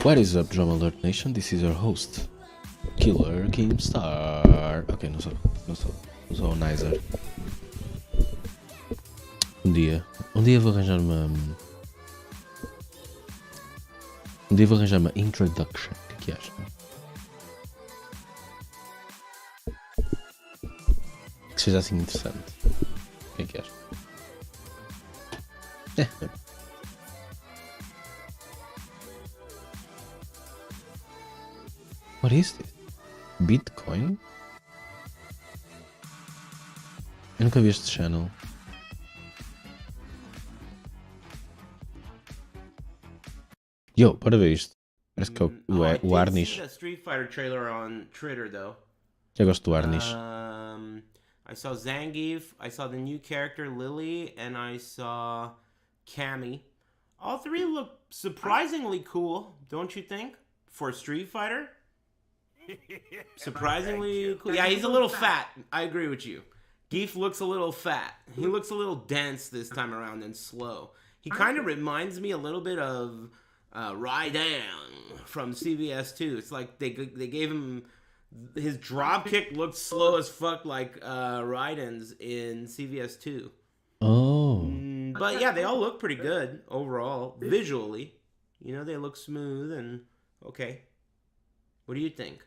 What is up, Drum Alert Nation? This is your host, Killer Keemstar. Ok, não sou o Nizer. Um dia vou arranjar uma introduction. O que achas? Que seja assim interessante. O que é que achas? What is this? Bitcoin? Eu nunca vi este channel. Yo, bora ver isto. Parece que é o Arnish. I did see the Street Fighter trailer on Twitter though. Eu gosto do Arnish. I saw Zangief, I saw the new character Lily, and I saw Cammy. All three look surprisingly cool, don't you think? For Street Fighter? Surprisingly cool. Yeah, he's a little fat. I agree with you. Geef looks a little fat. He looks a little dense this time around and slow. He kind of reminds me a little bit of Raiden from CVS 2. It's like they gave him his drop kick looked slow as fuck like Raiden's in CVS 2. Oh. But yeah, they all look pretty good overall visually. You know, they look smooth and okay. What do you think?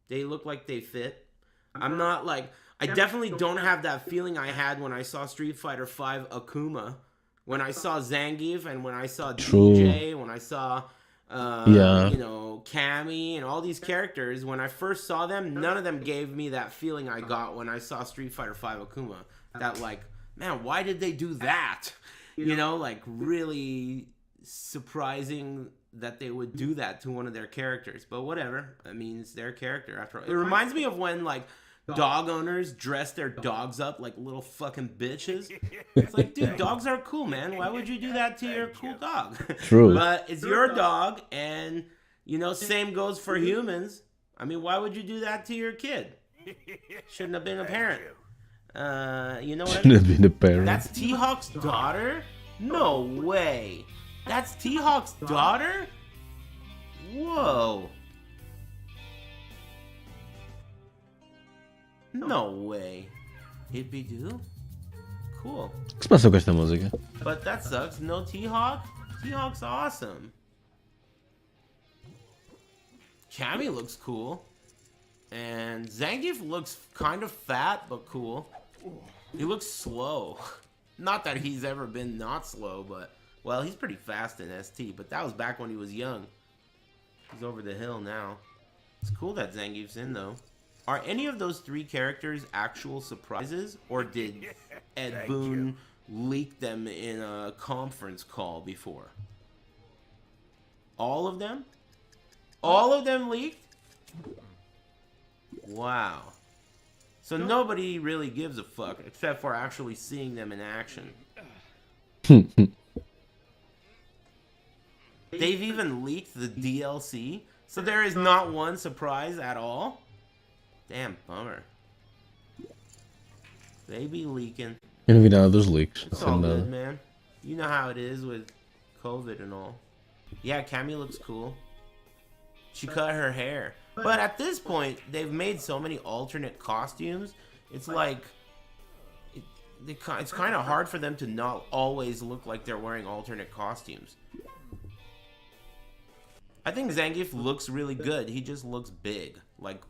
They look like they fit. I'm not like I definitely don't have that feeling I had when I saw Street Fighter V Akuma, when I saw Zangief, and when I saw DJ, when I saw you know, Cammy and all these characters. When I first saw them, none of them gave me that feeling I got when I saw Street Fighter V Akuma. That like, man, why did they do that? You know, like really surprising that they would do that to one of their characters. But whatever. I mean, it's their character after all. It reminds me of when like dog owners dress their dogs up like little fucking bitches. It's like, dude, dogs are cool, man. Why would you do that to your cool dog? True. But it's your dog, and you know, same goes for humans. I mean, why would you do that to your kid? Shouldn't have been a parent. You know what I mean? Shouldn't have been a parent. That's T-Hawk's daughter? No way. That's T-Hawk's daughter? Whoa. No way. Hippie do? Cool. O que se passa com esta música? But that sucks. No T-Hawk? T-Hawk's awesome. Cammy looks cool. And Zangief looks kind of fat, but cool. He looks slow. Not that he's ever been not slow, but... Well, he's pretty fast in ST, but that was back when he was young. He's over the hill now. It's cool that Zangief's in, though. Are any of those three characters actual surprises, or did Ed Boon leak them in a conference call before? All of them? All of them leaked? Wow. So nobody really gives a fuck, except for actually seeing them in action. They've even leaked the DLC, so there is not one surprise at all? Damn, bummer. They be leaking. Eu não vi nada dos leaks. It's all good, man. You know how it is with COVID and all. Yeah, Cammy looks cool. She cut her hair. But at this point, they've made so many alternate costumes. It's like... It's kind of hard for them to not always look like they're wearing alternate costumes. I think Zangief looks really good. He just looks big, like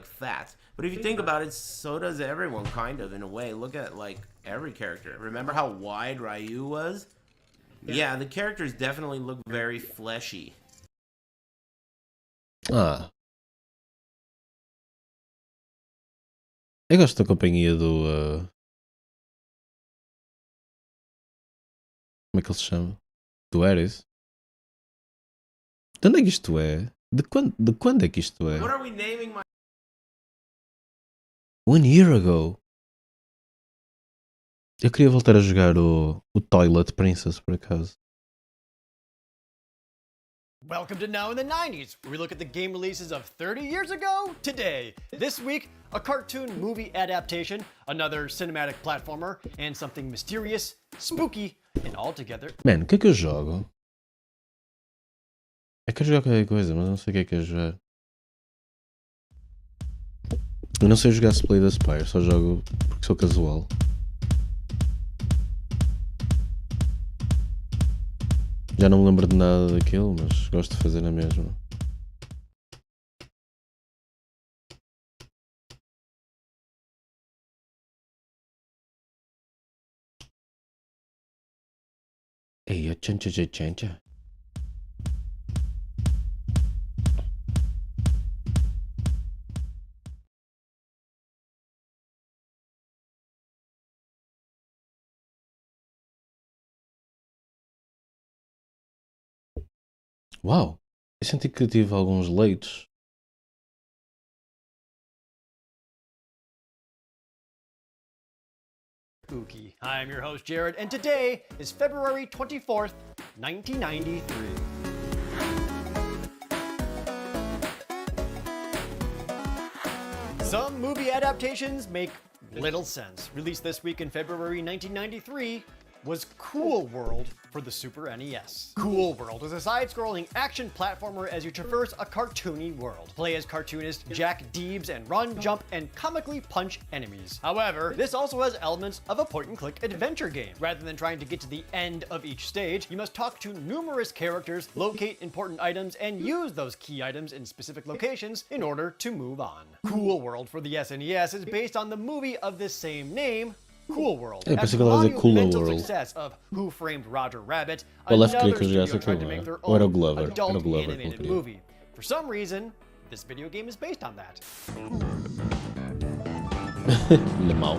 fat. But if you think about it, so does everyone, kind of, in a way. Look at, like, every character. Remember how wide Ryu was? Yeah, the characters definitely look very fleshy. Ah. Eu gosto da companhia do... Como é que ele se chama? Do Ares. De onde é que isto é? De quando é que isto é? What are we naming my... 1 year ago. Eu queria voltar a jogar o Toilet Princess, por acaso. Welcome to Now in the 90s, where we look at the game releases of 30 years ago today. This week, a cartoon movie adaptation, another cinematic platformer, and something mysterious, spooky, and altogether... Man, o que é que eu jogo? É que eu jogar qualquer coisa, mas não sei o que é que é jogar. Eu não sei jogar Slay the Spire, só jogo porque sou casual. Já não me lembro de nada daquilo, mas gosto de fazer na mesma. Ei, a tchan. Uau! Eu senti que tive alguns leitos. Spooky. I'm your host, Jared, and today is February 24th, 1993. Some movie adaptations make little sense. Released this week in February 1993 was Cool World for the Super NES. Cool World is a side-scrolling action platformer as you traverse a cartoony world. Play as cartoonist Jack Deebs and run, jump, and comically punch enemies. However, this also has elements of a point-and-click adventure game. Rather than trying to get to the end of each stage, you must talk to numerous characters, locate important items, and use those key items in specific locations in order to move on. Cool World for the SNES is based on the movie of the same name, Cool World. É, pensei After que ela the ia dizer Cooler monumental World. success of Who Framed Roger Rabbit, O Left queria another que eu jogasse studio tried to aquilo, make não their é? Ou era o own Glover? adult Era o Glover que eu animated queria. movie. For some reason, this video game is based on that. Lemau.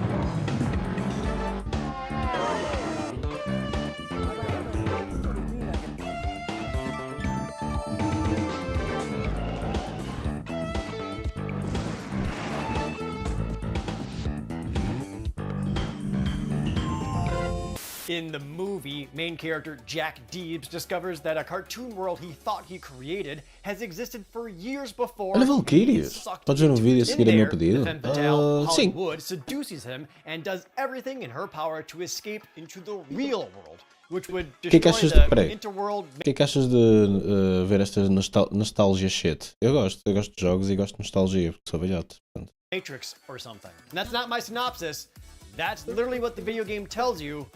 In the movie, main character Jack Deebs discovers that a cartoon world he thought he created has existed for years before. Olha, Valkyrias. Podes ver um vídeo a seguir a meu pedido? The femme fatale, Sim. Hollywood seduces him and does everything in her power to escape into the real world, which would Que é que destroy achas de... the Peraí. interworld. O que é que achas de ver esta nostalgia shit? Eu gosto de jogos e gosto de nostalgia, porque sou velhote. Portanto. Matrix or something. And that's not my synopsis. That's literally what the video game tells you.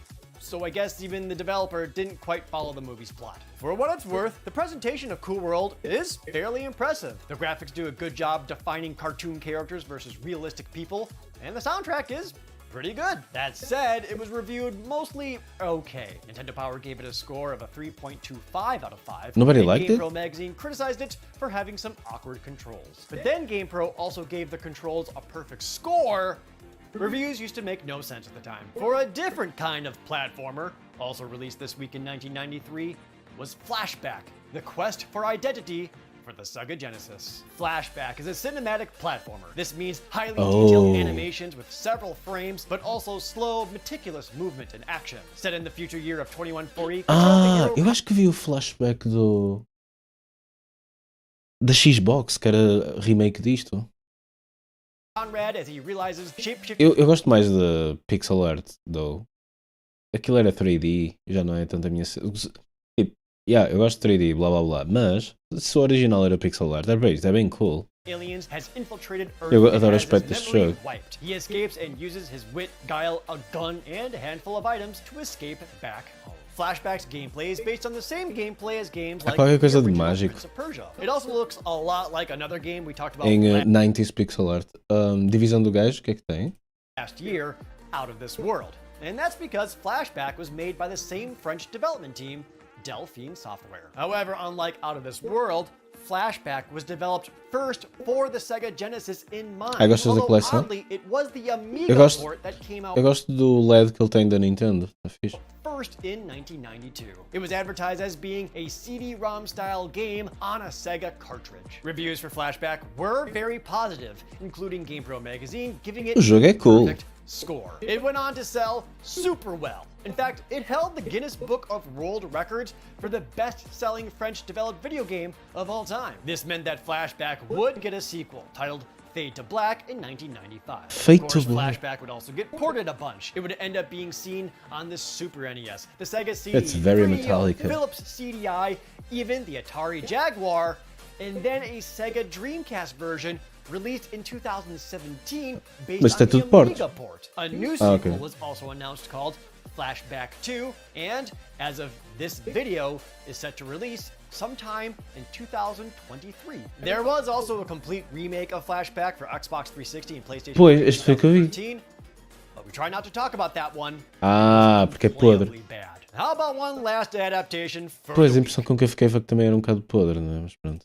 So I guess even the developer didn't quite follow the movie's plot. For what it's worth, the presentation of Cool World is fairly impressive. The graphics do a good job defining cartoon characters versus realistic people, and the soundtrack is pretty good. That said, it was reviewed mostly okay. Nintendo Power gave it a score of a 3.25 out of 5. Nobody and liked it? GamePro magazine criticized it for having some awkward controls. But then GamePro also gave the controls a perfect score. Reviews used to make no sense at the time. For a different kind of platformer, also released this week in 1993, was Flashback, the quest for identity for the Sega Genesis. Flashback is a cinematic platformer. This means highly detailed animations with several frames, but also slow, meticulous movement and action. Set in the future year of 2140, Ah, eu acho que vi o flashback da Xbox, que era remake disto. Conrad as he realizes shapeshifting. Eu gosto mais de pixel art, though. Aquilo era 3D, já não é tanto a minha... Tipo, yeah, eu gosto de 3D, blá blá blá, mas se o original era pixel art, é bem cool. Aliens has infiltrated Earth Eu and adoro o has aspecto his deste memory jogo. wiped. He escapes and uses his wit, guile, a gun, and a handful of items to escape back home. Flashback's gameplay is based on the same gameplay as games like qualquer coisa the de original mágico. Prince of Persia. It also looks a lot like another game we talked about Em 90s pixel art. Divisão do gajo, o que é que tem? last year, Out of This World. And that's because Flashback was made by the same French development team, Delphine Software. However, unlike Out of This World, Flashback was developed first for the Sega Genesis in mind. Gostas da Although, coleção? oddly, it was the Amiga Eu gosto- port that came out Eu gosto do LED que ele tem da Nintendo. Tá fixe. first in 1992. It was advertised as being a CD-ROM style game on a Sega cartridge. Reviews for Flashback were very positive, including GamePro magazine giving it O jogo é cool. perfect score. It went on to sell super well. In fact, it held the Guinness Book of World Records for the best-selling French-developed video game of all time. This meant that Flashback would get a sequel titled Fade to Black in 1995. Fade Of to course, Black. Flashback would also get ported a bunch. It would end up being seen on the Super NES, the Sega CD, That's very Freo, Metallica. Philips CDI, even the Atari Jaguar, and then a Sega Dreamcast version released in 2017 based Mas on isto é the tudo port. Amiga port. A new sequel okay. was also announced called Flashback 2, and as of this video, is set to release sometime in 2023. There was also a complete remake of Flashback for Xbox 360 and PlayStation Pois, 3 este foi o que eu vi. 2013, but we try not to talk about that one. Porque é podre. Playably bad. How about one last adaptation for Pois, the a impressão com que eu fiquei foi que também era um bocado podre, né? Mas pronto.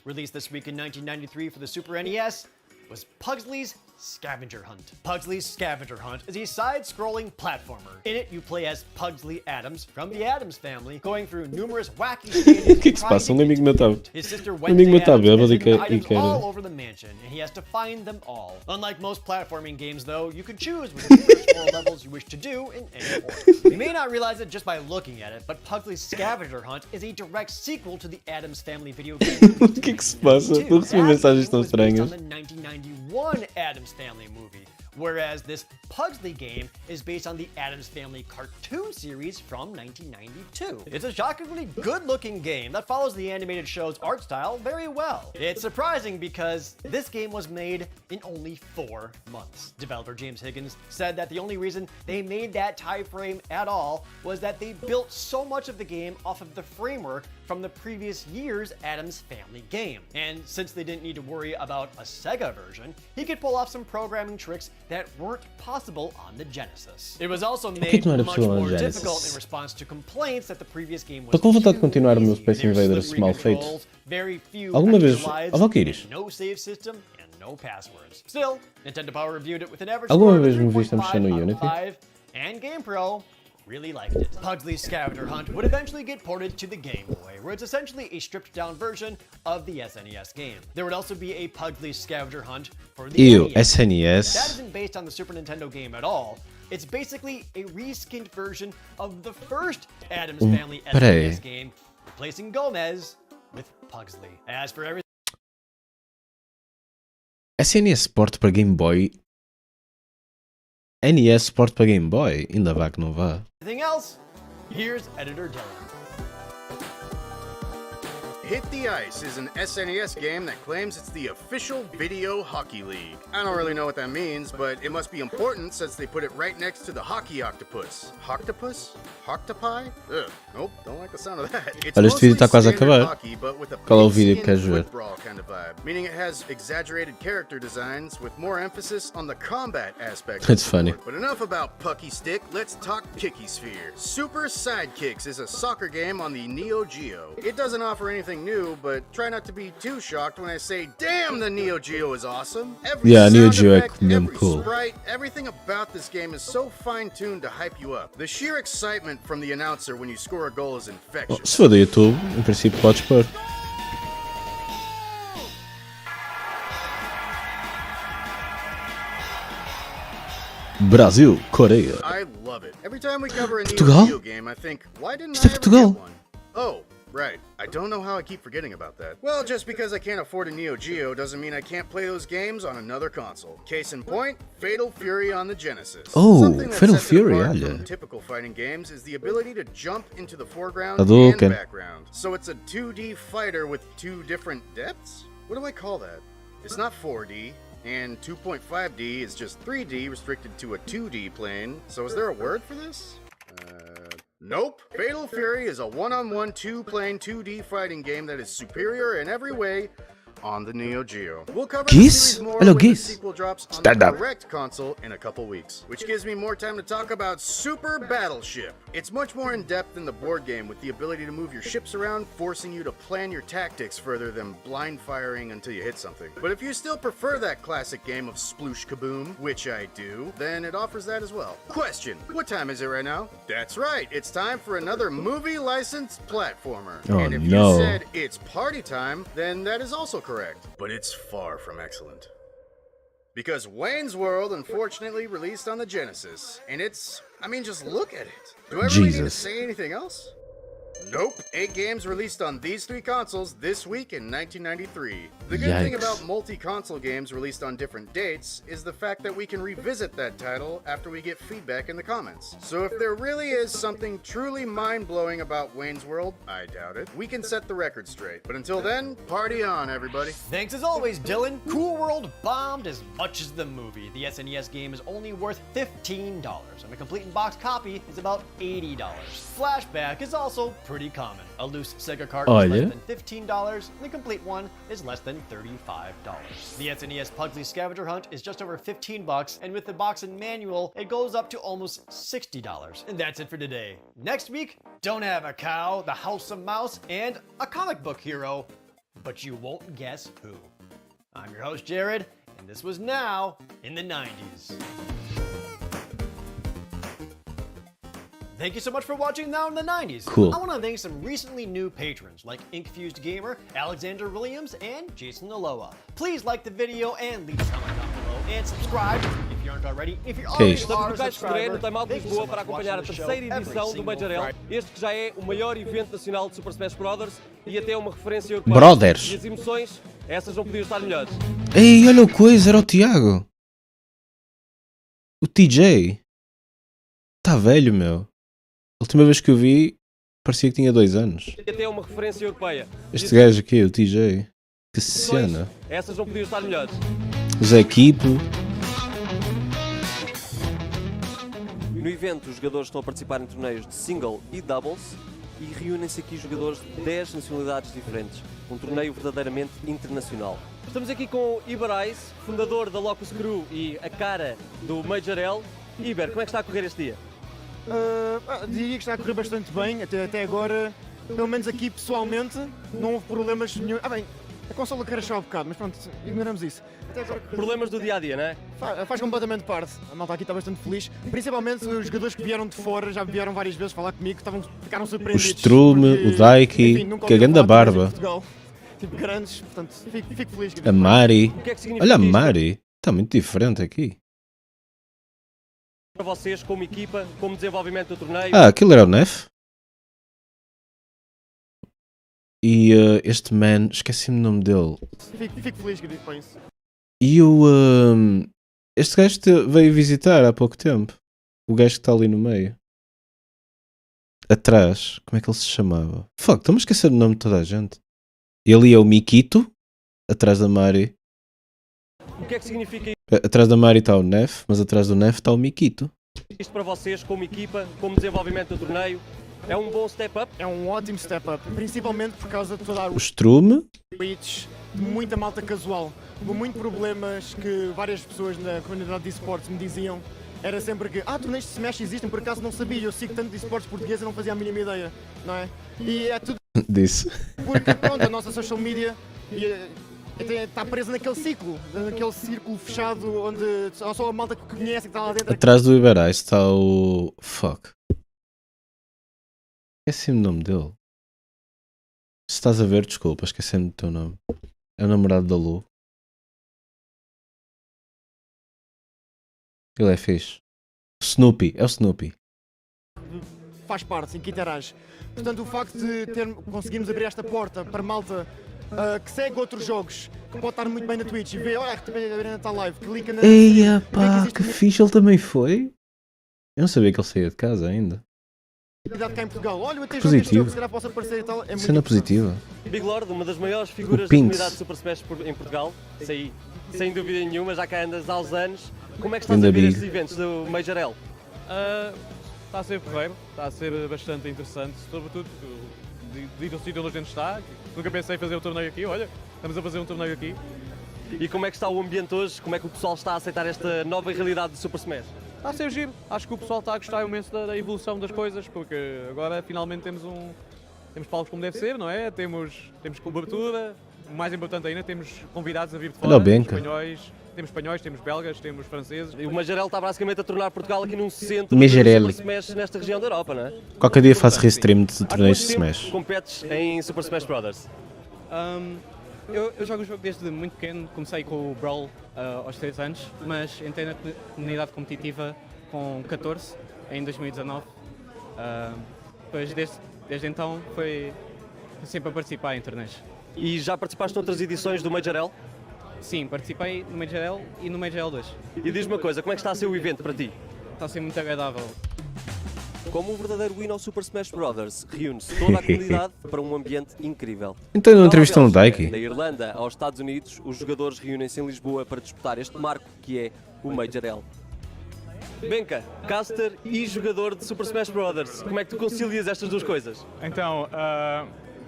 Released this week in 1993 for the Super NES was Pugsley's Scavenger Hunt. Pugsley's Scavenger Hunt is a side-scrolling platformer. In it, you play as Pugsley Adams from the Addams family, going through numerous wacky stages. O que é que se passa? Um amigo meu estava. His sister Um amigo meu Wednesday estava Addams bêbado has hidden e items quer. all over the mansion, and he has to find them all. Unlike most platforming games, though, you can choose which of the first 4 levels you wish to do in any order. You may not realize it just by looking at it, but Pugsley's Scavenger Hunt is a direct sequel to the Addams Family video game. O que é que se passa? Estou a receber mensagens tão estranhas. The 1991 Addams Family movie, whereas this Pugsley game is based on the Addams Family cartoon series from 1992. It's a shockingly good-looking game that follows the animated show's art style very well. It's surprising because this game was made in only 4 months. Developer James Higgins said that the only reason they made that time frame at all was that they built so much of the game off of the framework from the previous year's Addams Family game. And since they didn't need to worry about a Sega version, he could pull off some programming tricks that weren't possible on the Genesis. It was also made não era much possível no more Genesis? difficult in response to complaints that the previous game was Estou com vontade de too continuar o meu easy. Space There's Invaders slippery mal feito. controls, very few Alguma vez- extra lives, Valkyries. and no save system, and no passwords. Still, Nintendo Power reviewed it with an average Alguma score of vez me viste a 3.5 mexer no out of Unity? 5, and GamePro really liked it. Pugsley's Scavenger Hunt would eventually get ported to the Game Boy, where it's essentially a stripped-down version of the SNES game. There would also be a Pugsley's Scavenger Hunt for the Eu, NES. That SNES. isn't based on the Super Nintendo game at all. It's basically a reskinned version of the first Addams Family peraí. SNES game, replacing Gomez with Pugsley. As for everything SNES Sport para Game Boy. NES Sport para Game Boy? Ainda vá que não vá. else, here's Editor Dylan. Hit the Ice is an SNES game that claims it's the official Video Hockey League. I don't really know what that means, but it must be important since they put it right next to the Hockey Octopus. Hoctopus? Hoctopi? Ugh, nope, don't like the sound of that. It's Olha, este vídeo mostly está quase a standard acabar. hockey, but with a Qual é o vídeo que pigskin queres ver? foot brawl kind of vibe, meaning it has exaggerated character designs with more emphasis on the combat aspect. That's funny. But enough about Pucky Stick, let's talk Kicky Sphere. Super Sidekicks is a soccer game on the Neo Geo. It doesn't offer anything new, but try not to be too shocked when I say, damn, the Neo Geo is awesome. Every Yeah, Neo sound Geo é effect, mesmo every cool. sprite, everything about this game is so fine-tuned to hype you up. The sheer excitement from the announcer when you score a goal is infectious. Se for do YouTube, em princípio podes pôr. Brasil, Coreia. I love it. Every time we cover a Portugal? Neo Geo game, I think, why didn't Isto é I ever Portugal. get one? Oh, right. I don't know how I keep forgetting about that. Well, just because I can't afford a Neo Geo doesn't mean I can't play those games on another console. Case in point, Fatal Fury on the Genesis. Oh, Something that Fatal sets it Fury, apart olha. from typical fighting games is the ability to jump into the foreground Hadouken. and background. So it's a 2D fighter with 2 different depths? What do I call that? It's not 4D. And 2.5D is just 3D restricted to a 2D plane. So is there a word for this? Nope. Fatal Fury is a one-on-one two-plane 2D fighting game that is superior in every way on the Neo Geo. We'll cover the Geese? series more Hello, when Geese. the sequel drops on Stand the up. correct console in a couple weeks, which gives me more time to talk about Super Battleship. It's much more in-depth than the board game with the ability to move your ships around, forcing you to plan your tactics further than blind firing until you hit something. But if you still prefer that classic game of sploosh kaboom, which I do, then it offers that as well. Question, what time is it right now? That's right, it's time for another movie licensed platformer. Oh, and if no. you said it's party time, then that is also correct. But it's far from excellent. Because Wayne's World unfortunately released on the Genesis, and it's, I mean, just look at it. Do I really need to Jesus. say anything else? Nope. 8 games released on these 3 consoles this week in 1993. The good thing Yikes. about multi-console games released on different dates is the fact that we can revisit that title after we get feedback in the comments. So if there really is something truly mind-blowing about Wayne's World, I doubt it, we can set the record straight. But until then, party on, everybody. Thanks as always, Dylan. Cool World bombed as much as the movie. The SNES game is only worth $15, and a complete in-box copy is about $80. Flashback is also pretty common. A loose Sega cart is Olha. less than $15, and the complete one is less than $35. The SNES Pugsley Scavenger Hunt is just over $15, and with the box and manual, it goes up to almost $60. And that's it for today. Next week, Don't Have a Cow, The House of Mouse, and a comic book hero, but you won't guess who. I'm your host, Jared, and this was Now in the 90s. Thank you so much for watching Now in the 90s. Cool. I want to thank some recently new patrons like Inkfused Gamer, Alexander Williams, and Jason Aloha. Please like the video and leave a comment down below, and subscribe if you aren't already. If you're already isto? are a Estamos no Cais de Terreno, subscriber, tem mal de thank you so Lisboa much para for acompanhar a watching the show terceira every edição do single Majorel. Friday. Este que já é o maior evento nacional de Super Smash Brothers e até uma referência europeia. Brothers. E as emoções, essas não podiam estar melhores. Ei, olha o coisa, era o Tiago. O TJ. Está velho, meu. A última vez que eu vi, parecia que tinha 2 anos. E até uma referência europeia. Este gajo aqui, o TJ. Que cena. Essas não podiam estar melhores. Zé Equipo. No evento, os jogadores estão a participar em torneios de single e doubles e reúnem-se aqui jogadores de 10 nacionalidades diferentes. Um torneio verdadeiramente internacional. Estamos aqui com o Iber Ice, fundador da Locus Crew e a cara do Major L. Iber, como é que está a correr este dia? Diria que está a correr bastante bem, até agora, pelo menos aqui pessoalmente, não houve problemas nenhum. Bem, a consola crashou um bocado, mas pronto, ignoramos isso. Até agora, Problemas do dia-a-dia, não é? faz completamente parte. A malta aqui está bastante feliz, principalmente os jogadores que vieram de fora, já vieram várias vezes falar comigo, ficaram O surpreendidos. Strume, porque, o Daiki, enfim, nunca que a ouviram ganda falar de barba. Portugal. Tipo, grandes, portanto, fico feliz. A Mari. O que é que significa Olha a isto Mari. Está muito diferente aqui. para vocês, como equipa, como desenvolvimento do torneio? Ah, aquilo era o Nef. E este man, esqueci-me o nome dele. Fico feliz com isso. E este gajo veio visitar há pouco tempo. O gajo que está ali no meio. Atrás. Como é que ele se chamava? Fuck, estou-me a esquecer o nome de toda a gente. Ele é o Mikito. Atrás da Mari. O que é que significa Atrás da Mari está o Nef, mas atrás do Nef está o Mikito. isto para vocês, como equipa, como desenvolvimento do torneio? É um bom step-up? É um ótimo step-up, principalmente por causa de toda a O Strume. Twitch, de muita malta casual. Houve muitos problemas que várias pessoas na comunidade de esportes me diziam. Era sempre que, torneios de Smash existem, por acaso não sabia, eu sigo tanto de esportes português e não fazia a mínima ideia, não é? E é tudo Disse. porque, pronto, a nossa social media está presa naquele círculo fechado onde só a malta que conhece que está lá dentro. Atrás do Iberais está o. Fuck. Esqueci-me o nome dele. Se estás a ver, desculpa, esqueci-me do teu nome. É o namorado da Lu. Ele é fixe. O Snoopy, é o Snoopy. Faz parte, em que interage. Portanto, o facto de conseguirmos abrir esta porta para malta que segue outros jogos, que pode estar muito bem na Twitch e vê, olha, a RTP Arena está live, clica na. Eia vê que pá, existe que fixe, ele também foi. Eu não sabia que ele saía de casa ainda. comunidade cá em Portugal. Olha, eu até jogo este Positivo. jogo, se calhar posso aparecer e tal. É muito Cena interessante. positiva. Big Lord, uma das maiores figuras O da Pinks. comunidade de Super Smash em Portugal. Isso aí, sem dúvida nenhuma, já cá andas há uns anos. Como é que estás Ainda a ver big. estes eventos do Major L? Está a ser porreiro, está a ser bastante interessante, sobretudo de ir ao sítio onde a gente está. Nunca pensei em fazer um torneio aqui, olha, estamos a fazer um torneio aqui. E como é que está o ambiente hoje? Como é que o pessoal está a aceitar esta nova realidade do Super Smash? Está a ser giro, acho que o pessoal está a gostar imenso da evolução das coisas, porque agora finalmente temos palcos como deve ser, não é? Temos cobertura, o mais importante ainda, temos convidados a vir de Olha fora, o Benca. temos espanhóis, temos belgas, temos franceses. E o Major L está basicamente a tornar Portugal aqui num centro Major de L. Super Smash nesta região da Europa, não é? Qualquer dia faço restream de Há torneios de quanto tempo Smash. competes em Super Smash Brothers? Eu jogo o jogo desde muito pequeno, comecei com o Brawl aos 3 anos, mas entrei na comunidade competitiva com 14, em 2019. Depois, desde então, foi sempre a participar em torneios. E já participaste de outras edições do Major L? Sim, participei no Major L e no Major L2. E diz-me uma coisa, como é que está a ser o evento para ti? Está a ser muito agradável. Como um verdadeiro win ao Super Smash Bros., reúne-se toda a comunidade para um ambiente incrível. Então não Da entrevistam o Bélgica, Daiki? Da Irlanda aos Estados Unidos, os jogadores reúnem-se em Lisboa para disputar este marco que é o Major L. Benka, caster e jogador de Super Smash Bros., como é que tu concilias estas duas coisas? Então,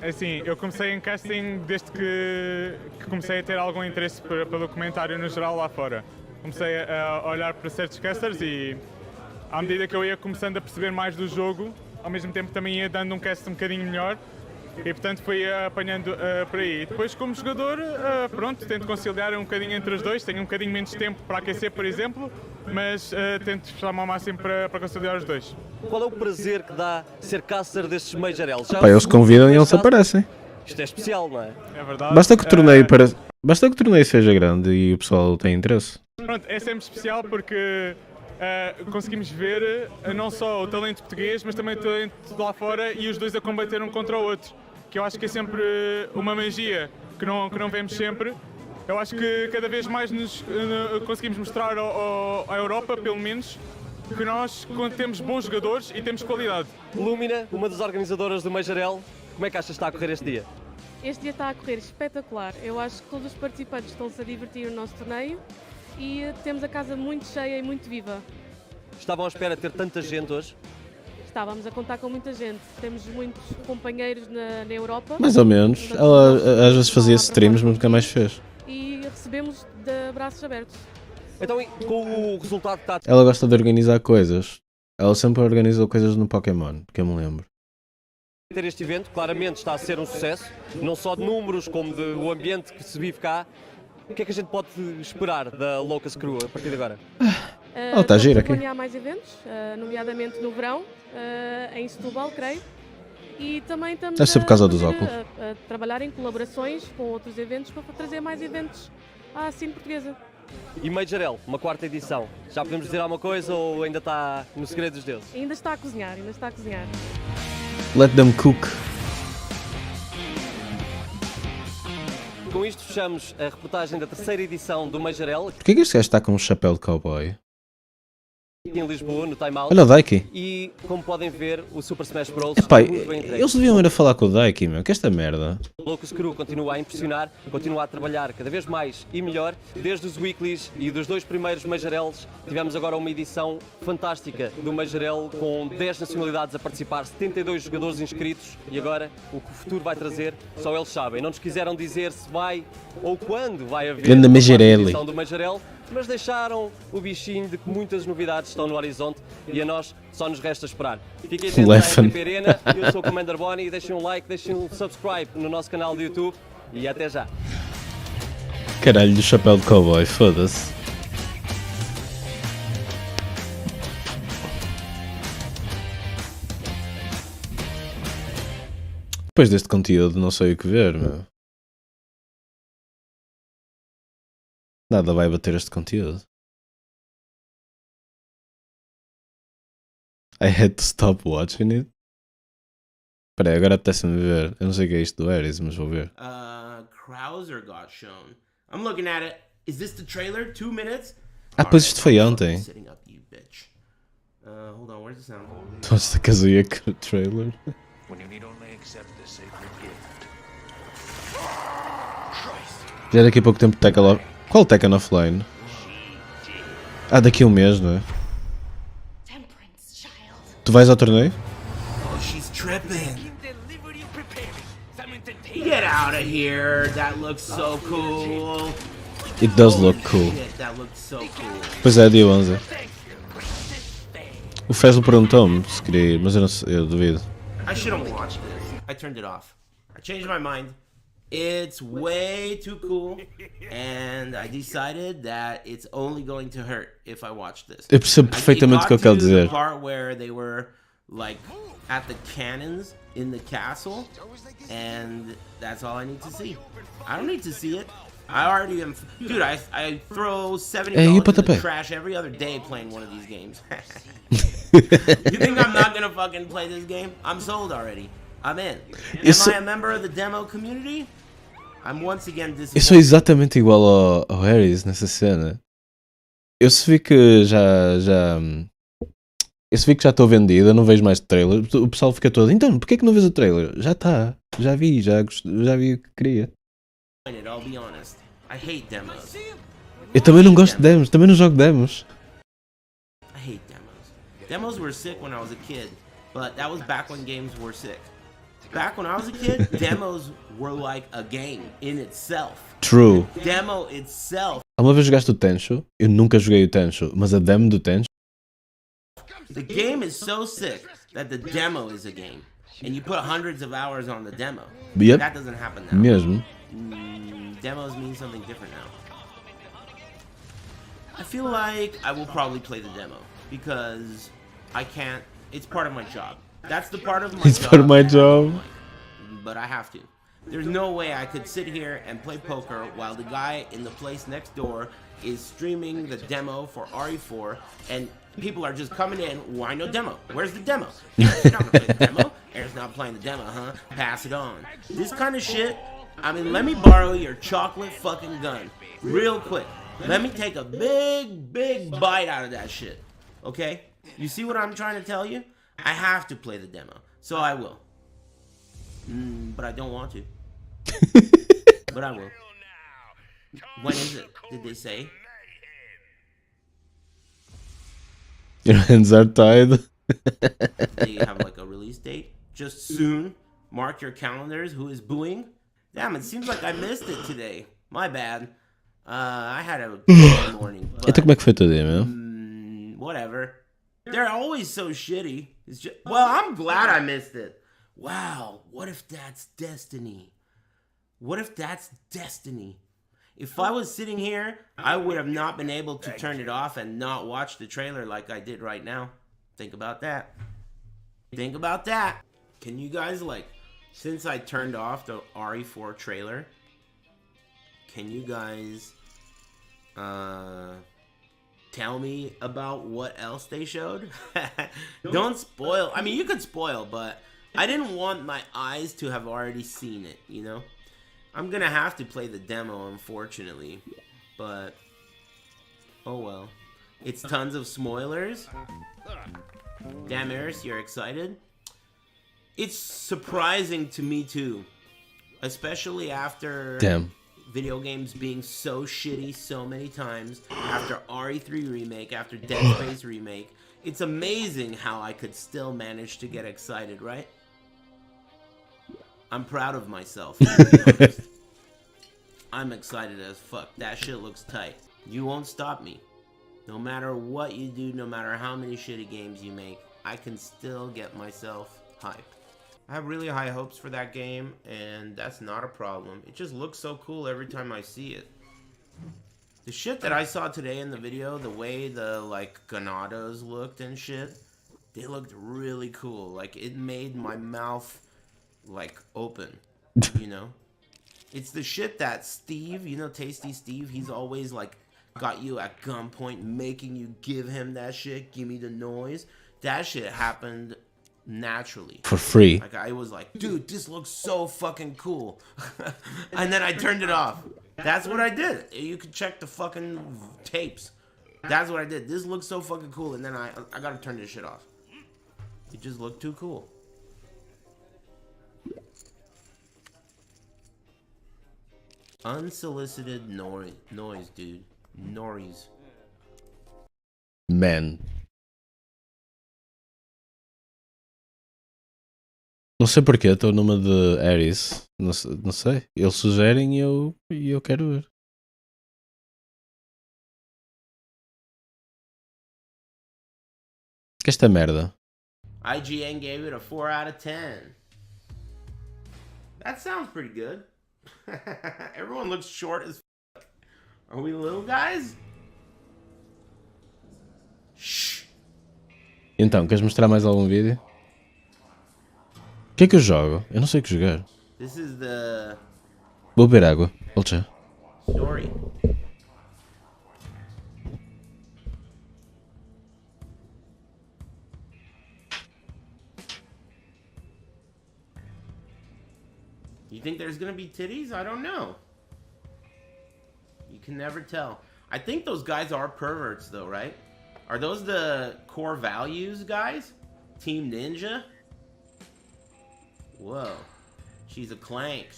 assim, eu comecei em casting desde que comecei a ter algum interesse pelo comentário no geral lá fora. Comecei a olhar para certos casters e, à medida que eu ia começando a perceber mais do jogo, ao mesmo tempo também ia dando um cast um bocadinho melhor e, portanto, fui apanhando por aí. Depois, como jogador, pronto, tento conciliar um bocadinho entre os dois. Tenho um bocadinho menos tempo para aquecer, por exemplo, mas tento esforçar-me ao máximo para conciliar os dois. Qual é o prazer que dá ser caster destes Major L? Pá, eles convidam e eles aparecem. Isto é especial, não é? É verdade. Basta que o torneio seja grande e o pessoal tem interesse. Pronto, é sempre especial porque conseguimos ver não só o talento português, mas também o talento de lá fora e os dois a combater um contra o outro, que eu acho que é sempre uma magia que não vemos sempre. Eu acho que cada vez mais nos conseguimos mostrar à Europa, pelo menos, que nós temos bons jogadores e temos qualidade. Lumina, uma das organizadoras do Major L, como é que achas que está a correr este dia? Este dia está a correr espetacular. Eu acho que todos os participantes estão-se a divertir no nosso torneio e temos a casa muito cheia e muito viva. Estavam à espera de ter tanta gente hoje? Estávamos a contar com muita gente. Temos muitos companheiros na Europa. Mais ou menos. Ela às vezes fazia streams, mas nunca mais fez. E recebemos de braços abertos. Então, com o resultado que está Ela gosta de organizar coisas. Ela sempre organizou coisas no Pokémon, que eu me lembro. a ter este evento, claramente está a ser um sucesso, não só de números, como do ambiente que se vive cá. O que é que a gente pode esperar da Locust Crew a partir de agora? Está giro aqui. Planear mais eventos, nomeadamente no verão, em Setúbal, creio. E também estamos Deve ser por causa dos óculos. a trabalhar em colaborações com outros eventos para trazer mais eventos à cena portuguesa. E Major L, uma quarta edição. Já podemos dizer alguma coisa ou ainda está no segredo dos deuses? Ainda está a cozinhar, ainda está a cozinhar. Let them cook. Com isto fechamos a reportagem da terceira edição do Major L, Porquê que este gajo está com um chapéu de cowboy? aqui em Lisboa, no Time Out. Olha o Daiki. E, como podem ver, o Super Smash Bros. Epá, está muito bem entregue. eles deviam ir a falar com o Daiki, meu. Que esta merda. O Locust Crew continua a impressionar, continua a trabalhar cada vez mais e melhor. Desde os Weeklies e dos dois primeiros Major Ls, tivemos agora uma edição fantástica do Major L com 10 nacionalidades a participar, 72 jogadores inscritos e agora o que o futuro vai trazer, só eles sabem. Não nos quiseram dizer se vai ou quando vai haver Grande uma Major quarta L. edição do Major L, mas deixaram o bichinho de que muitas novidades estão no horizonte e a nós só nos resta esperar. Fiquem atentos à Leffen. RTP Arena, eu sou o Commander Bonnie, deixem um like, deixem um subscribe no nosso canal do YouTube e até já. Caralho, do chapéu de cowboy, foda-se. Depois deste conteúdo, não sei o que ver, meu. Nada vai bater este conteúdo. I had to stop watching it. Espera aí, agora apetece-me ver. Eu não sei o que é isto do Ares, mas vou ver. Krauser got shown. I'm looking at it. Is this the trailer? 2 minutes? Ah, pois isto foi ontem. Setting up, you bitch. Hold on, where's the sound? Nossa, Kazuya trailer. Já daqui a pouco tempo Tekken off... Qual Tekken offline? Ah, daqui a um mês, não é? Tu vais ao torneio? Oh, she's tripping. Get out of here. That looks so cool. It does look cool. Shit, that looks so cool. Pois é, dia 11. O Feslo perguntou-me se queria ir, mas eu, não sei, eu duvido. I shouldn't watch this. I turned it off. I changed my mind. It's way too cool, and I decided that it's only going to hurt if I watch this. Eu percebo perfeitamente o que eu quero dizer. The part where they were like at the cannons in the castle, and that's all I need to see. I don't need to see it. I already am, dude. I throw $70 Hey, you in put the the pay. trash every other day playing one of these games. You think I'm not gonna fucking play this game? I'm sold already. I'm in. Am I a member of the demo community? I'm once again Eu sou disappointed. exatamente igual ao Harris nessa cena. Eu se vi que eu se vi que já estou vendido, eu não vejo mais trailer. O pessoal fica todo, então, porquê que não vês o trailer? Já está, já vi, já vi o que queria. I'll be honest. I hate demos. Eu também não gosto de demos, também não jogo demos. I hate demos. Demos were sick when I was a kid, but that was back when games were sick. Back when I was a kid, demos were like a game in itself. True. Demo itself. Alguma vez jogaste o Tenchu? Eu nunca joguei o Tenchu, mas a demo do Tenchu. The game is so sick that the demo is a game. And you put hundreds of hours on the demo. Yep. That doesn't happen now. Mesmo. Demos mean something different now. I feel like I will probably play the demo because I can't. It's part of my job. That's the part of my It's job. part of my that I don't job. like, but I have to. There's no way I could sit here and play poker while the guy in the place next door is streaming the demo for RE4 and people are just coming in. Why no demo? Where's the demo? You're not gonna play the demo. Eric's not playing the demo, huh? Pass it on. This kind of shit. I mean, let me borrow your chocolate fucking gun real quick. Let me take a big bite out of that shit. Okay? You see what I'm trying to tell you? I have to play the demo. So I will. But I don't want to. But I will. When is it? Did they say? Your hands are tied. They have like a release date? Just soon? Mark your calendars. Who is booing? Damn, it seems like I missed it today. My bad. I had a good morning. Então como é que foi o teu dia, meu? Whatever. They're always so shitty. It's just, well, I'm glad I missed it. Wow, what if that's destiny? What if that's destiny? If I was sitting here, I would have not been able to turn it off and not watch the trailer like I did right now. Think about that. Think about that. Can you guys, like, since I turned off the RE4 trailer, can you guys tell me about what else they showed? Don't spoil. I mean, you could spoil, but I didn't want my eyes to have already seen it, you know? I'm gonna have to play the demo, unfortunately. But, oh well. It's tons of spoilers. Damn, Eris, you're excited? It's surprising to me, too. Especially after... Damn. Video games being so shitty so many times, after RE3 remake, after Dead Space remake. It's amazing how I could still manage to get excited, right? I'm proud of myself, to be honest. I'm excited as fuck. That shit looks tight. You won't stop me. No matter what you do, no matter how many shitty games you make, I can still get myself hyped. I have really high hopes for that game, and that's not a problem. It just looks so cool every time I see it. The shit that I saw today in the video, the way the, like, Ganados looked and shit, they looked really cool. Like, it made my mouth, like, open, you know? It's the shit that Steve, you know, Tasty Steve, he's always, like, got you at gunpoint, making you give him that shit, give me the noise. That shit happened naturally. For free. Like, I was like, dude, this looks so fucking cool. And then I turned it off. That's what I did. You can check the fucking tapes. That's what I did. This looks so fucking cool. And then I gotta turn this shit off. It just looked too cool. Unsolicited noise, dude. Noise. Man. Não sei porquê, estou numa de Ares. Não sei. Eles sugerem e eu quero ver. Que esta merda. IGN gave it a 4 out of 10. That sounds pretty good. Everyone looks short as fuck. Are we little guys? Shh. Então, queres mostrar mais algum vídeo? O que é que eu jogo? Eu não sei o que jogar. This is the Vou beber água. Volto já. story. You think there's gonna be titties? I don't know. You can never tell. I think those guys are perverts though, right? Are those the core values guys? Team Ninja? Whoa. She's a clank.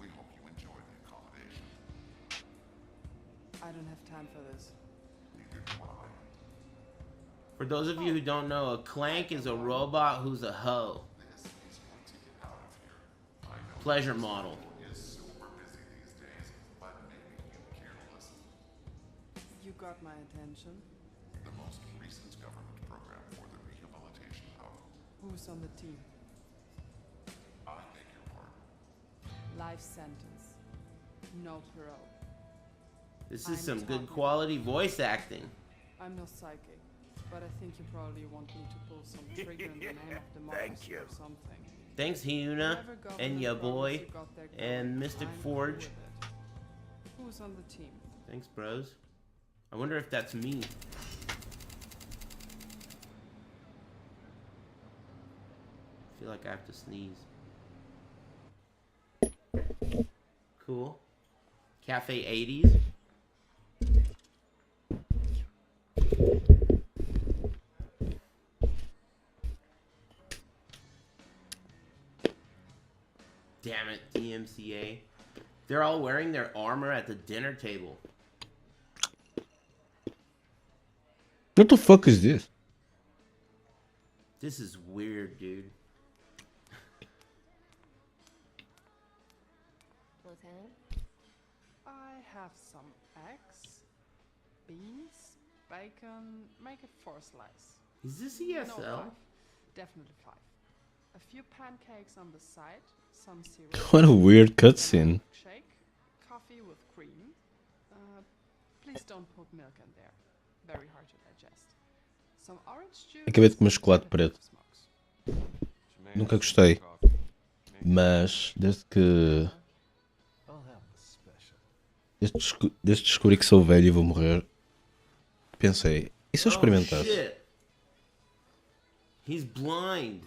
We hope you enjoy the accommodation. I don't have time for this. Neither do I. For those of you who don't know, a clank is a robot who's a hoe. This is going to get out of here. I know Pleasure model. is super busy these days, but maybe you care to listen. You got my attention. The most recent government program for the rehabilitation of, Who's on the team? I beg your pardon, Life sentence. No parole. This I'm is some good talking. quality voice acting. I'm no psychic, but I think you probably want me to pull some trigger in the name of democracy or something. Thanks, Hyuna, Whatever and government ya promise boy, you got there going, and Mystic I'm Forge. cool with it. Who's on the team? Thanks, bros. I wonder if that's me. I feel like I have to sneeze. Cool. Cafe 80s. Damn it, DMCA. They're all wearing their armor at the dinner table. What the fuck is this? This is weird, dude. Lieutenant? I have some eggs, beans, bacon, make it 4 slices. Is this No, ESL? 5. Definitely 5. A few pancakes on the side, some cereal. What a weird cutscene. Shake, coffee with cream. Please don't put milk in there. Very hard to digest. Some orange juice. Acabei de comer chocolate preto. Nunca gostei. Mas desde que. Desde que descobri que sou velho e vou morrer, pensei, e se eu experimentasse? Oh, shit. He's blind.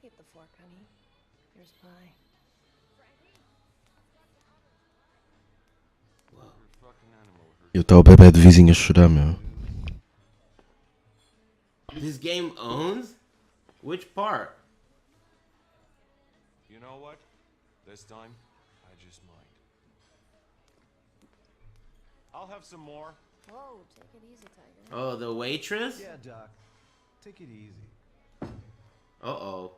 Get the fork, honey. Here's pie. E eu estava o bebê de vizinho a chorar, meu. This game owns? Which part? You know what? This time, I just might. I'll have some more. Whoa, take it easy, Tiger. Oh, the waitress? Yeah, Doc. Take it easy. Uh-oh.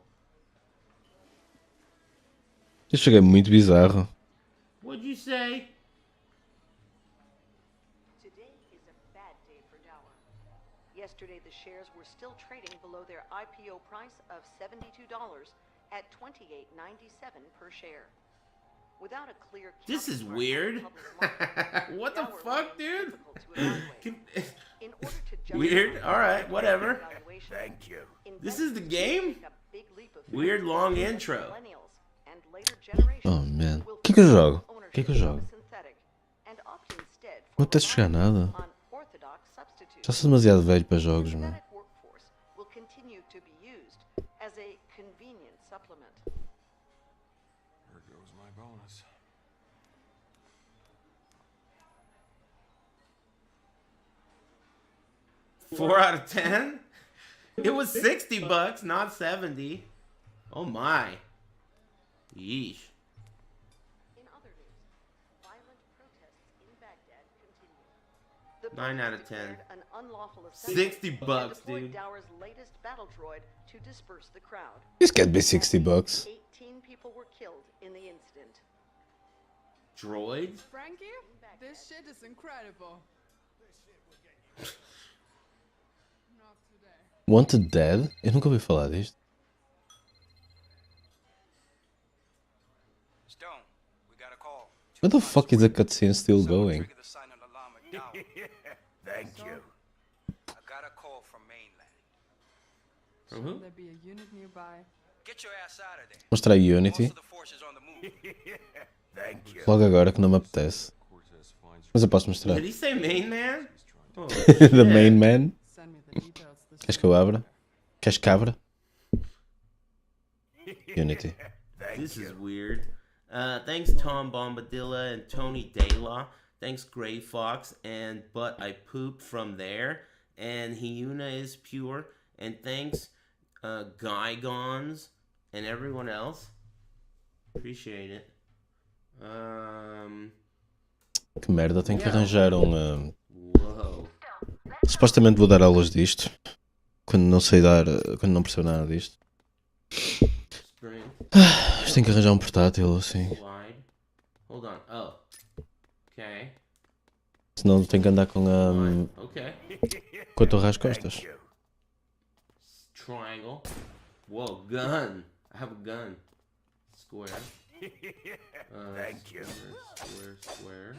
Este jogo é muito bizarro. What'd you say? Today is a bad day for Dower. Yesterday, the shares were still trading below their IPO price of $72 at $28.97 per share. Without a clear This is counterpart weird. in the public market, What the Dower fuck, made it dude? difficult to evaluate. In order to justify Weird? the Alright, whatever. valuation, Thank you. investors This is the should game? take a big leap of Weird faith long that intro. millennials and later generations Oh man. will O que é que eu forego jogo? O que é que eu ownership jogo? of a synthetic and opt instead for Não apetece jogar nada. unorthodox substitutes. Já sou demasiado velho para jogos, meu. Synthetic workforce will continue to be used as a convenient supplement. There goes my bonus. Four out of 10? It was $60, not 70. Oh my. Yeesh. In other news, violent protests in Baghdad continue. The 9 out of police 10. declared an unlawful assembly $60, and deployed dude. Dower's latest battle droid to disperse the crowd. This can't be $60. 18 people were killed in the incident. Droids? Frankie, this shit is incredible. Not today. Wanted Dead? Eu nunca ouvi falar disto. Stone, we got a call. What the fuck is the cutscene still going? Trigger the silent alarm at Dower. Thank you. I got a call from mainland. From who? Should there be a unit nearby? Get your ass out of there. Mostrar Unity. Most of the force is on the move. Thank you. Logo agora que não me apetece. Mas eu posso mostrar. Did he say main man? Oh, The shit. main man. Send me the details. This Queres que eu abra? Queres cabra? Unity. This is weird. Thanks Tom Bombadilla and Tony Daylaw. Thanks Gray Fox and But I Poop From There. And Hyuna is Pure. And thanks Gygons and everyone else. Appreciate it. Que merda, tenho que arranjar um... Whoa. Supostamente vou dar aulas disto. Quando não sei dar... Quando não percebo nada disto. Mas tenho que arranjar um portátil assim. Slide. Hold on. Oh. Okay. Senão tenho que andar com a... Okay. Com a torre às costas. Triangle. Whoa, gun. I have a gun. Square. Thank you. Square.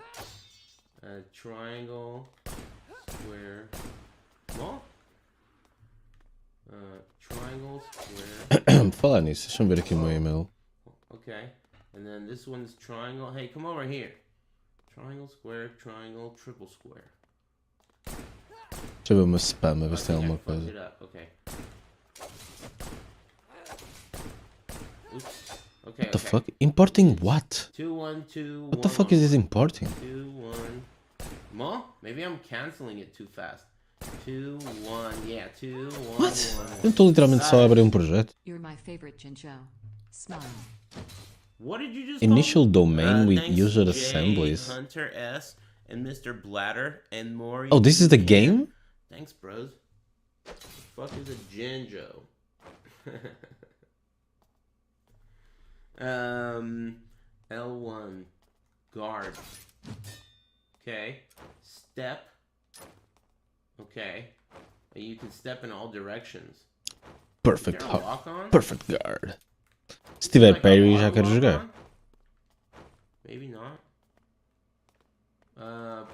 Triangle. Square. Small. Triangle, square. Falar nisso, deixa-me ver aqui o meu e-mail. Okay. And then this one's triangle. Hey, come over here. Triangle, square, triangle, triple square. Deixa eu ver o meu spam, a ver se tem alguma Fucked coisa. it up. Okay. Oops. Okay. What the fuck? Importing what? 2 1 2 What the fuck is this importing? 2 1. Mo? Maybe I'm canceling it too fast. 2 1. Yeah, 2 1 What? 1. Eu estou literalmente só a abrir um projeto. You're my favorite, Jinjo. Smile. What did you just Initial call? domain with Thanks user Jay, assemblies. Hunter S and Mr. Bladder and more. Oh, this is the game? Thanks, bros. The fuck is a Jinjo? L1 guard. Okay. Step. Okay. You can step in all directions. Perfect Is there a lock on? Perfect guard. Se tiver Like a parry já auto quero lock jogar. on? Maybe not.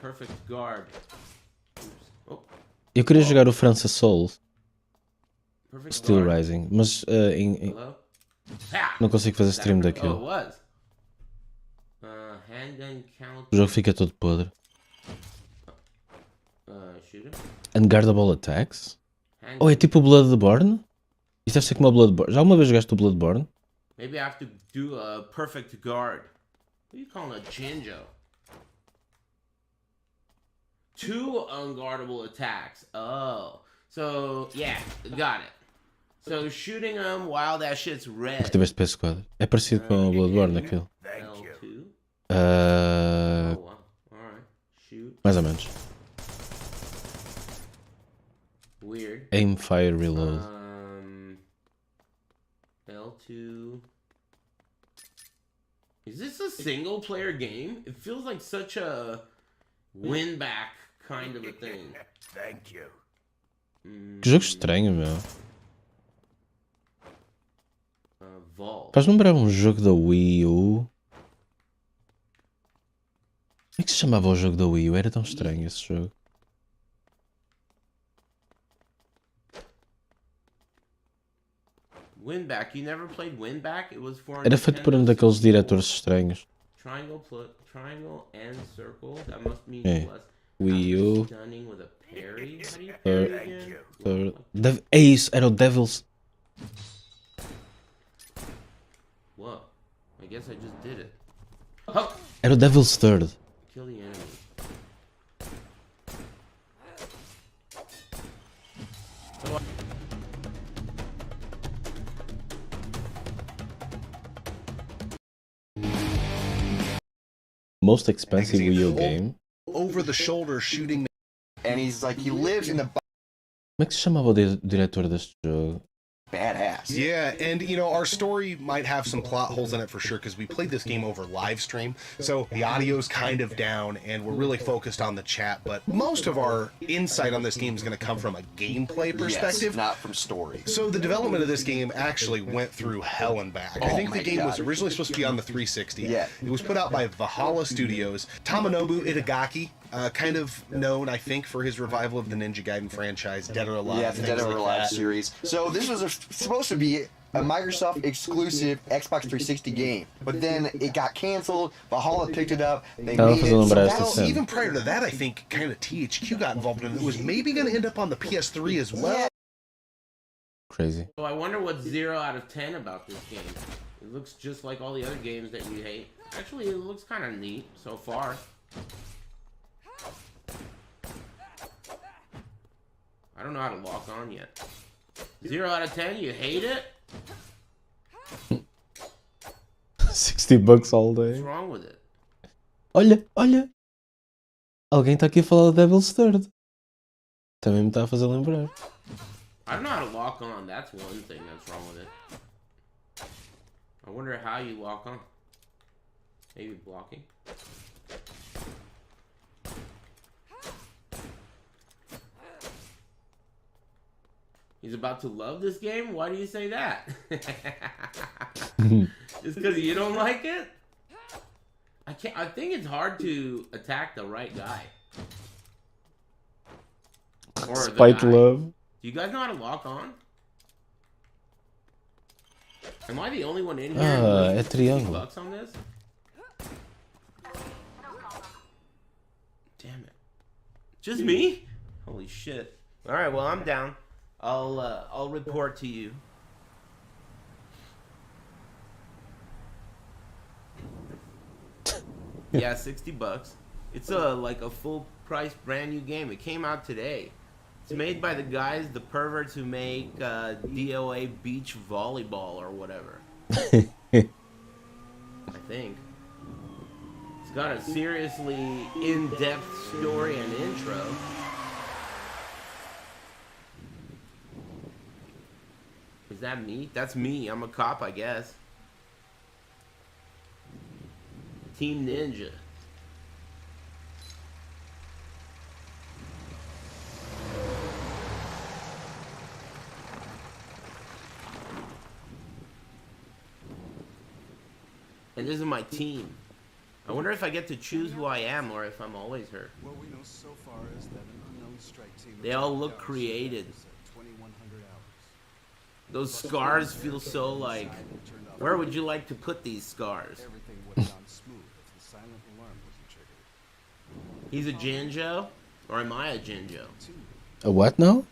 Perfect guard. Oops. Oh. Eu queria jogar o França Soul. Perfect Still guard. Rising, mas Hello? não consigo fazer stream Oh, it daquilo. was. Handgun count. O jogo fica todo podre. Shooter. Unguardable attacks? Oh, é tipo o Bloodborne? Isto deve ser como o Bloodborne. Já uma vez jogaste o Bloodborne? Maybe I have to do a perfect guard. What are you calling a Jinjo? 2 unguardable attacks. Oh. So, yeah, got it. So, shooting them while that shit's red. Porque tiveste PS4. É parecido com o Bloodborne aquilo. L2. Ah, Oh, wow. Alright. Shoot. mais ou menos. Weird. Aim, fire, reload. L2. Is this a single player game? It feels like such a win back kind of a thing. Thank you. Que jogo estranho, meu. Vault. Faz lembrar um jogo da Wii U. Como é que se chamava o jogo da Wii U? Era tão estranho esse jogo. Winback. You never played Winback? It was for Era feito por um daqueles diretores estranhos. Triangle and circle. That must mean É. plus. Wii U. Stunning with a parry. How do you parry again? É isso, era o Devil's. Whoa. I guess I just did it. Oh. Era o Devil's Third. Kill the enemy. Most expensive Wii U game. Over the shoulder shooting. And he's like, he lives in the Como é que se chamava o diretor deste jogo? badass. Yeah, and you know, our story might have some plot holes in it for sure because we played this game over live stream, so the audio's kind of down and we're really focused on the chat, but most of our insight on this game is going to come from a gameplay perspective, not from story. So the development of this game actually went through hell and back. I think the game was originally supposed to be on the 360. Yeah. It was put out by Valhalla Studios. Tomonobu Itagaki, kind of known, I think, for his revival of the Ninja Gaiden franchise, Dead or Alive. Yeah, the Dead or like Alive that. series. So this was supposed to be a Microsoft exclusive Xbox 360 game, but then it got canceled. Valhalla picked it up. They made it. Well, even prior to that, I think kind of THQ got involved in it. It was maybe going to end up on the PS3 as well. crazy. So I wonder what's 0 out of 10 about this game. It looks just like all the other games that you hate. Actually, it looks kind of neat so far. I don't know how to lock on yet. 0 out of 10, you hate it? $60 all day. What's wrong with it? Olha, olha. Alguém está aqui a falar do Devil's Third. Também me está a fazer lembrar. I don't know how to lock on. That's one thing that's wrong with it. I wonder how you lock on. Maybe blocking. He's about to love this game? Why do you say that? Just because you don't like it? I think it's hard to attack the right guy. Or the Spite guy. love. Do you guys know how to lock on? Am I the only one in here Ah, who é triângulo. bucks on this? Damn it. Just me? Holy shit. Alright, well I'm down. I'll report to you. Yeah, $60. It's like a full price brand new game. It came out today. It's made by the guys, the perverts who make DOA Beach Volleyball or whatever. I think. It's got a seriously in-depth story and intro. Is that me? That's me. I'm a cop, I guess. Team Ninja. And this is my team. I wonder if I get to choose who I am or if I'm always her. What we know so far is that an unknown strike team. They all look created. Those scars feel so like... Where would you like to put these scars? Everything would have gone smooth if the silent alarm wasn't triggered. He's a Jinjo? Or am I a Jinjo? A what now?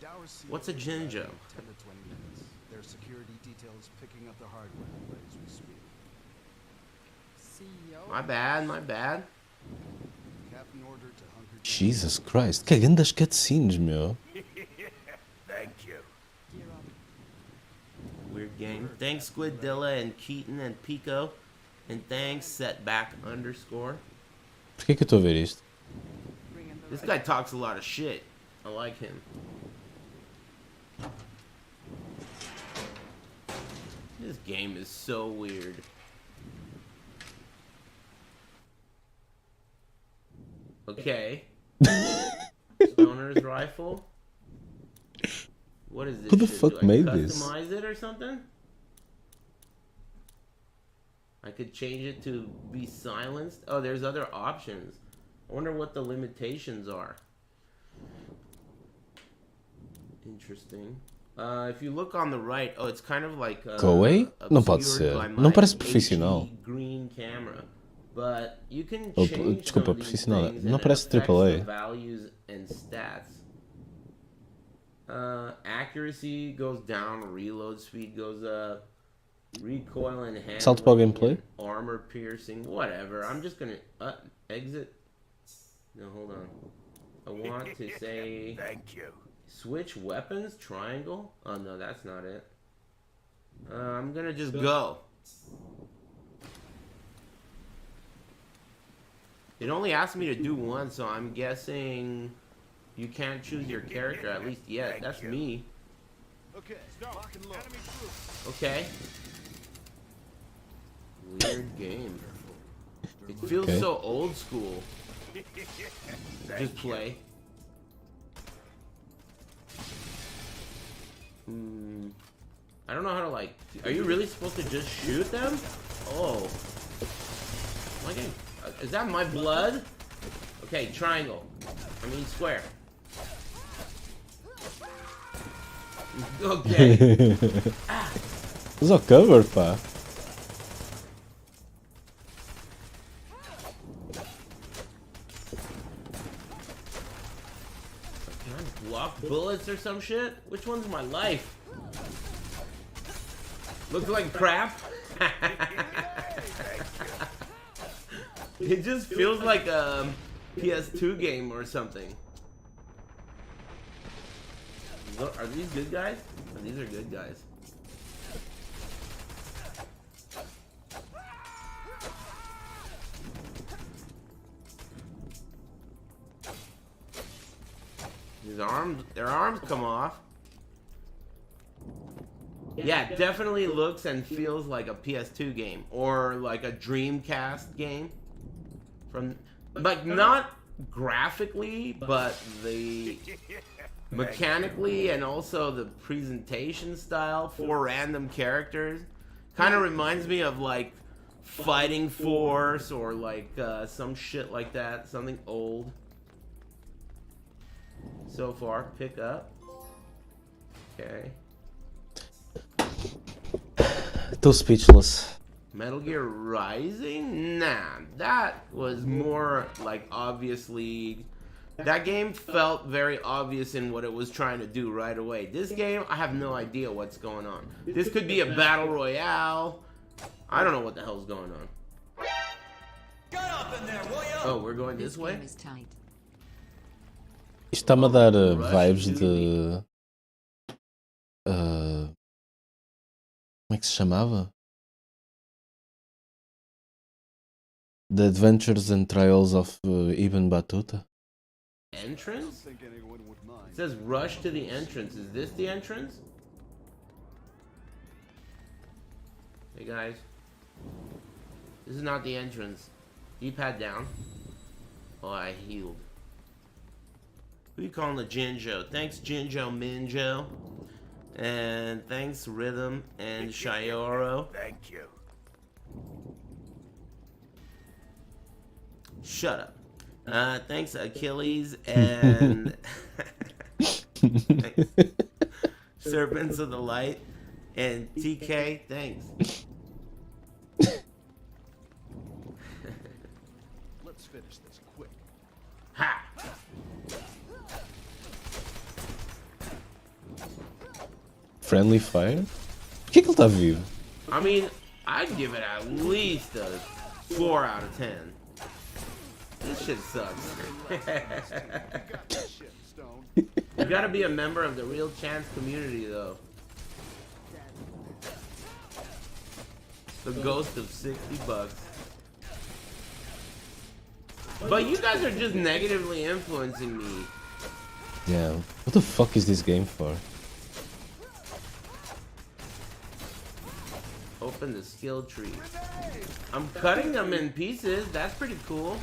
What's a Jinjo? 10 to 20 minutes. Their security details picking up the hardware right as we speak. My bad, my bad. Captain ordered to hunker Jesus Christ. Que grandes cutscenes, meu. Thank you. Weird game. Thanks Squidilla and Keaton and Pico. And thanks Setback _. Porquê que eu estou a ver isto? This guy talks a lot of shit. I like him. This game is so weird. Okay. Stoner's rifle. What is this? Who the shit? fuck Do I made this? Customize it or something? I could change it to be silenced. Oh, there's other options. I wonder what the limitations are. Interesting. If you look on the right, oh, it's kind of like Go away? Não pode obscured ser. by Não my parece profissional. HD green camera. But you can Oh, change desculpa, some of these profissional. things Não and it parece affects AAA. the values and stats. Accuracy goes down, reload speed goes up, recoil and handling, Salto para o gameplay? armor piercing, whatever. I'm just gonna exit. No, hold on. I want to say. Thank you. Switch weapons, triangle. Oh no, that's not it. I'm gonna just go. It only asked me to do one, so I'm guessing you can't choose your character, at least yet. That's me. Okay, lock and load. Okay. Weird game. It feels Okay. so old school. Just play. I don't know how to like... Are you really supposed to just shoot them? Oh. Am I getting... Is that my blood? Okay, triangle. I mean square. Okay. Usa o cover, pá. Can I block bullets or some shit? Which one's my life? Looks like crap. It just feels like a PS2 game or something. Look, are these good guys? Oh, these are good guys. Their arms come off. Yeah, it definitely looks and feels like a PS2 game or like a Dreamcast game. From, like, not graphically, but the mechanically and also the presentation style for random characters kind of reminds me of like Fighting Force or like some shit like that, something old. So far, pick up. Okay. Tô speechless. Metal Gear Rising? Nah, that was more like obviously. That game felt very obvious in what it was trying to do right away. This game, I have no idea what's going on. This could be a battle royale. I don't know what the hell's going on. Oh, we're going this way? Isto está-me a dar vibes de. Como é que se chamava? The Adventures and Trials of Ibn Battuta. Entrance? It says rush to the entrance. Is this the entrance? Hey guys. This is not the entrance. D-pad down. Oh, I healed. Who you calling the Jinjo? Thanks Jinjo Minjo. And thanks Rhythm and Shioro. Thank you. Shut up. Thanks Achilles and thanks. Serpents of the Light and TK. Thanks. Let's finish this quick. Ha! Friendly Fire? Por que ele está vivo? I mean, I'd give it at least a 4 out of 10. This shit sucks. You gotta be a member of the Real Chance community, though. The ghost of $60. But you guys are just negatively influencing me. Yeah. What the fuck is this game for? Open the skill tree. I'm cutting them in pieces. That's pretty cool.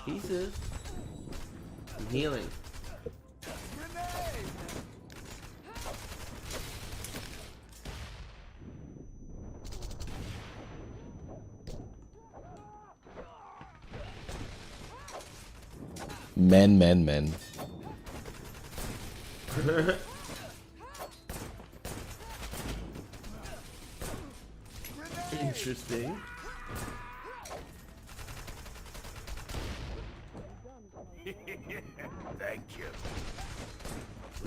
Pieces. I'm healing. Man. Interesting. Thank you.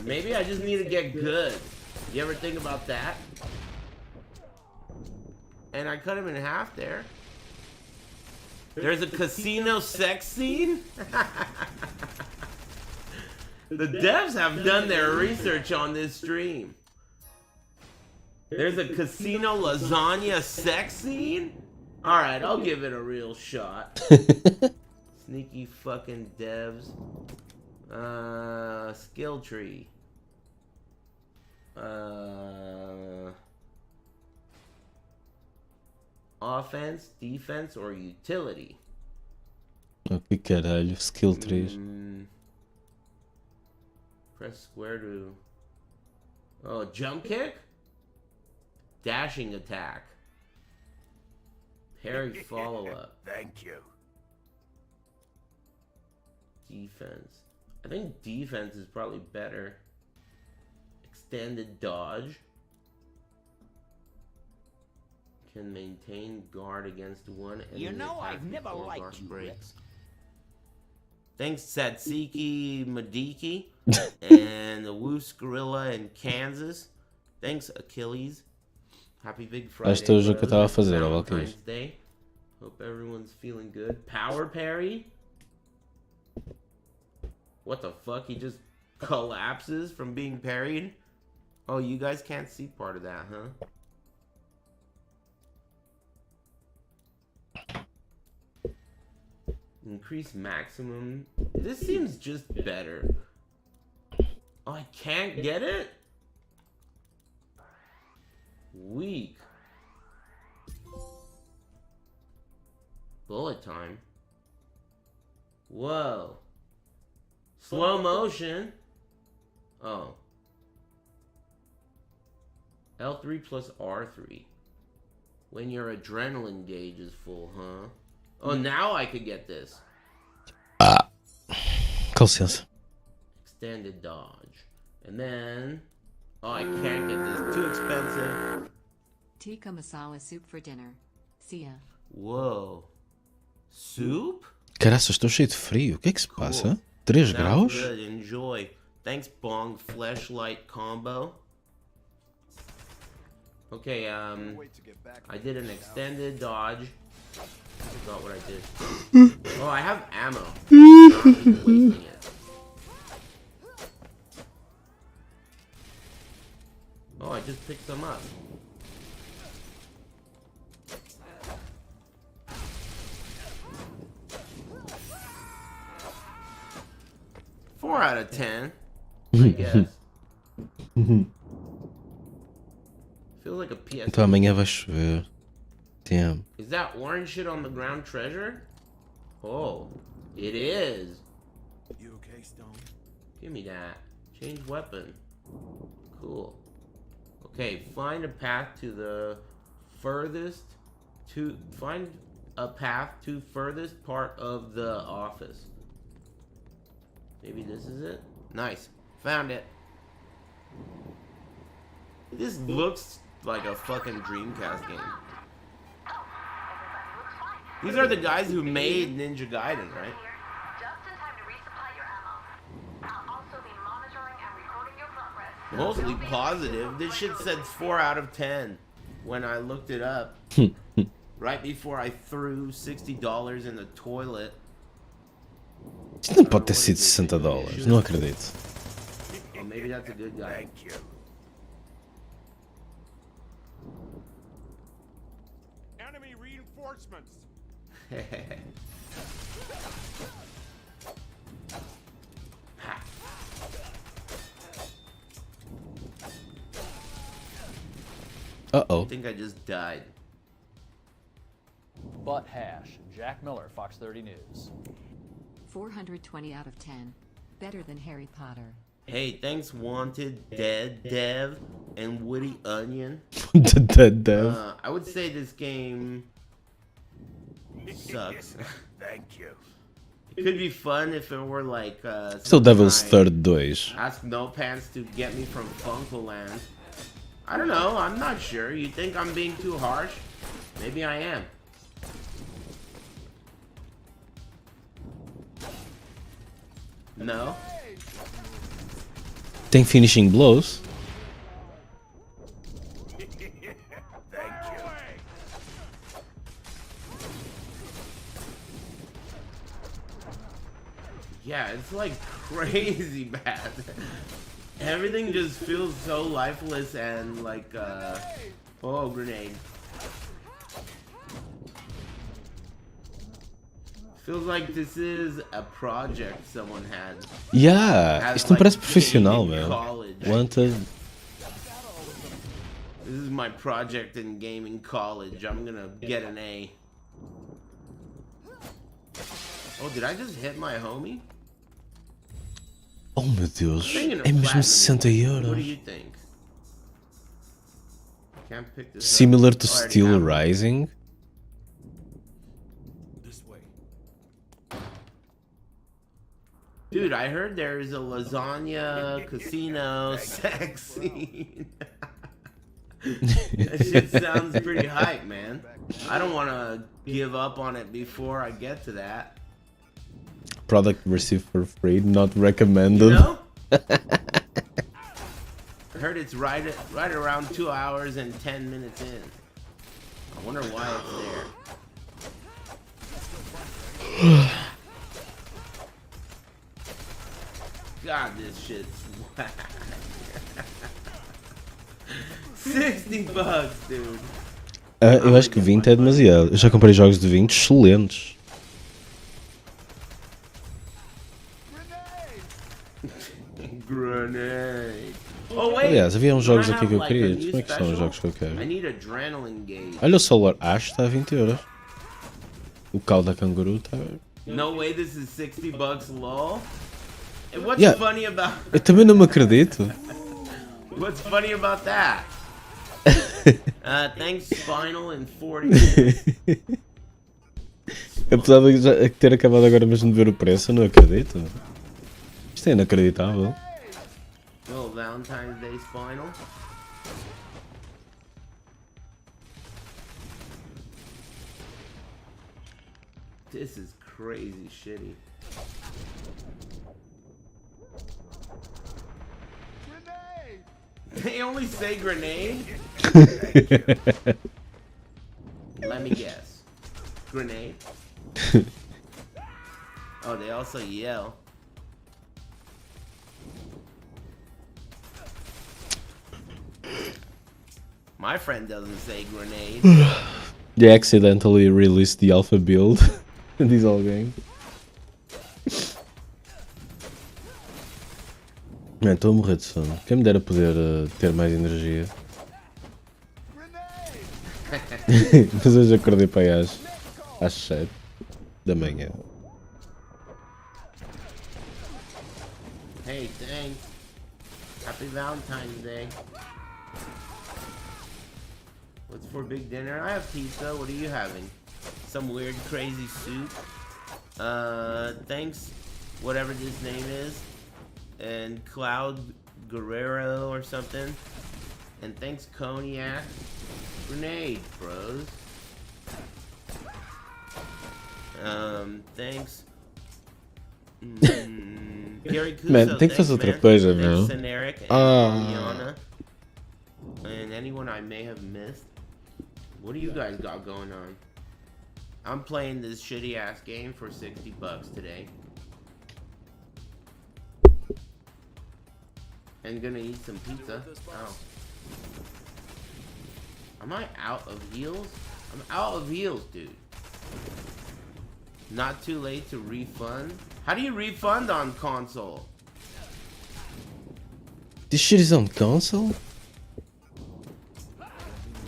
Maybe I just need to get good. You ever think about that? And I cut him in half there. There's a casino sex scene? The devs have done their research on this stream. There's a casino lasagna sex scene? Alright, I'll give it a real shot. Sneaky fucking devs. Skill tree. Offense, defense, or utility? Oh, que caralho, skill trees. Press square to... Oh, jump kick? Dashing attack. Parry follow-up. Thank you. Defense. I think defense is probably better. Extended dodge. Can maintain guard against one enemy. You know, attack I've never before liked guard you, breaks. Thanks, Satsiki Madiki. And the Woos Gorilla in Kansas. Thanks, Achilles. Happy Big Friday. Este é o jogo que eu estava a fazer, ó, Valentine's Valkyries. Day. Hope everyone's feeling good. Power parry? What the fuck? He just collapses from being parried? Oh, you guys can't see part of that, huh? Increase maximum. This seems just better. Oh, I can't get it? Weak. Bullet time. Whoa. Slow motion. Oh. L3 plus R3. When your adrenaline gauge is full, huh? Oh, now I could get this. Com licença. Extended dodge. And then... Oh, I can't get this. Too expensive. Tikka masala soup for dinner. See ya. Whoa. Soup? Caraças, estou cheio de frio. O que é que se passa? 3 Sounds graus? Good. Enjoy. Thanks, Bong Fleshlight combo. Okay, I did an extended dodge. I forgot what I did. Oh, I have ammo. I'm wasting it. Oh, I just picked some up. Four out of 10, I guess. Feels like a PS. Então amanhã vai chover. Damn. Is that orange shit on the ground treasure? Oh, it is. You okay, Stone? Give me that. Change weapon. Cool. Okay, find a path to the furthest find a path to furthest part of the office. Maybe this is it? Nice. Found it. This looks like a fucking Dreamcast game. These are the guys who made Ninja Gaiden, right? Mostly positive. This shit said 4 out of 10 when I looked it up. Right before I threw $60 in the toilet. Isto não pode ter sido $60. Não acredito. Oh, maybe that's a good guy. Thank you. Enemy reinforcements. Uh-oh. I think I just died. Butt hash. Jack Miller, Fox 30 News. 420 out of 10. Better than Harry Potter. Hey, thanks Wanted, Dead Dev, and Woody Onion. Dead Dev. I would say this game sucks. Thank you. It could be fun if it were like Still Devil's Third 2. Ask No Pants to get me from Funkoland. I don't know, I'm not sure. You think I'm being too harsh? Maybe I am. No? Tem finishing blows? Yeah, it's like crazy bad. Everything just feels so lifeless and like, oh, grenade. Feels like this is a project someone had. Yeah, isto não parece profissional, meu. College. Wanted. This is my project in gaming college. I'm gonna get an A. Oh, did I just hit my homie? Oh meu Deus, Thinking of é mesmo platinum. 60 What do euros. you think? Can't pick this Similar up. to Oh, I already Steel have it. Rising. Dude, I heard there is a lasagna casino sex scene. That shit sounds pretty hype, man. I don't want to give up on it before I get to that. Product received for free, not recommended. You know? I heard it's right around 2 hours and 10 minutes in. I wonder why it's there. God, this shit's whack. $60, dude. Eu acho que 20 é demasiado. Eu já comprei jogos de 20 excelentes. Grenade. Oh, wait. Aliás, havia uns jogos I aqui que eu have, like, queria. a new Como é que são os special? jogos que eu quero? I need adrenaline gauge. Olha o Solar Ash, está a 20 euros. O Calda Canguru está. No way, this is $60, lol. And what's Yeah. funny about? Eu também não me acredito. What's funny about that? Thanks, Spinal and 40. Apesar de já ter acabado agora mesmo de ver o preço, eu não acredito. Isto é inacreditável. Little Valentine's Day Spinal. This is crazy shitty. They only say grenade? Let me guess. Grenade? Oh, they also yell. My friend doesn't say grenade. They accidentally released the alpha build in this whole game. Mano, estou a morrer de sono. Quem me dera poder ter mais energia. Mas hoje acordei para aí às 7 da manhã. Hey, thanks. Happy Valentine's Day. What's for big dinner? I have pizza. What are you having? Some weird, crazy soup. Thanks, whatever this name is. And Cloud Guerrero or something. And thanks, Cognac. Grenade, bros. Thanks. Gary Kuso, Man, tem que fazer outra coisa, meu. Thanks, Ceneric and Rihanna. And anyone I may have missed. What do you guys got going on? I'm playing this shitty ass game for $60 today. And gonna eat some pizza. Oh. Am I out of heals? I'm out of heals, dude. Not too late to refund? How do you refund on console? This shit is on console?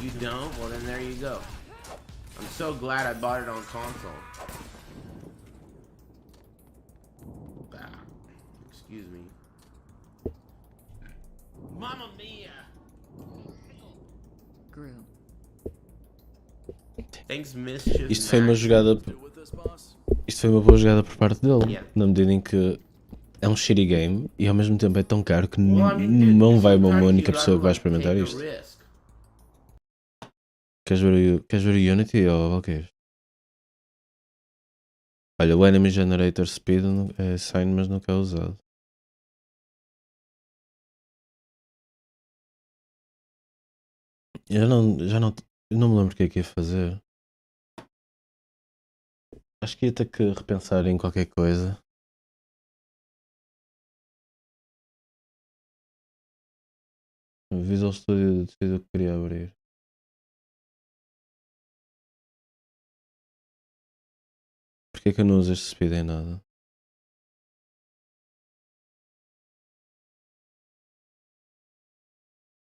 You don't? Well, then there you go. I'm so glad I bought it on console. Ah, excuse me. Mamma mia! Grew. Thanks, Mischief. Isto foi uma jogada. Isto foi uma boa jogada por parte dele. Yeah. Na medida em que é um shitty game e ao mesmo tempo é tão caro que Well, I mean, dude, não vai uma sometimes única you pessoa que vai gotta, experimentar take a isto. risk. Queres ver o Unity ou Valkyrie? Olha, o Enemy Generator Speed é sign, mas nunca é usado. Eu não me lembro o que é que ia fazer. Acho que ia ter que repensar em qualquer coisa. O Visual Studio decidiu que queria abrir. Porquê que eu não uso este speed em nada?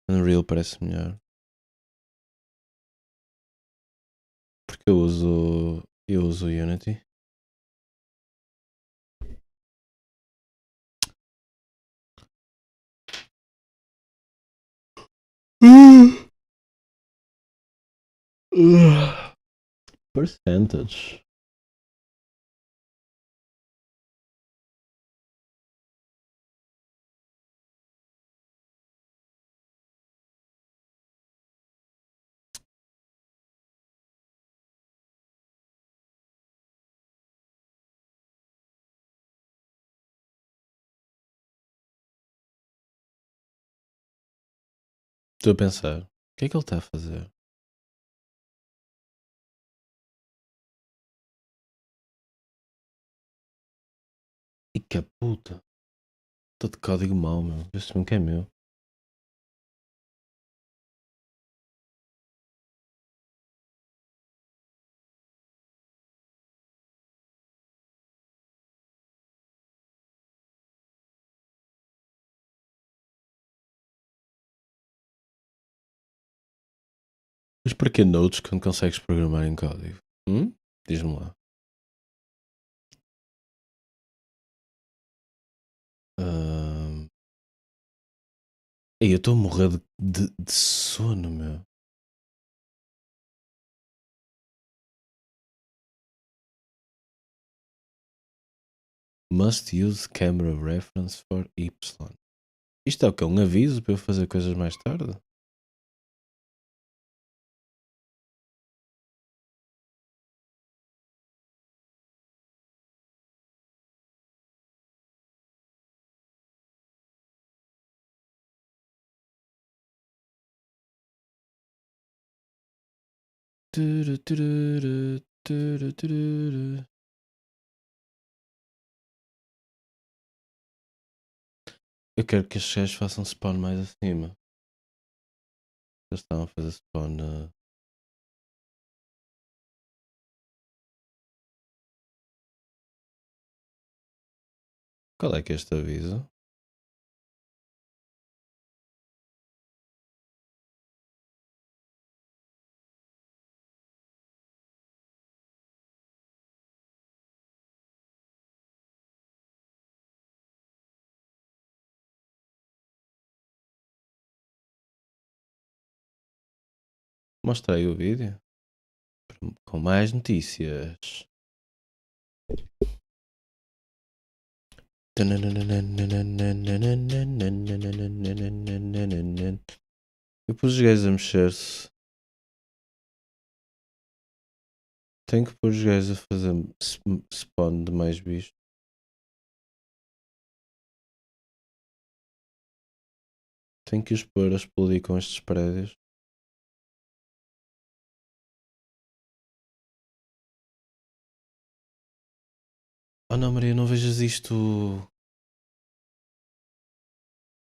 Unreal parece melhor. Porque eu uso o Unity. Percentage. Estou a pensar, o que é que ele está a fazer? E que puta. Estou de código mau, meu. Este mesmo que é meu. Mas para que notes quando consegues programar em código? Diz-me lá. Ei, eu estou a morrer de sono, meu. Must use camera reference for Y. Isto é o que? Um aviso para eu fazer coisas mais tarde? Eu quero que estes gajos façam spawn mais acima. Eles estavam a fazer spawn. Qual é que é este aviso? Mostra aí o vídeo com mais notícias. Eu pus os gajos a mexer-se. Tenho que pôr os gajos a fazer spawn de mais bichos. Tenho que os pôr a explodir com estes prédios. Oh não, Maria, não vejas isto.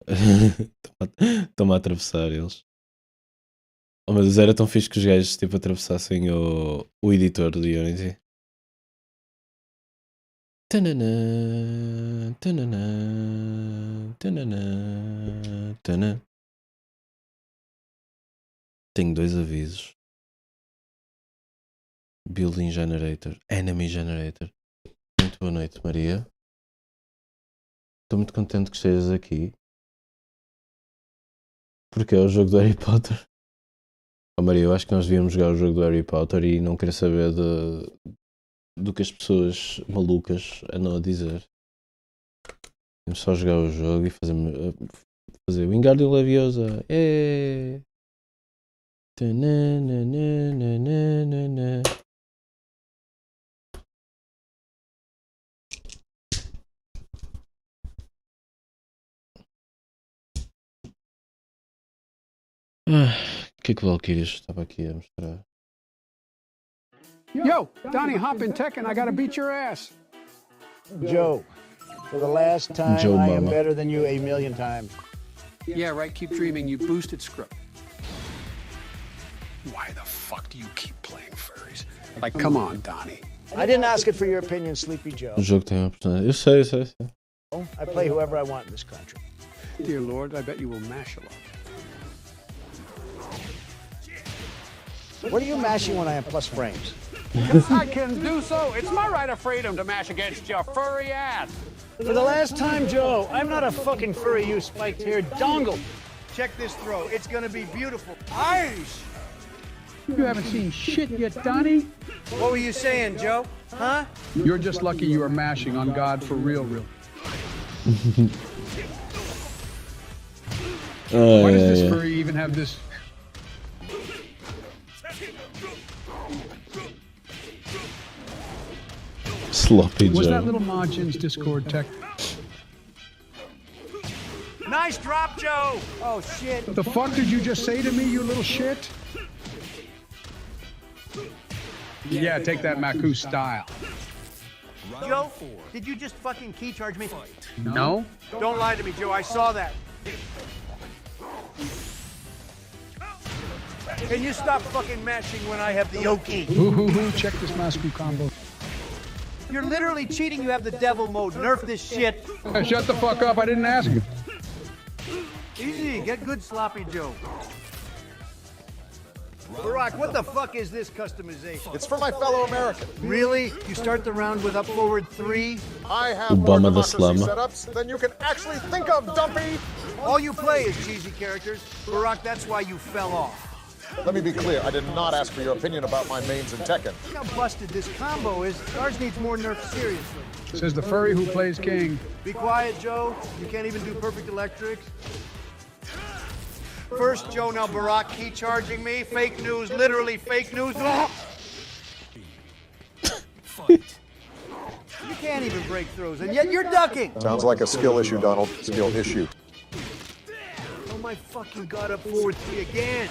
Estão-me a atravessar eles. Oh meu Deus, era tão fixe que os gajos tipo, atravessassem o editor do Unity. Tanana, tanana, tanana, tanana. Tenho 2 avisos. Building Generator, Enemy Generator. Muito boa noite, Maria. Estou muito contente que estejas aqui. Porque é o jogo do Harry Potter. Oh, Maria, eu acho que nós devíamos jogar o jogo do Harry Potter e não querer saber do que as pessoas malucas andam a dizer. Vamos só jogar o jogo e fazer Wingardium Leviosa. O que é que o Valkyrias estava aqui a mostrar? Yo, Donnie, hop in tech and I gotta beat your ass. Joe, for the last time, Joe I am Mama. better than you 1,000,000 times. Yeah, right, keep dreaming, you boosted scrub. Why the fuck do you keep playing furries? Like, come on, Donnie. I didn't ask it for your opinion, Sleepy Joe. O jogo tem uma personagem. Eu sei. I play whoever I want in this country. Dear Lord, I bet you will mash a lot. What are you mashing when I have plus frames? I can do so. It's my right of freedom to mash against your furry ass. For the last time, Joe, I'm not a fucking furry, you spiked-haired dongle. Check this throw. It's gonna be beautiful. Ice! You haven't seen shit yet, Donnie. What were you saying, Joe? Huh? You're just lucky you are mashing on God for real. Why does this furry even have this? Sloppy Was Joe. that little Majin's Discord tech? Nice drop, Joe. Oh, shit. What the fuck did you just say to me, you little shit? Yeah, take that Maku style. Joe, did you just fucking key charge me? No? Don't lie to me, Joe. I saw that. Can you stop fucking mashing when I have the O-key? Ooh, check this Masku combo. You're literally cheating. You have the devil mode. Nerf this shit. Shut the fuck up. I didn't ask you. Easy. Get good, Sloppy Joe. Barack, what the fuck is this customization? It's for my fellow Americans. Really? You start the round with up forward 3? I have Obama more the democracy Slum. setups than you can actually think of, Dumpy. All you play is cheesy characters. Barack, that's why you fell off. Let me be clear, I did not ask for your opinion about my mains in Tekken. Look how busted this combo is. Ours needs more nerf seriously. Says the furry who plays King. Be quiet, Joe. You can't even do perfect electrics. First, Joe, now Barack key charging me. Fake news, literally fake news. You can't even break throws, and yet you're ducking. Sounds like a skill issue, Donald. Skill issue. Oh my fucking god, up forward 3 again.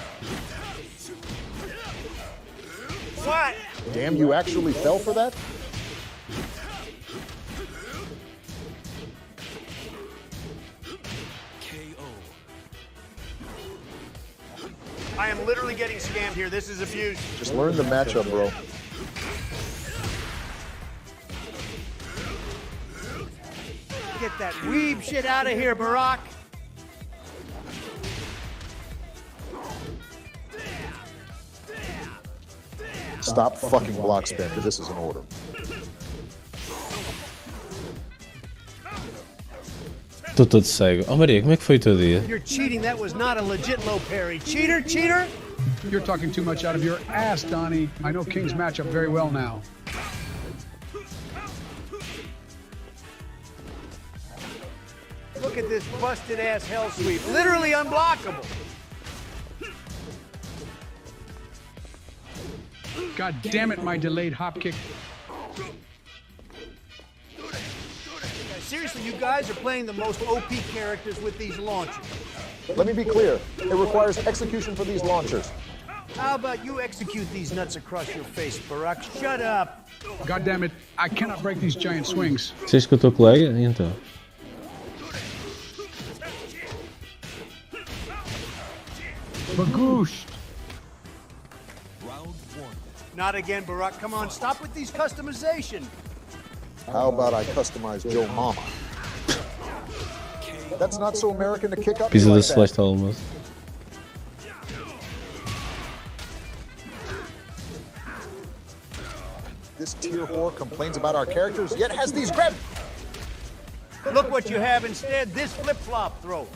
What? Damn, you actually fell for that? I am literally getting scammed here. This is abuse. Just learn the matchup, bro. Get that weeb shit out of here, Barack. Stop fucking block spin. This is an order. Estou todo cego. Oh Maria, como é que foi o teu dia? You're cheating. That was not a legit low parry. Cheater, cheater. You're talking too much out of your ass, Donnie. I know King's matchup very well now. Look at this busted ass hell sweep. Literally unblockable. God damn it, my delayed hop kick. Seriously, you guys are playing the most OP characters with these launchers. Let me be clear. It requires execution for these launchers. How about you execute these nuts across your face, Barack? Shut up. God damn it, I cannot break these giant swings. Vocês que eu estou colega? E então? Bagoosh. Not again, Barack. Come on, stop with these customization. How about I customize Joe Mama? That's not so American to kick up Pisa like da that. Celeste almost. This tier whore complains about our characters, yet has these grab. Look what you have instead, this flip-flop throw.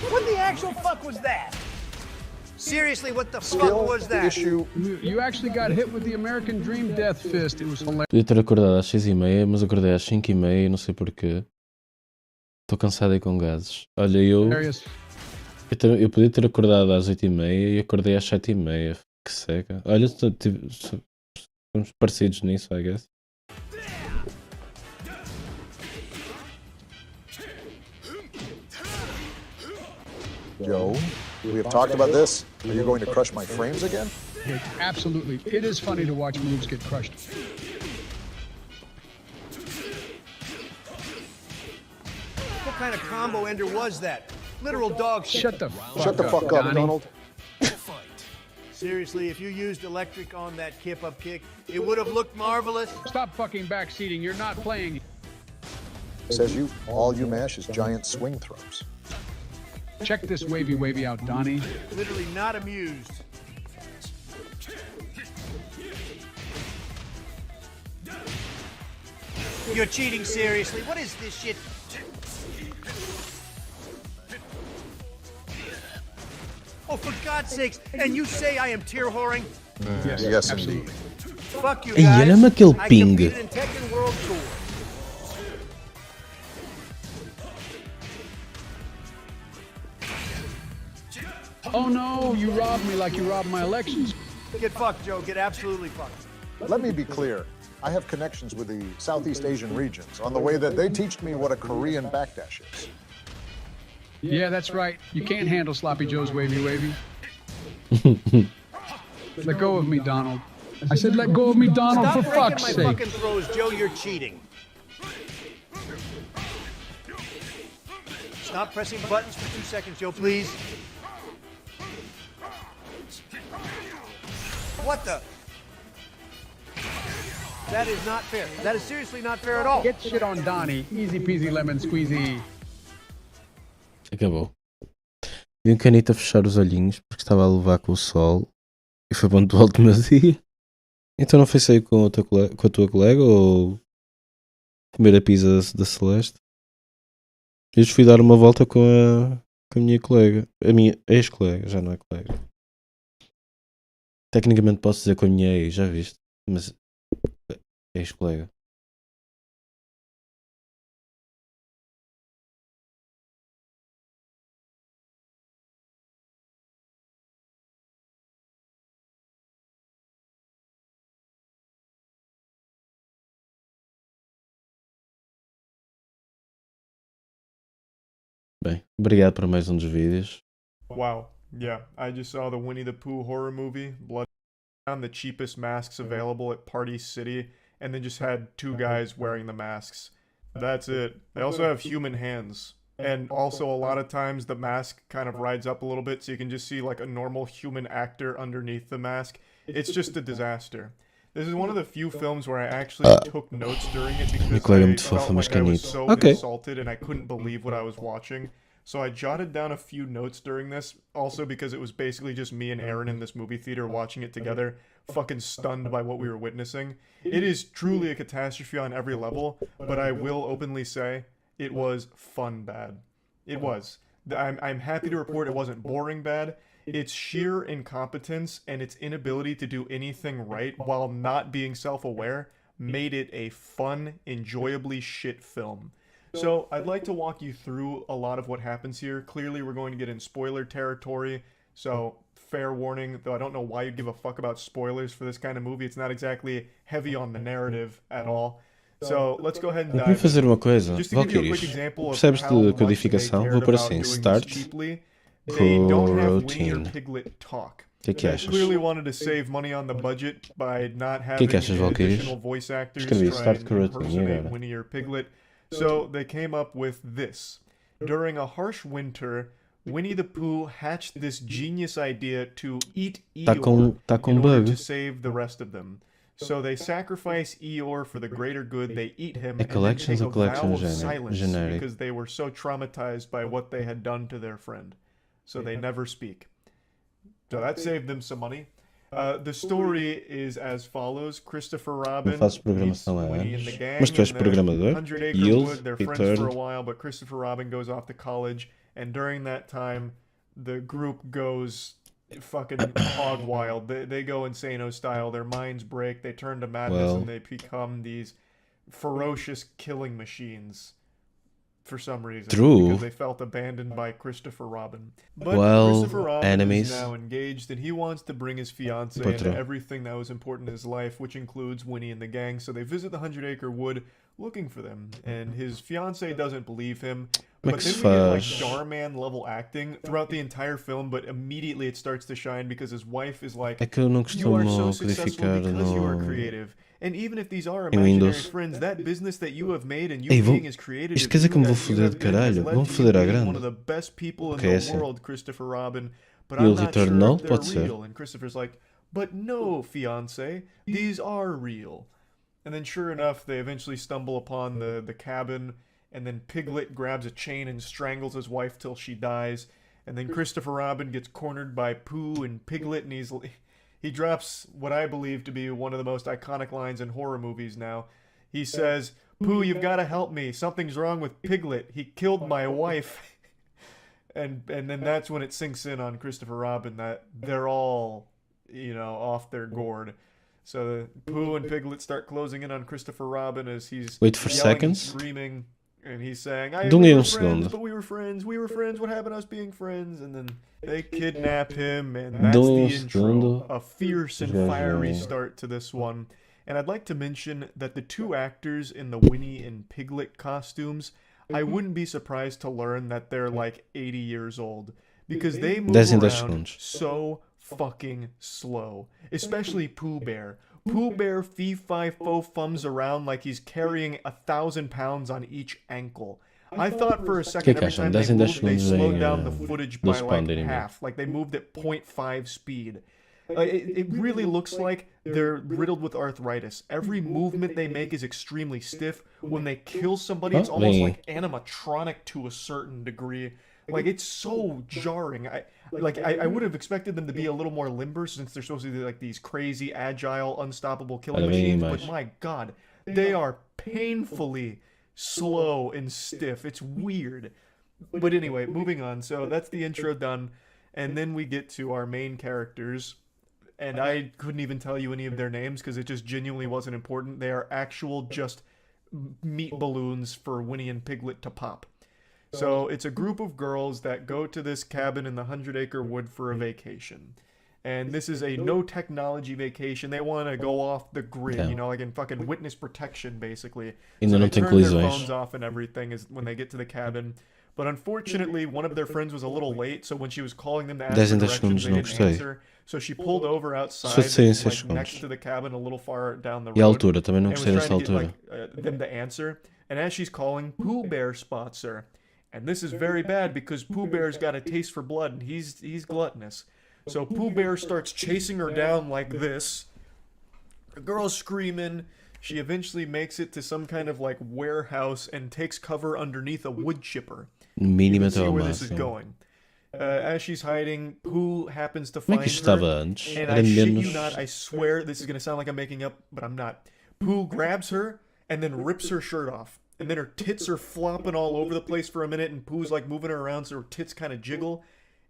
What the actual fuck was that? Seriously, what the fuck was that? You actually got hit with the American Dream Death Fist. It was hilarious. Podia ter acordado às 6h30, mas acordei às 5h30 e não sei porquê. Estou cansado aí com gases. Olha, eu podia ter acordado às 8h30 e acordei às 7h30. Que seca. Olha, estamos parecidos nisso, I guess. Joe, we have talked about this. Are you going to crush my frames again? Absolutely. It is funny to watch moves get crushed. What kind of combo ender was that? Literal dog shit. Shut the fuck up, Donald. Seriously, if you used electric on that kip-up kick, it would have looked marvelous. Stop fucking backseating. You're not playing. Says you, all you mash is giant swing throws. Check this wavy out, Donnie. Literally not amused. You're cheating seriously. What is this shit? Oh, for God's sakes! And you say I am tear whoring? Yes, indeed. Fuck you Ei, guys. olha-me aquele I ping. competed in Tekken World Tour. Oh no, you robbed me like you robbed my elections. Get fucked, Joe. Get absolutely fucked. Let me be clear. I have connections with the Southeast Asian regions on the way that they teach me what a Korean backdash is. Yeah, that's right. You can't handle Sloppy Joe's wavy. Let go of me, Donald. I said let go of me, Donald, Stop for fuck's breaking my sake. fucking throws, Joe. You're cheating. Stop pressing buttons for 2 seconds, Joe, please. What the? That is not fair. That is seriously not fair at all. Get shit on Donnie. Easy peasy lemon squeezy. Acabou. Vi um canito a fechar os olhinhos porque estava a levar com o sol e foi ponto alto no meu dia. Então não foi sair com a tua colega ou comer a pizza da Celeste? Eu fui dar uma volta com a minha colega, a minha ex-colega, já não é colega. Tecnicamente posso dizer com a minha ex, já viste? Mas ex-colega. Bem, obrigado por mais um dos vídeos. Wow. Yeah, I just saw the Winnie the Pooh horror movie, Blood. Found the cheapest masks available at Party City, and then just had 2 guys wearing the masks. That's it. They also have human hands. And also, a lot of times, the mask kind of rides up a little bit, so you can just see like a normal human actor underneath the mask. It's just a disaster. This is one of the few films where I actually took notes during it because I felt like I was so insulted and I couldn't believe what I was watching. So I jotted down a few notes during this, also because it was basically just me and Aaron in this movie theater watching it together, fucking stunned by what we were witnessing. It is truly a catastrophe on every level, but I will openly say it was fun bad. It was. I'm happy to report it wasn't boring bad. Its sheer incompetence and its inability to do anything right while not being self-aware made it a fun, enjoyably shit film. So, I'd like to walk you through a lot of what happens here. Clearly, we're going to get in spoiler territory, so fair warning, though I don't know why you'd give a fuck about spoilers for this kind of movie. It's not exactly heavy on the narrative at all. So, let's go ahead and dive. Fazer uma coisa, just to give you a quick example of percebes how de much codificação? they Vou cared pôr about assim, doing start this cheaply. They don't have Winnie or coroutine. Piglet talk. Que They achas? clearly wanted to save money on the budget by not Que having achas, Valkyries? additional voice actors Escrevi try start and coroutine, e impersonate agora? Winnie or Piglet. So they came up with this. During a harsh winter, Winnie the Pooh hatched this genius idea to eat Eeyore tá in order bug. to save the rest of them. So they sacrifice Eeyore for the greater good, they eat him, and then collections take of a vow collections of silence generic. because they were so traumatized by what they had done to their friend. So they never speak. So that saved them some money. The story is as follows: Christopher Robin Não faço meets programação há Winnie and anos. the gang Mas tu és in the programador? 100 Acre Yield, Wood. They're friends for a returned. while, but Christopher Robin goes off to college, and during that time, the group goes fucking hog wild. They go insano style. Their minds break. They turn to madness, Well. and they become these ferocious killing machines. For some reason, True. because they felt abandoned by Christopher Robin. But Well, Christopher Robin enemies. is now engaged, and he wants to bring his fiancée Potro. into everything that was important in his life, which includes Winnie and the gang. So they visit the 100 Acre Wood looking for them, and his fiancée doesn't believe him. Como é But que then se we get like faz? Starman level acting throughout the entire film, but immediately it starts to shine because his wife is like, É que eu não "You are so costumo successful codificar because you are no... creative." And even if these are Em imaginary Windows. friends, that business that you have made and you Ei, being as creative isto as quer dizer que me you vou foder de have been has caralho. led Vão to you foder à being grande. one of the best people in Ok, é the assim. world, Christopher Robin. But E o I'm not sure Returnal if they're pode ser. real. And Christopher's like, but no, fiance, these are real. And then sure enough, they eventually stumble upon the cabin, and then Piglet grabs a chain and strangles his wife till she dies. And then Christopher Robin gets cornered by Pooh and Piglet, and he drops what I believe to be one of the most iconic lines in horror movies now. He says, "Pooh, you've got to help me. Something's wrong with Piglet. He killed my wife." and then that's when it sinks in on Christopher Robin that they're all, off their gourd. So Pooh and Piglet start closing in on Christopher Robin as he's Wait for yelling and seconds. screaming, And he's saying, De we were um friends, segundo. but we were friends, what happened to us being friends? And then they kidnap him, and De that's the segundo. intro. A fierce and Já fiery já. start to this one. And I'd like to mention that the two actors in the Winnie and Piglet costumes, I wouldn't be surprised to learn that they're like 80 years old. Because they move 10 around segundos. so fucking slow. Especially Pooh Bear. Pooh Bear fee-fi-fo-fums around like he's carrying 1,000 pounds on each ankle. I thought for a second que every acham? time they 10 moved, they segundos slowed em, down the footage by do spawn like de anime. half. Like they moved at 0.5 speed. It really looks like they're riddled with arthritis. Every movement they make is extremely stiff. When they kill somebody, it's almost like animatronic to a certain degree. Like, it's so jarring. I would have expected them to be a little more limber since they're supposed to be like these crazy, agile, unstoppable killing Olha bem a machines. But imagem. my god, they are painfully slow and stiff. It's weird. But anyway, moving on. So that's the intro done. And then we get to our main characters. And I couldn't even tell you any of their names because it just genuinely wasn't important. They are actual just meat balloons for Winnie and Piglet to pop. So it's a group of girls that go to this cabin in the 100-acre wood for a vacation. And this is a no technology vacation. They want to go off the grid, Yeah. you know, like in fucking witness protection, basically. Ainda So não they tem turn their colisões. phones off and everything is when they get to the cabin. But unfortunately, one of their friends was a little late, so when she was calling them to ask for 10 directions, segundos they não didn't gostei. answer. So she pulled over outside, Só de sair em 6 like, segundos. next to the cabin, a little far down the road. E a altura, também não and was gostei dessa trying to get, altura. them to answer. And as she's calling, Pooh Bear spots her. And this is very bad because Pooh Bear's got a taste for blood and he's gluttonous. So Pooh Bear starts chasing her down like this. The girl's screaming. She eventually makes it to some kind of like warehouse and takes cover underneath a wood chipper. You Mínimo can até see ao where this is máximo. going. As she's hiding, Pooh happens to Como find é que isto her. estava antes? And Era I shit menos- you not, I swear this is going to sound like I'm making up, but I'm not. Pooh grabs her and then rips her shirt off. And then her tits are flopping all over the place for a minute, and Pooh's like moving her around so her tits kind of jiggle.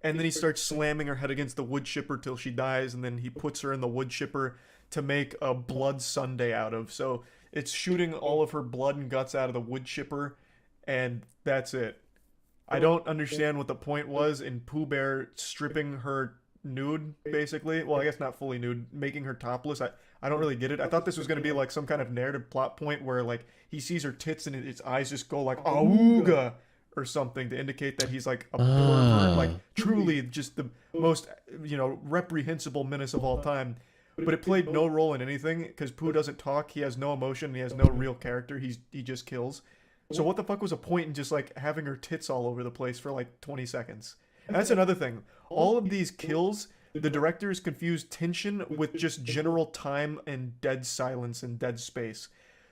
And then he starts slamming her head against the wood chipper till she dies, and then he puts her in the wood chipper to make a blood sundae out of. So it's shooting all of her blood and guts out of the wood chipper, and that's it. I don't understand what the point was in Pooh Bear stripping her nude, basically. Well, I guess not fully nude, making her topless. I don't really get it. I thought this was going to be like some kind of narrative plot point where like he sees her tits and his eyes just go like "Awooga" or something to indicate that he's like a pervert, like truly just the most, you know, reprehensible menace of all time. But it played no role in anything because Pooh doesn't talk, he has no emotion, he has no real character, he just kills. So what the fuck was a point in just like having her tits all over the place for like 20 seconds? And that's another thing. All of these kills, the directors confused tension with just general time and dead silence and dead space.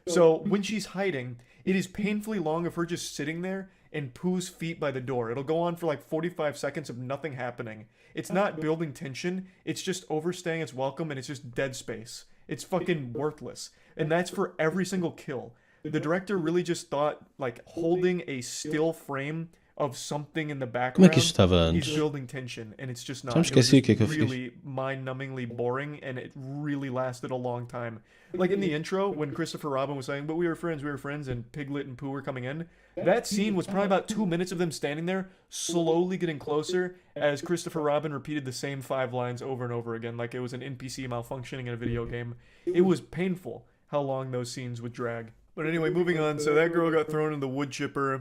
So when she's hiding, it is painfully long of her just sitting there and Pooh's feet by the door. It'll go on for like 45 seconds of nothing happening. It's not building tension, it's just overstaying its welcome and it's just dead space. It's fucking worthless. And that's for every single kill. The director really just thought like holding a still frame of something in the background, que isto estava he's antes? building tension, and it's just not. Já me It was esqueci o just que é que eu fiz. really mind-numbingly boring, and it really lasted a long time. Like in the intro, when Christopher Robin was saying, "But we were friends," and Piglet and Pooh were coming in. That scene was probably about 2 minutes of them standing there, slowly getting closer, as Christopher Robin repeated the same 5 lines over and over again, like it was an NPC malfunctioning in a video game. It was painful how long those scenes would drag. But anyway, moving on. So that girl got thrown in the wood chipper.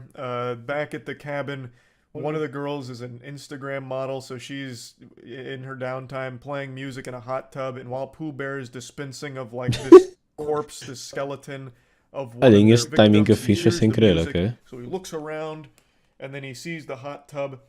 Back at the cabin, one of the girls is an Instagram model, so she's in her downtime playing music in a hot tub, and while Pooh Bear is dispensing of like this corpse, this skeleton of one Olha, of their este timing que eu victims, he fiz foi hears sem the querer, music, ok? So he looks around, and then he sees the hot tub.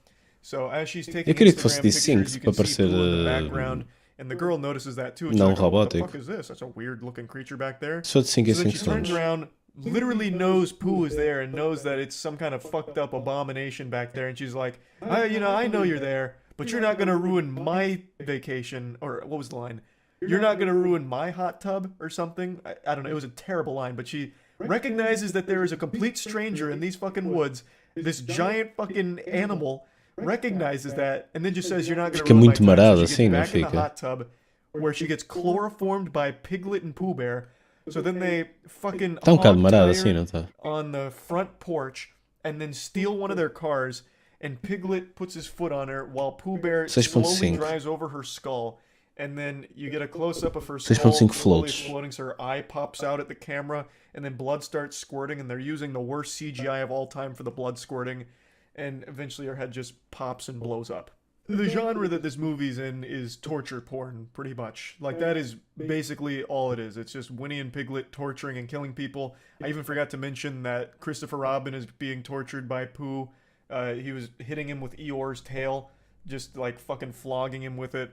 So as she's taking Eu queria que fosse Instagram de pictures, you sync para can see parecer Pooh in the background. And the girl notices that too. She's não like, "Oh, what the robótico. fuck is this? That's a weird looking creature back there." Só de 5 em So then 5 she turns segundos. around, literally knows Pooh is there and knows that it's some kind of fucked up abomination back there. And she's like, I know you're there, but you're not going to ruin my vacation. Or what was the line? You're not going to ruin my hot tub or something. I don't know. It was a terrible line, but she recognizes that there is a complete stranger in these fucking woods. This giant fucking animal recognizes that and then just says, "You're not going to Fica ruin my muito tub." marada So she assim, gets não back in the fica? hot tub where she gets chloroformed by Piglet and Pooh Bear. So then they fucking Tá bocado hog marado tire assim, não tá? on the front porch and then steal one of their cars, and Piglet puts his foot on her while Pooh Bear 6.5. slowly drives over her skull, and then you get a close-up of her skull 6.5 slowly floats. exploding, so her eye pops out at the camera, and then blood starts squirting, and they're using the worst CGI of all time for the blood squirting, and eventually her head just pops and blows up. The genre that this movie's in is torture porn, pretty much. Like, that is basically all it is. It's just Winnie and Piglet torturing and killing people. I even forgot to mention that Christopher Robin is being tortured by Pooh. He was hitting him with Eeyore's tail, just like fucking flogging him with it.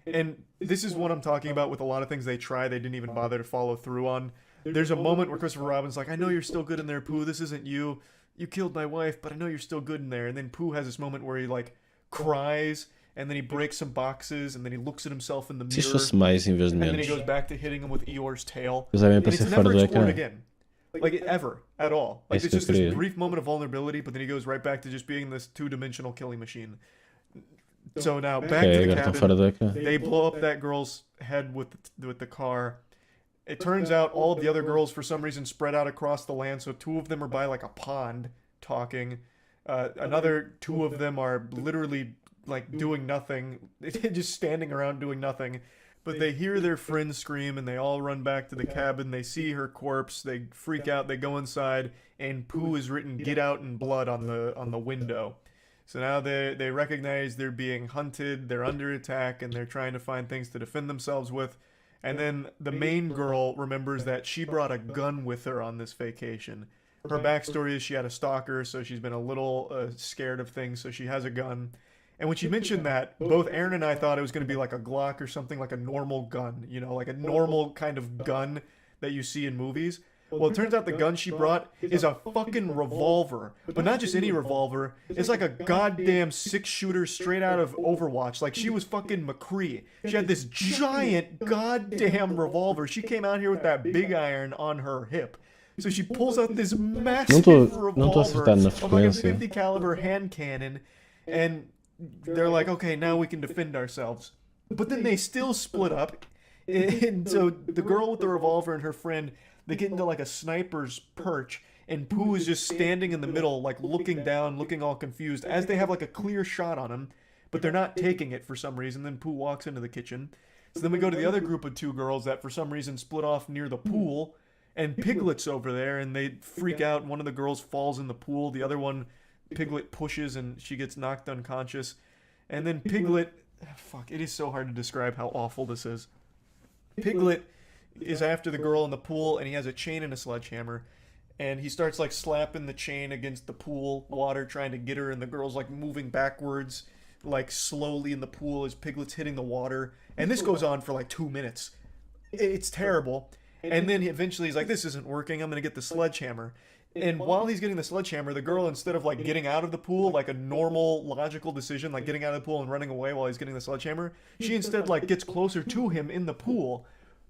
And this is what I'm talking about with a lot of things they try they didn't even bother to follow through on. There's a moment where Christopher Robin's like, I know you're still good in there, Pooh. This isn't you. You killed my wife, but I know you're still good in there. And then Pooh has this moment where he like cries, and then he breaks some boxes, and then he looks at himself in the Se isto mirror. fosse mais em vez de And then he menos. goes back to hitting him with Eeyore's tail. Eles devem And it's aparecer never fora do explored ecrã. again. Like, ever. At all. Like, Isso it's que eu just this queria. brief moment of vulnerability, but then he goes right back to just being this two-dimensional killing machine. So now, back Okay, to the agora estão fora do cabin. ecrã. They blow up that girl's head with the car. It turns out all of the other girls, for some reason, spread out across the land, so two of them are by, like, a pond, talking. Another two of them are literally, like, doing nothing. Just standing around doing nothing. But they hear their friend scream, and they all run back to the cabin. They see her corpse. They freak out. They go inside, and Pooh is written "Get out" in blood on the window. So now they recognize they're being hunted. They're under attack, and they're trying to find things to defend themselves with. And then the main girl remembers that she brought a gun with her on this vacation. Her backstory is she had a stalker, so she's been a little scared of things, so she has a gun. And when she mentioned that, both Aaron and I thought it was going to be like a Glock or something, like a normal gun, you know, like a normal kind of gun that you see in movies. Well, it turns out the gun she brought is a fucking revolver. But not just any revolver. It's like a goddamn six-shooter straight out of Overwatch. Like, she was fucking McCree. She had this giant goddamn revolver. She came out here with that big iron on her hip. So she pulls out this massive não tô revolver, acertando na a fucking frequência. 50 caliber hand cannon, and they're like, okay, now we can defend ourselves. But then they still split up, and so the girl with the revolver and her friend, they get into like a sniper's perch, and Pooh is just standing in the middle, like looking down, looking all confused, as they have like a clear shot on him, but they're not taking it for some reason. Then Pooh walks into the kitchen. So then we go to the other group of two girls that for some reason split off near the pool, and Piglet's over there, and they freak out. One of the girls falls in the pool. The other one, Piglet pushes, and she gets knocked unconscious. And then Piglet... Fuck, it is so hard to describe how awful this is. Piglet is after the girl in the pool, and he has a chain and a sledgehammer. And he starts, like, slapping the chain against the pool water, trying to get her, and the girl's, like, moving backwards, like, slowly in the pool as Piglet's hitting the water. And this goes on for, like, 2 minutes. It's terrible. And then eventually he's like, this isn't working, I'm gonna get the sledgehammer. And while he's getting the sledgehammer, the girl, instead of like getting out of the pool, like a normal logical decision, like getting out of the pool and running away while he's getting the sledgehammer, she instead like gets closer to him in the pool.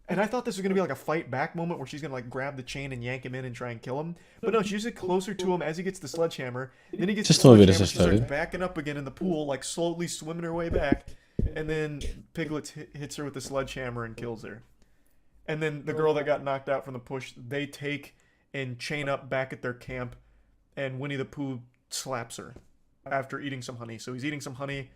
And I thought this was gonna be like a fight back moment where she's gonna like grab the chain and yank him in and try and kill him. But no, she just gets closer to him as he gets the sledgehammer. Then he gets Just the a little bit sledgehammer, of she starts story. backing up again in the pool, like slowly swimming her way back. And then Piglet hits her with the sledgehammer and kills her. And then the girl that got knocked out from the push, they take and chain up back at their camp, and Winnie the Pooh slaps her after eating some honey. So he's eating some honey.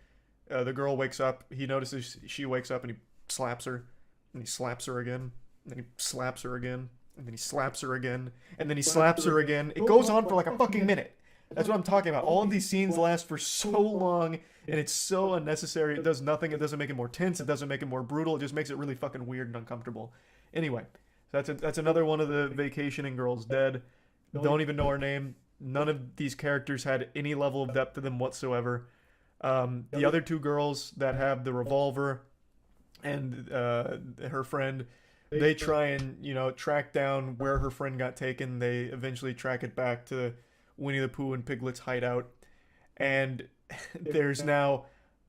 The girl wakes up. He notices she wakes up, and he slaps her. And he slaps her again. And then he slaps her again. And then he slaps her again. And then he slaps her again. It goes on for like a fucking minute. That's what I'm talking about. All of these scenes last for so long, and it's so unnecessary. It does nothing. It doesn't make it more tense. It doesn't make it more brutal. It just makes it really fucking weird and uncomfortable. Anyway, that's another one of the vacationing girls dead. Don't even know her name. None of these characters had any level of depth to them whatsoever. The other two girls that have the revolver and her friend, they try and, you know, track down where her friend got taken. They eventually track it back to Winnie the Pooh and Piglet's hideout. And there's now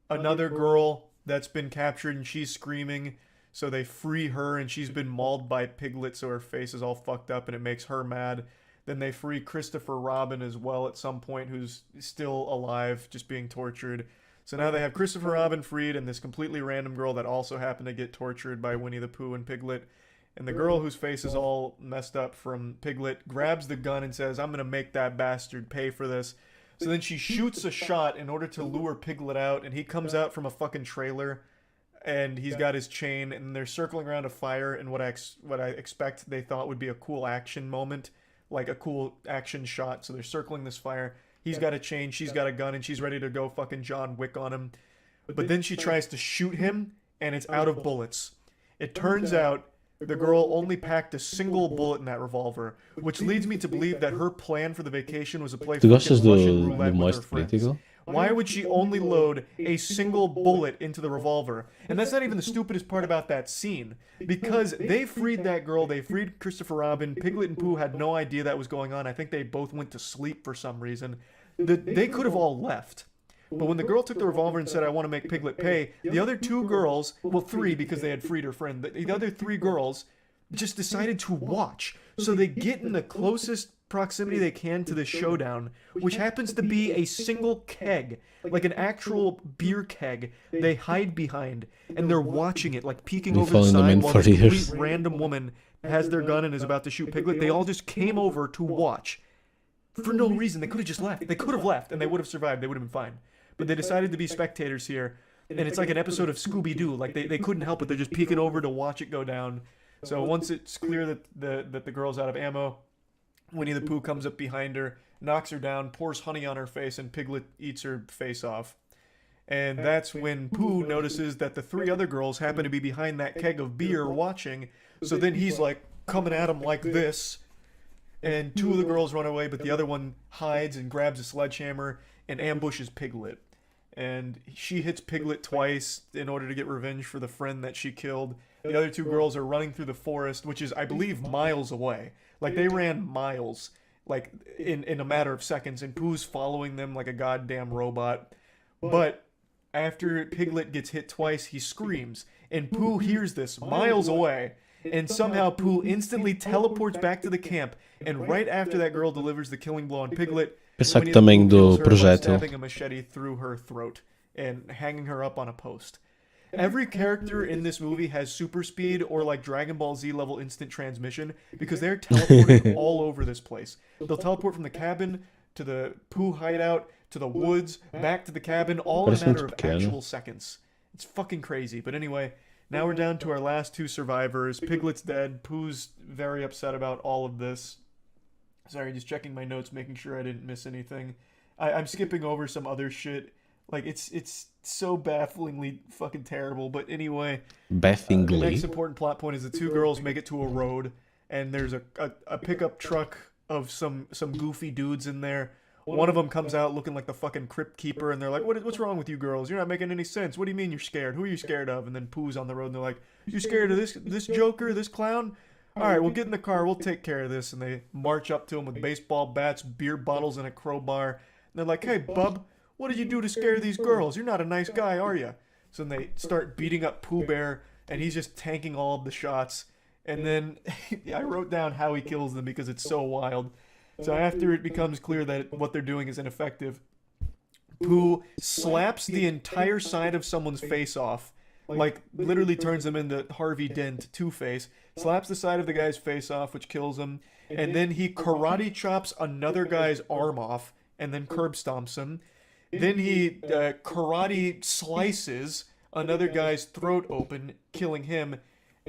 another girl that's been captured, and she's screaming. So they free her, and she's been mauled by Piglet, so her face is all fucked up, and it makes her mad. Then they free Christopher Robin as well at some point, who's still alive, just being tortured. So now they have Christopher Robin freed, and this completely random girl that also happened to get tortured by Winnie the Pooh and Piglet. And the girl whose face is all messed up from Piglet grabs the gun and says, I'm going to make that bastard pay for this. So then she shoots a shot in order to lure Piglet out, and he comes out from a fucking trailer, and he's got his chain, and they're circling around a fire in what I expect they thought would be a cool action moment, like a cool action shot. So they're circling this fire. He's got a chain, she's got a gun, and she's ready to go fucking John Wick on him. But then she tries to shoot him, and it's out of bullets. It turns out the girl only packed a single bullet in that revolver, which leads me to believe that her plan for the vacation was to play Tu gostas fucking Russian roulette with her most friends. crítico? Why would she only load a single bullet into the revolver? And that's not even the stupidest part about that scene. Because they freed that girl, they freed Christopher Robin, Piglet and Pooh had no idea that was going on. I think they both went to sleep for some reason. They could have all left. But when the girl took the revolver and said, I want to make Piglet pay, the other two girls, well, three because they had freed her friend, the other three girls just decided to watch. So they get in the closest proximity they can to the showdown, which happens to be a single keg, like an actual beer keg they hide behind, and they're watching it, like peeking over the following them side in while for this years. complete random woman has their gun and is about to shoot Piglet. They all just came over to watch. For no reason. They could have just left. They could have left, and they would have survived. They would have been fine. But they decided to be spectators here, and it's like an episode of Scooby-Doo. Like, they couldn't help it. They're just peeking over to watch it go down. So once it's clear that the girl's out of ammo, Winnie the Pooh comes up behind her, knocks her down, pours honey on her face, and Piglet eats her face off. And that's when Pooh notices that the three other girls happen to be behind that keg of beer watching. So then he's like coming at them like this. And two of the girls run away, but the other one hides and grabs a sledgehammer and ambushes Piglet. And she hits Piglet twice in order to get revenge for the friend that she killed. The other two girls are running through the forest, which is, I believe, miles away. Like, they ran miles, like, in a matter of seconds, and Pooh's following them like a goddamn robot. But after Piglet gets hit twice, he screams, and Pooh hears this miles away. And somehow Pooh instantly teleports back to the camp, and right after that girl delivers the killing blow on Piglet, Pensar Winnie que the também Pooh kills do her by projétil. stabbing a machete through her throat and hanging her up on a post. Every character in this movie has super speed or like Dragon Ball Z level instant transmission because they're teleporting all over this place. They'll teleport from the cabin to the Pooh hideout to the woods, back to the cabin, all in a Parece matter muito of pequeno. actual seconds. It's fucking crazy. But anyway, now we're down to our last two survivors. Piglet's dead. Pooh's very upset about all of this. Sorry, just checking my notes, making sure I didn't miss anything. I'm skipping over some other shit. Like, it's so bafflingly fucking terrible. But anyway, the Baffingly. next important plot point is the two girls make it to a road, and there's a pickup truck of some goofy dudes in there. One of them comes out looking like the fucking crypt keeper, and they're like, what's wrong with you girls? You're not making any sense. What do you mean you're scared? Who are you scared of? And then Pooh's on the road, and they're like, you scared of this joker, this clown? All right, we'll get in the car. We'll take care of this. And they march up to him with baseball bats, beer bottles, and a crowbar. And they're like, hey, bub, what did you do to scare these girls? You're not a nice guy, are you? So then they start beating up Pooh Bear, and he's just tanking all of the shots. And then I wrote down how he kills them because it's so wild. So after it becomes clear that what they're doing is ineffective, Pooh slaps the entire side of someone's face off. Like, literally turns him into Harvey Dent, Two-Face. Slaps the side of the guy's face off, which kills him. And then he karate chops another guy's arm off, and then curb stomps him. Then he karate slices another guy's throat open, killing him.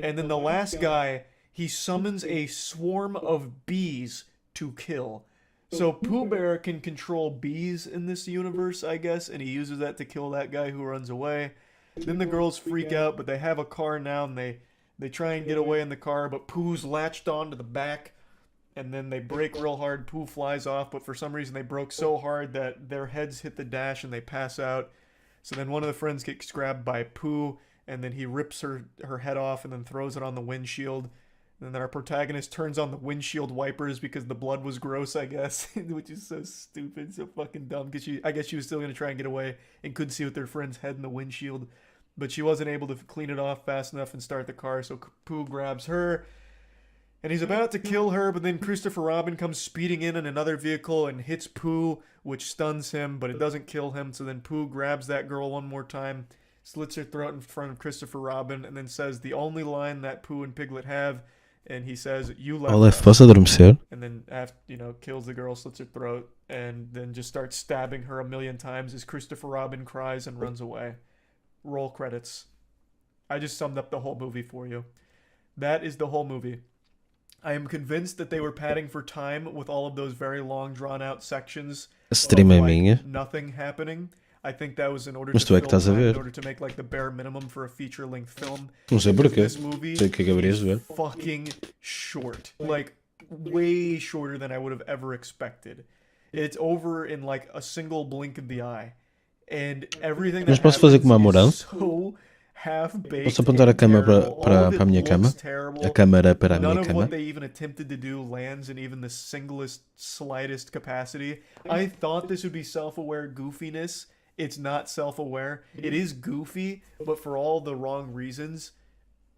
And then the last guy, he summons a swarm of bees to kill. So Pooh Bear can control bees in this universe, I guess, and he uses that to kill that guy who runs away. Then the girls freak out, but they have a car now, and they try and get away in the car, but Pooh's latched onto the back, and then they brake real hard. Pooh flies off, but for some reason they broke so hard that their heads hit the dash and they pass out. So then one of the friends gets grabbed by Pooh, and then he rips her head off and then throws it on the windshield. And then our protagonist turns on the windshield wipers because the blood was gross, I guess, which is so stupid, so fucking dumb. Because I guess she was still going to try and get away and couldn't see with their friend's head in the windshield. But she wasn't able to clean it off fast enough and start the car, so Pooh grabs her. And he's about to kill her, but then Christopher Robin comes speeding in another vehicle and hits Pooh, which stuns him, but it doesn't kill him. So then Pooh grabs that girl one more time, slits her throat in front of Christopher Robin, and then says the only line that Pooh and Piglet have, and he says, "You left Olaf, us." posso adormecer? And then, after, kills the girl, slits her throat, and then just starts stabbing her a million times as Christopher Robin cries and runs away. Roll credits. I just summed up the whole movie for you. That is the whole movie. I am convinced that they were padding for time with all of those very long, drawn-out sections Stream é of, minha. nothing happening. I think that was in order Mas to tu é que fill estás a time, in ver. order to make like the bare minimum for a feature-length film. Não sei Because porquê. This movie Sei o que é que haverias de ver. is fucking short. Like, way shorter than I would have ever expected. It's over in like a single blink of the eye. And everything that Mas posso fazer como a happens Morão? is so half-baked Posso apontar a and cama terrible. para All of a it minha looks cama? terrible. A câmara para a None minha of cama? what they even attempted to do lands in even the singlest, slightest capacity. I thought this would be self-aware goofiness. It's not self-aware. It is goofy, but for all the wrong reasons,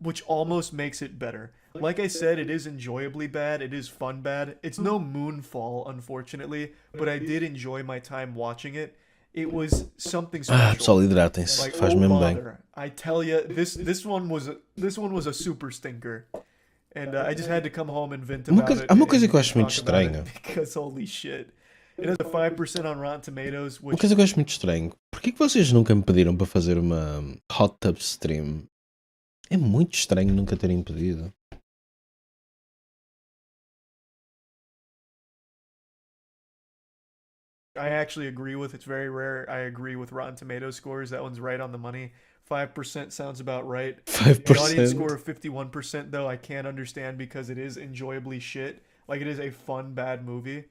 which almost makes it better. Like I said, it is enjoyably bad. It is fun bad. It's no Moonfall, unfortunately, but I did enjoy my time watching it. It was something special. Pessoal, hidratem-se. Like, Faz oh mesmo bem. bother. I tell you, this one was a super stinker. And I just had to come home and vent Uma about coisa- it. há uma and coisa que eu acho muito talk about it estranha. Because holy shit. It has a 5% on Rotten Tomatoes, Uma which coisa que eu acho muito estranho. Porquê que vocês nunca me pediram para fazer uma hot tub stream? É muito estranho nunca terem pedido. I actually agree with. It's very rare. I agree with Rotten Tomatoes scores. That one's right on the money. 5% sounds about right. 5%. An audience score of 51%, though, I can't understand because it is enjoyably shit. Like, it is a fun, bad movie.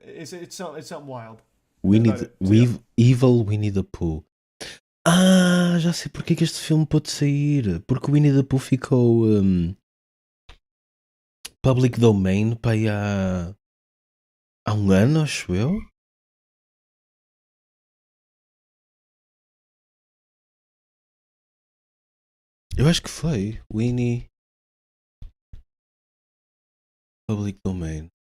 It's something wild. Winnie About the, it. So, yeah. Evil Winnie the Pooh. Ah, já sei porque é que este filme pôde sair. Porque o Winnie the Pooh ficou public domain para aí há um ano, acho eu. Eu acho que foi. Winnie public domain.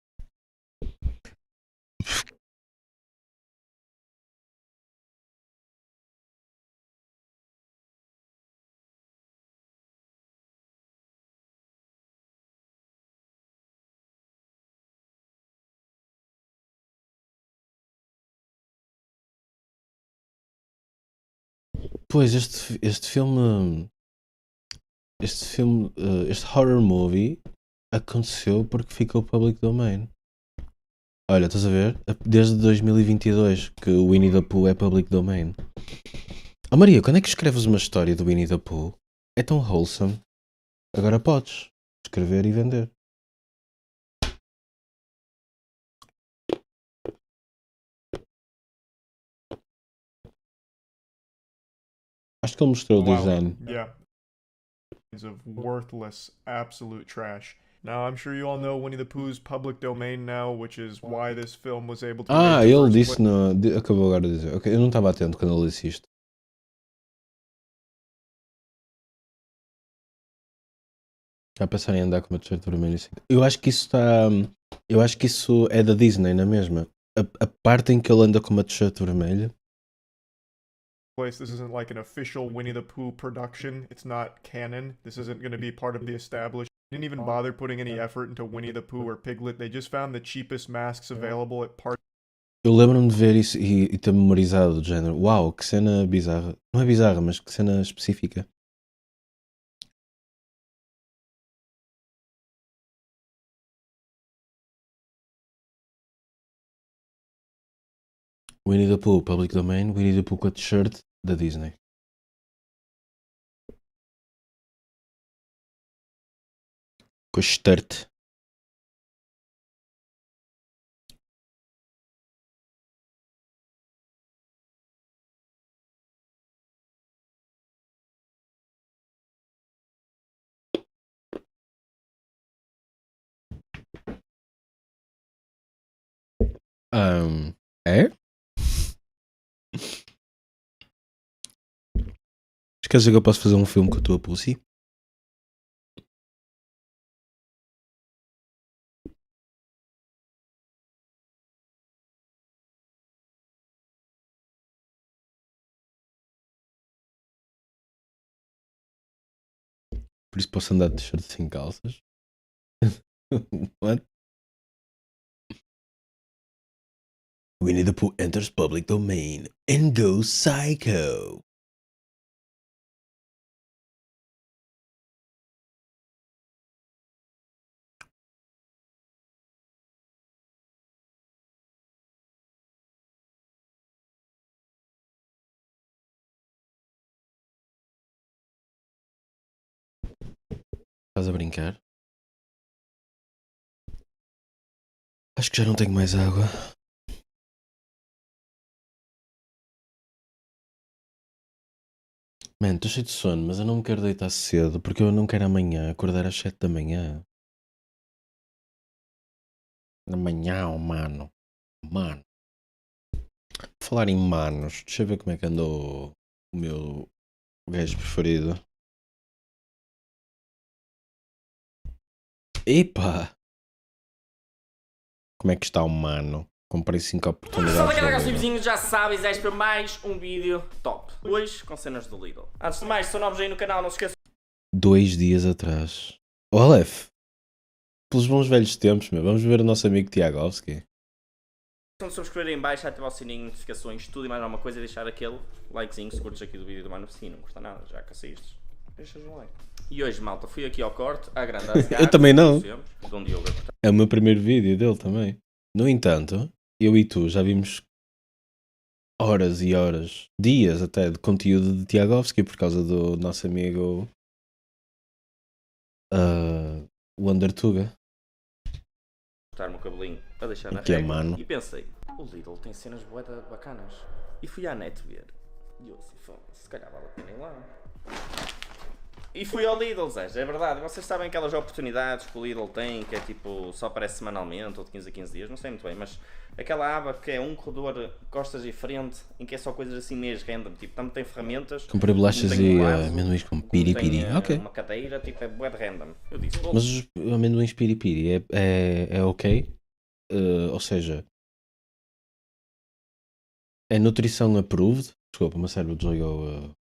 Pois, este filme, este horror movie aconteceu porque ficou public domain. Olha, estás a ver? Desde 2022 que o Winnie the Pooh é public domain. Oh Maria, quando é que escreves uma história do Winnie the Pooh? É tão wholesome. Agora podes escrever e vender. Acho que ele mostrou o Wow. design. Yeah. Of worthless, absolute trash. Now, I'm sure you all know Winnie the Pooh's public domain now, which is why this film was able to. Ah, make the ele first disse place. no. Acabou agora de dizer. Ok, eu não estava atento quando ele disse isto. A pensar em andar com uma t-shirt vermelha assim. Eu acho que isso está. Eu acho que isso é da Disney, não é mesmo? A parte em que ele anda com uma t-shirt vermelha. This isn't like an official Winnie the Pooh production. It's not canon. This isn't going to be part of the established. Didn't even bother putting any effort into Winnie the Pooh or Piglet. They just found the cheapest masks available at party. Eu lembro-me de ver isso e ter memorizado do género. Uau, que cena bizarra. Não é bizarra, mas que cena específica. Winnie the Pooh, public domain. Winnie the Pooh com a t-shirt da Disney. Com a shirt. É? Esquece que eu posso fazer um filme com a tua Pussy? Por isso posso andar de t-shirt sem calças? What? Winnie the Pooh enters public domain and goes psycho. Estás a brincar? Acho que já não tenho mais água. Mano, estou cheio de sono, mas eu não me quero deitar cedo porque eu não quero amanhã acordar às 7 da manhã. Amanhã, oh, mano. Mano. Falar em manos, deixa eu ver como é que andou o meu gajo preferido. Epa! Como é que está o mano? Comprei 5 oportunidades. Fala galera, vizinhos, já sabes, és para mais um vídeo top. Hoje com cenas do Lidl. Antes de mais, se são novos aí no canal, não se esqueçam. 2 dias atrás. Oh, Aleph! Pelos bons velhos tempos, meu. Vamos ver o nosso amigo Tiagovski. De subscrever em baixo, ativar o sininho, notificações, tudo e mais alguma coisa e deixar aquele likezinho se curtes aqui do vídeo do Mano Focinho. Não custa nada, já que assistes. Deixas um like. E hoje, malta, fui aqui ao corte, à grande Eu também não. De yoga. É o meu primeiro vídeo dele também. No entanto, eu e tu já vimos horas e horas, dias até, de conteúdo de Tiagovski por causa do nosso amigo Wonder Tuga. Cortar-me o cabelinho a deixar na Que é régua. mano. E pensei, o Lidl tem cenas bué bacanas. E fui à net ver. E eu assim, se calhar vale a pena ir lá. E fui ao Lidl, Zé, é verdade. Vocês sabem aquelas oportunidades que o Lidl tem, que é tipo, só aparece semanalmente ou de 15 a 15 dias, não sei muito bem, mas aquela aba que é um corredor costas e frente, em que é só coisas assim mesmo random, tipo, também tem ferramentas. Comprei bolachas e amendoins com piripiri. Ok. Uma cadeira, tipo, é bué de random. Eu disse, Mas os amendoins piripiri é ok? Ou seja, é nutrição approved? Desculpa, o meu cérebro desligou.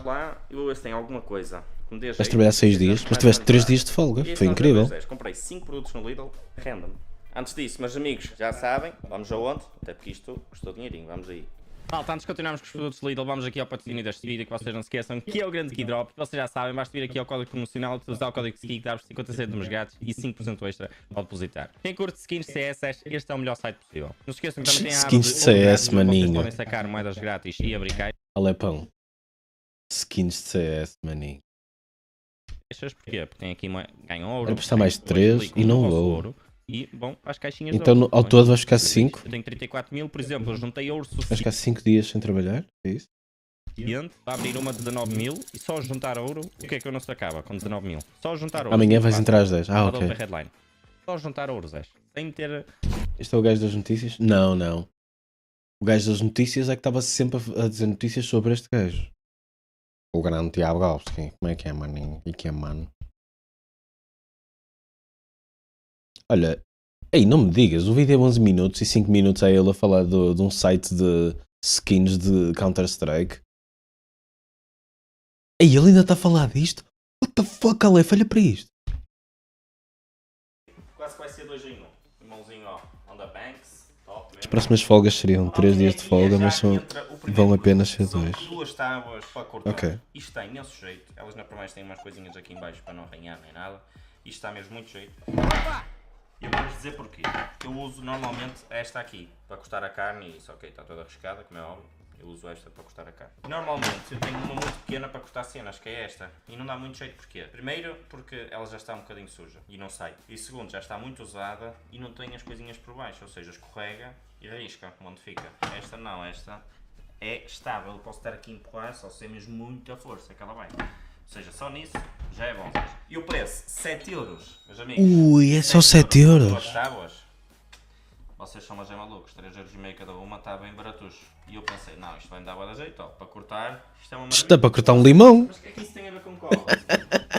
Lá, eu vou ver se tem alguma coisa. Vais trabalhar 6 dias, mas tiveste 3 dias de folga. Foi incrível. Comprei 5 produtos no Lidl, random. Antes disso, meus amigos, já sabem, vamos aonde? Até porque isto custou dinheirinho, vamos aí. Malta, antes de continuarmos com os produtos Lidl, vamos aqui ao patrocínio deste vídeo, que vocês não se esqueçam, que é o grande Keydrop. Vocês já sabem, basta vir aqui ao código promocional, usar o código SKI, que dá-vos 50% de gatos e 5% extra ao depositar. Quem curte skins CS, este é o melhor site possível. Não se esqueçam que também tem a aba skins de CS, maninho. Vocês podem sacar moedas grátis e abrir Alepão. Skins de CS, maninho. Porquê? Porque tem aqui ganham ouro. Era para estar mais de 3 e não vou. E, bom, as caixinhas então, de ouro. Ao todo vais ficar 5? Eu tenho 34 mil, por exemplo, eu juntei ouro suficiente. Vais ficar 5 dias sem trabalhar? É isso? Para abrir uma de 19 mil e só juntar ouro, o que é que eu não se acaba com 19 mil? Só juntar ouro. Amanhã vais entrar às 10. Ah, ok. Headline. Só juntar ouro, Zé. Sem ter... Este é o gajo das notícias? Não, não. O gajo das notícias é que estava sempre a dizer notícias sobre este gajo. O grande Tiagovski. Como é que é, maninho? E que é, mano? Olha, ei, não me digas, o vídeo é 11 minutos e 5 minutos é ele a falar de um site de skins de Counter-Strike. Ei, ele ainda está a falar disto? What the fuck, Aleph, olha para isto. Quase que vai ser 2 em 1. Irmãozinho, ó, on the banks, top. As próximas folgas seriam 3 dias de folga, mas vão apenas ser 2. Duas tábuas para cortar. Ok. Isto está imenso jeito. Elas na primeira têm umas coisinhas aqui em baixo para não arranhar nem nada. Isto está mesmo muito jeito. E eu vou-vos dizer porquê. Eu uso normalmente esta aqui para cortar a carne e isso, ok, está toda arriscada, como é óbvio. Eu uso esta para cortar a carne. Normalmente eu tenho uma muito pequena para cortar cenas, que é esta. E não dá muito jeito porquê? Primeiro, porque ela já está um bocadinho suja e não sai. E segundo, já está muito usada e não tem as coisinhas por baixo, ou seja, escorrega e arrisca onde fica. Esta não, esta é estável. Eu posso estar aqui a empurrar, só se é mesmo muita força que ela vai. Ou seja, só nisso já é bom. E o preço, 7 euros, meus amigos. Ui, é só 7 euros. Duas tábuas. Vocês são mas é malucos, 3,5€ cada uma, está bem baratucho. E eu pensei, não, isto vai me dar boa da jeito, ó, para cortar, isto é uma maravilha. Isto dá para cortar um limão. Mas o que é que isso tem a ver com cola?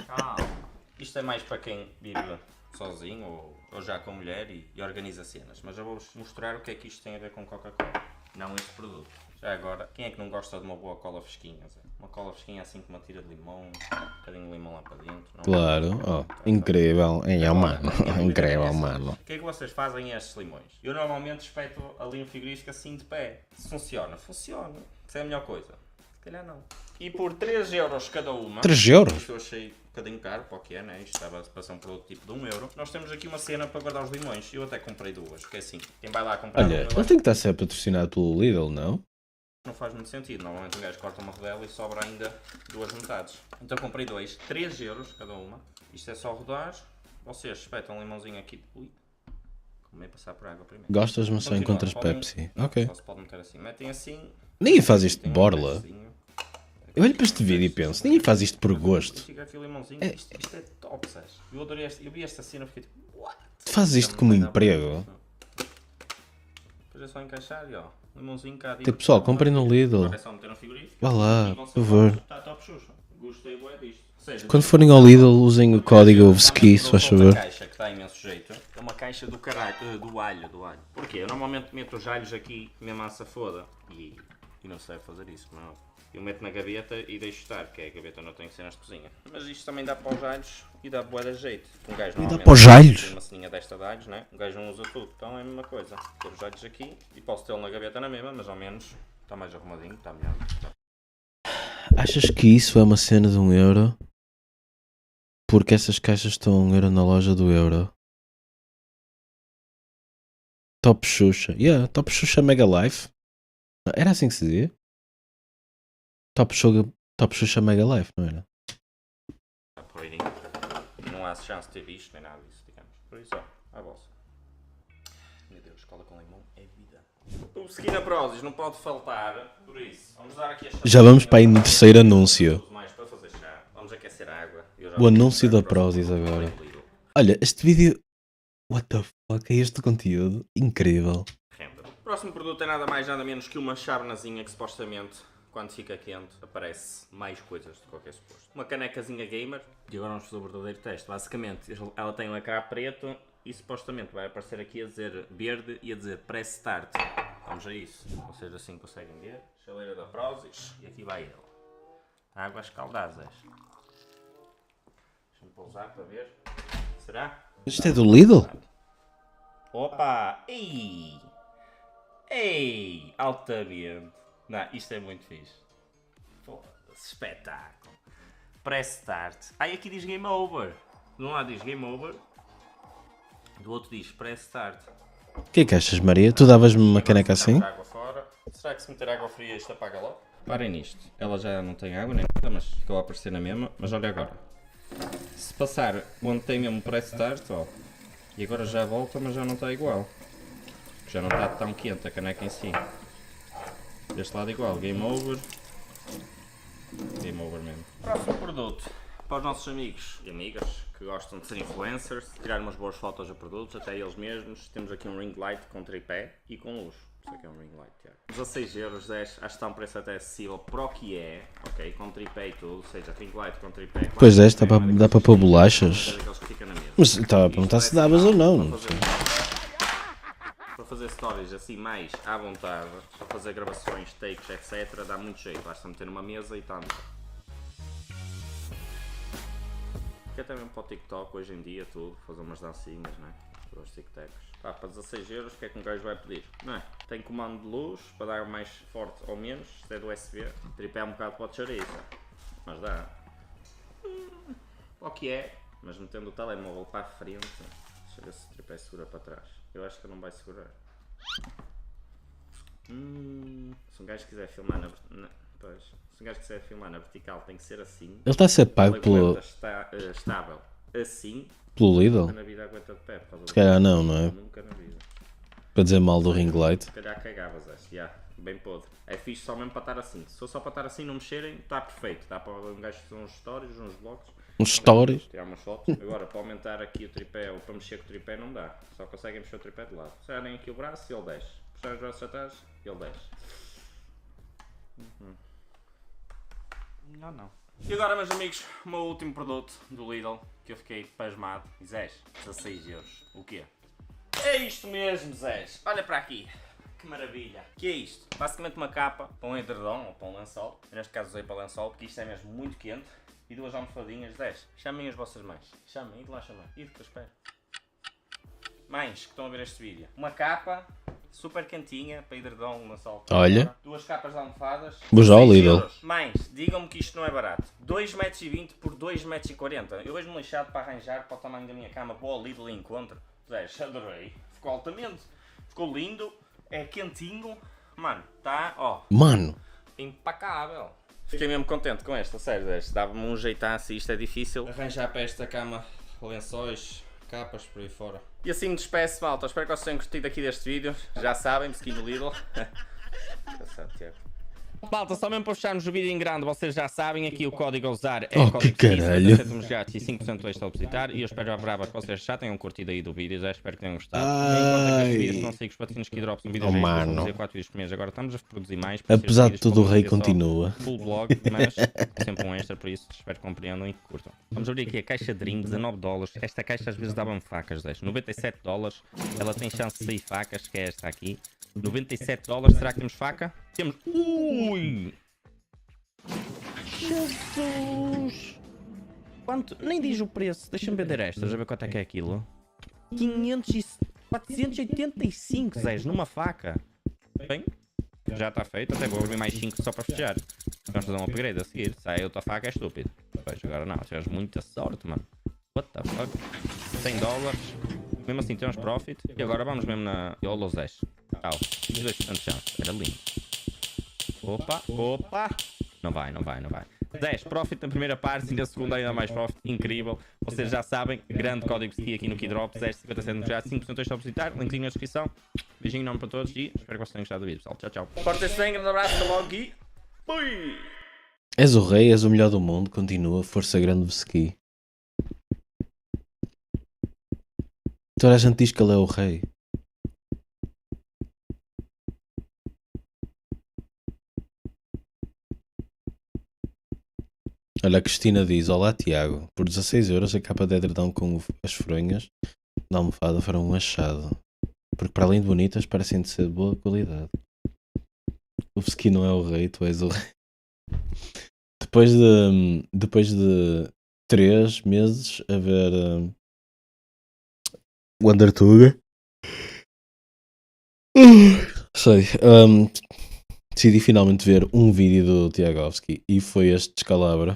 Calma. Isto é mais para quem vive sozinho ou já com mulher e organiza cenas. Mas eu vou-vos mostrar o que é que isto tem a ver com Coca-Cola. Não este produto. Já agora, quem é que não gosta de uma boa cola fresquinha, Zé? Uma cola fresquinha assim com uma tira de limão, um bocadinho de limão lá para dentro. Não? Claro, oh, incrível, mano, incrível, mano. O que é que vocês fazem a estes limões? Eu normalmente espeto a linha frigorífica assim de pé. Se funciona, funciona. Se é a melhor coisa. Se calhar não. E por 3 euros cada uma. 3 euros? Isto eu achei um bocadinho caro para o que é, né? Isto estava para ser um produto tipo de 1 euro. Nós temos aqui uma cena para guardar os limões. Eu até comprei 2, porque é assim, quem vai lá comprar... Olha, ele tem que estar a ser patrocinado pelo Lidl, não? Não faz muito sentido. Normalmente um gajo corta uma rodela e sobra ainda 2 metades. Então comprei 2, 3 euros cada uma. Isto é só rodar. Vocês espetam um limãozinho aqui. Ui. Como é passar por água primeiro? Gostas, mas só encontras Pepsi. Ok. Só se pode meter assim. Metem assim. Ninguém faz isto de borla. Eu olho para este vídeo e penso, ninguém faz isto por gosto. Fica aqui o limãozinho. Isto é top, sabes? Eu adorei esta. Eu vi esta cena e fiquei tipo, what? Tu fazes isto como emprego? Depois é só encaixar e ó. Limãozinho cá. Tipo, pessoal, comprem no Lidl. Agora é só meter no frigorífico. Vá lá, por favor. Está top xuxa. Gostei bué disto. Quando forem ao Lidl, usem o código VSKI, se faz favor. Caixa que dá imenso jeito. É uma caixa do caralho, do alho. Porquê? Eu normalmente meto os alhos aqui, mesmo à safoda. E não sei fazer isso, não. Eu meto na gaveta e deixo estar, que é a gaveta não tem cenas de cozinha. Mas isto também dá para os alhos e dá bué de jeito. Um gajo E dá para os alhos? tem uma ceninha desta de alhos, né? Um gajo não usa tudo, então é a mesma coisa. Ter os alhos aqui e posso tê-lo na gaveta na mesma, mas ao menos está mais arrumadinho, está melhor. Achas que isso é uma cena de 1 euro? Porque essas caixas estão a 1 euro na loja do euro. Top Xuxa. Yeah, Top Xuxa Mega Life. Era assim que se dizia? Top Xuxa Mega Life, não era? Proibidinho. E não há chance de ter visto nem nada disso, digamos. Por isso, ó, a vossa. Meu Deus, cola com limão é vida. O Skin Prozis não pode faltar, por isso. Vamos dar aqui a Já vamos para aí no terceiro anúncio. mais para fazer chá. Vamos aquecer a água. O anúncio da Prozis agora. Olha, este vídeo... What the fuck é este conteúdo? Incrível. O próximo produto é nada mais nada menos que uma chávenazinha que supostamente, quando fica quente, aparece mais coisas do que qualquer suposto. Uma canecazinha gamer. E agora vamos fazer o verdadeiro teste. Basicamente, ela tem um ecrã preto e supostamente vai aparecer aqui a dizer verde e a dizer press start. Vamos a isso. Vocês assim conseguem ver. Chaleira da Prozis. E aqui vai ele. Águas caldadas. Deixa-me pousar para ver. Será? Isto é do Lidl? Opa! Ei! Ei! Altamente! Não, isto é muito fixe. Foda-se, espetáculo. Press start. Aí aqui diz game over. De um lado diz game over. Do outro diz press start. O que é que achas, Maria? Tu davas-me uma caneca assim? Água fora. Será que se meter água fria isto apaga logo? Parem nisto. Ela já não tem água nem nada, mas ficou a aparecer na mesma. Mas olha agora. Se passar onde tem mesmo press start, ó. E agora já volta, mas já não está igual. Já não está tão quente a caneca em si. Deste lado igual, game over. Game over mesmo. Próximo produto. Para os nossos amigos e amigas que gostam de ser influencers, tirar umas boas fotos a produtos, até eles mesmos. Temos aqui um ring light com tripé e com luz. Isso aqui é um ring light, Tiago. 16 euros, 10, acho que está um preço até acessível para o que é, ok? Com tripé e tudo, ou seja, ring light com tripé. Pois é, dá para pôr bolachas. Mas estava a perguntar se davas ou não. Para fazer stories assim mais à vontade, para fazer gravações, takes, etc, dá muito jeito, basta meter numa mesa e tanto. Que até mesmo para o TikTok hoje em dia tudo, fazer umas dancinhas, né? Para os TikToks. Pá, para 16 euros, o que é que um gajo vai pedir? Não é? Tem comando de luz, para dar mais forte ou menos, isto é do USB. O tripé é um bocado para o chouriça, mas dá. O que é? Mas metendo o telemóvel para a frente, deixa eu ver se o tripé segura para trás. Eu acho que não vai segurar. Se um gajo quiser filmar pois, se um gajo quiser filmar na vertical tem que ser assim. Ele está a ser pago pelo... estável assim. Pelo Lidl? Na vida aguenta de pé, se calhar não, não é? Nunca na vida. Para dizer mal do ring light. Se calhar cagavas este, já, bem podre. É fixe só mesmo para estar assim. Se for só para estar assim não mexerem, está perfeito. Dá para um gajo fazer uns stories, uns vlogs. Uns stories? Tirar umas fotos. Agora para aumentar aqui o tripé ou para mexer com o tripé não dá. Só conseguem mexer o tripé de lado. Puxarem aqui o braço e ele desce. Puxarem os braços atrás e ele desce. Não. E agora, meus amigos, o meu último produto do Lidl, que eu fiquei pasmado. Zés, 16 euros. O quê? É isto mesmo, Zés. Olha para aqui. Que maravilha. Que é isto? Basicamente uma capa para um edredom ou para um lençol. Eu neste caso usei para lençol porque isto é mesmo muito quente. E 2 almofadinhas, 10. Chamem as vossas mães. Chamem, e lá chamem. E de que eu espero. Mães que estão a ver este vídeo. Uma capa super quentinha para edredom, lençol. Olha. 2 capas de almofadas. Vou já ao 6 Lidl. euros. Mães, digam-me que isto não é barato. 2,20 m por 2,40 m. Eu vejo-me lixado para arranjar para o tamanho da minha cama. Vou ao Lidl e encontro. 10, adorei. Ficou altamente. Ficou lindo. É quentinho. Mano, tá, ó. Mano. Impecável. Fiquei mesmo contente com esta, sério. Dava-me um jeitaço e isto é difícil. Arranjar para esta cama lençóis, capas, por aí fora. E assim me despeço, malta. Espero que vocês tenham curtido aqui deste vídeo. Já sabem, mesquinho no Lidl. Engraçado, Tiago. Malta, só mesmo para fecharmos o vídeo em grande, vocês já sabem, aqui o código a usar é Oh, código que caralho. 50 grátis e 5% extra ao visitar. E eu espero a brava que vocês já tenham curtido aí do vídeo, já espero que tenham gostado. Enquanto que este vídeo, se não sei que os patrocínios que drops um vídeo, Oh, já mano. fazer 4 vídeos por mês, agora estamos a produzir mais. por isso Apesar estes de tudo, o vídeos rei vão ser só continua. Full blog, mas sempre um extra, por isso espero que compreendam e que curtam. Vamos abrir aqui a caixa de drink, $19. Esta caixa às vezes dava-me facas, deixa. $97, ela tem chance de sair facas, que é esta aqui. $97, será que temos faca? Temos. Ui! Jesus! Quanto? Nem diz o preço. Deixa-me vender estas, a ver quanto é que é aquilo. 485, Zés, numa faca. Bem, já está feito. Até vou abrir mais 5 só para fechar. Vamos fazer um upgrade a seguir. Sai outra faca, é estúpido. Pois, agora não. Tivemos muita sorte, mano. What the fuck? $100. Mesmo assim temos profit. E agora vamos mesmo na YOLO Zés. Tchau. 2% de chance. Era lindo. Opa, opa. Não vai, não vai, não vai. 10, profit na primeira parte e na segunda ainda mais profit. Incrível. Vocês já sabem, grande código ski aqui no Keydrops. 10, 57 já, 5% extra a visitar. Linkzinho na descrição. Beijinho enorme para todos e espero que vocês tenham gostado do vídeo, pessoal. Tchau, tchau. Portem-se bem, grande abraço, até logo e fui! És o rei, és o melhor do mundo. Continua, força grande do ski. Toda a gente diz que ele é o rei. Olha, a Cristina diz: olá Tiago, por 16€ a capa de edredão com as fronhas da almofada foram um achado. Porque para além de bonitas parecem de ser de boa qualidade. O ski não é o rei, tu és o rei. Depois de 3 meses a ver o Undertuga, sei, decidi finalmente ver um vídeo do Tiagovski e foi este descalabro.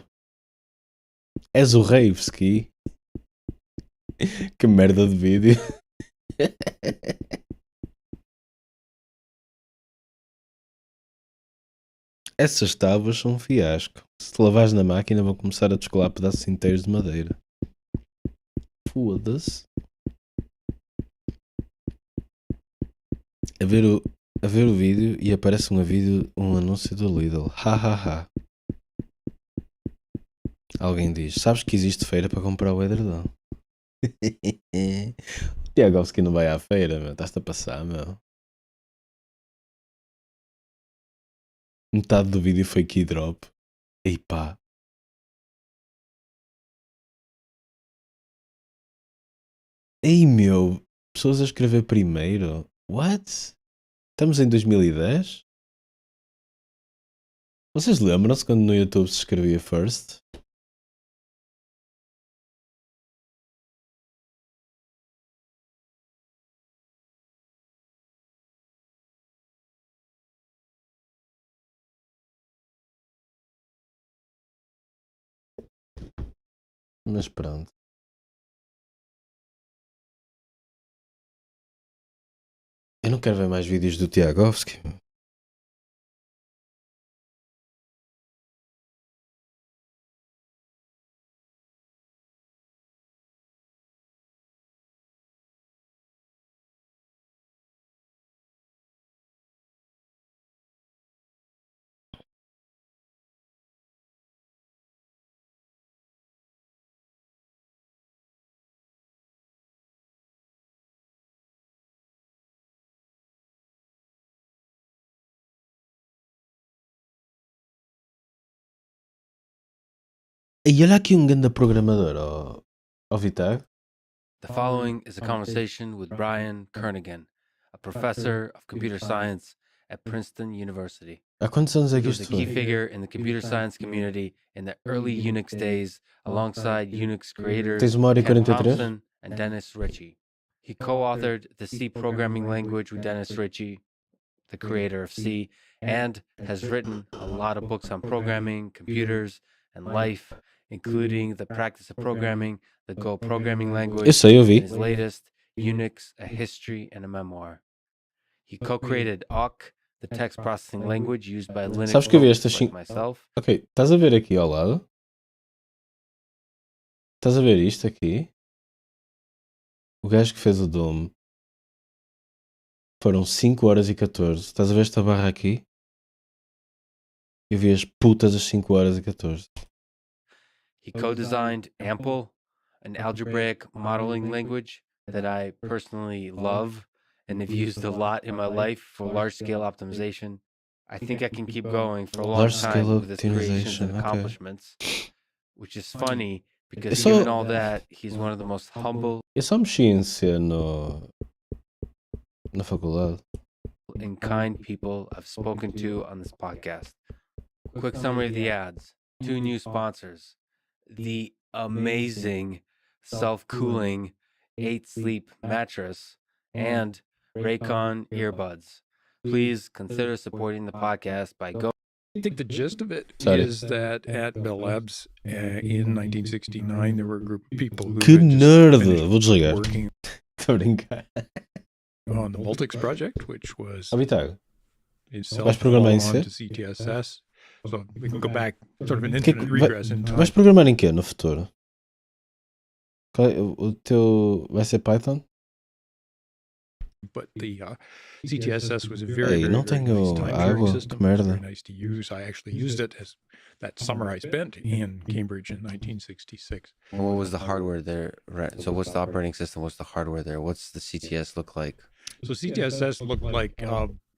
És o rei, Ski. Que merda de vídeo. Essas tábuas são um fiasco. Se te lavares na máquina vão começar a descolar pedaços inteiros de madeira. Foda-se. A ver o vídeo e aparece um anúncio do Lidl. Ha ha ha. Alguém diz: sabes que existe feira para comprar o edredom? O Tiagovski não vai à feira, meu. Estás-te a passar, meu. Metade do vídeo foi keydrop. Ei pá. Ei meu. Pessoas a escrever primeiro. What? Estamos em 2010? Vocês lembram-se quando no YouTube se escrevia first? Mas pronto. Eu não quero ver mais vídeos do Tiagovski. E olha aqui um grande programador, ó Vitag. The following is a conversation with Brian Kernighan, a professor of computer science at Princeton University. Há quantos anos é He que was a isto key foi? figure in the computer science community in the early Unix days, alongside Unix creators Tens 1h43? Ken Thompson and Dennis Ritchie. He co-authored the C programming language with Dennis Ritchie, the creator of C, and has written a lot of books on programming, computers, and life, including The Practice of Programming, the Go Programming Language, Eu sei, eu vi. and his latest, Unix, A History and a Memoir. He co-created awk, the text processing language used by Linux Sabes que eu vi folks estas like 5. myself. Ok, estás a ver aqui ao lado? Estás a ver isto aqui? O gajo que fez o Doom foram 5 horas e 14. Estás a ver esta barra aqui? Eu vi as putas às 5 horas e 14. He co-designed Ample, an algebraic modeling language that I personally love and have used a lot in my life for large-scale optimization. I think I can keep going for a long Large-scale time with his creations optimization, and okay. accomplishments, which is funny Eu because só, given all that, he's one of the most humble eu só mexi em C na faculdade. and kind people I've spoken to on this podcast. Quick summary of the ads. 2 new sponsors. The amazing self-cooling 8 Sleep mattress and Raycon earbuds. Please consider supporting the podcast by going. I think the gist of it Sorry. is that at Bell Labs in 1969, there were a group of people who Que had just nerd! finished Vou desligar. working Estou a brincar. on the Multics project, which was Ó, Vitário, itself vais programar em follow-on C? to CTSS. So we can go back sort of an Que- infinite regress in time. vais programar em quê no futuro? Qual é o teu. Vai ser Python? But the CTSS was a very, Ei, very, não very nice tenho time sharing água, system. que It was merda. very nice to use. I actually used it as that summer I spent in Cambridge in 1966. What was the hardware there? Right. So what's the operating system? What's the hardware there? What's the CTS look like? So CTSS looked like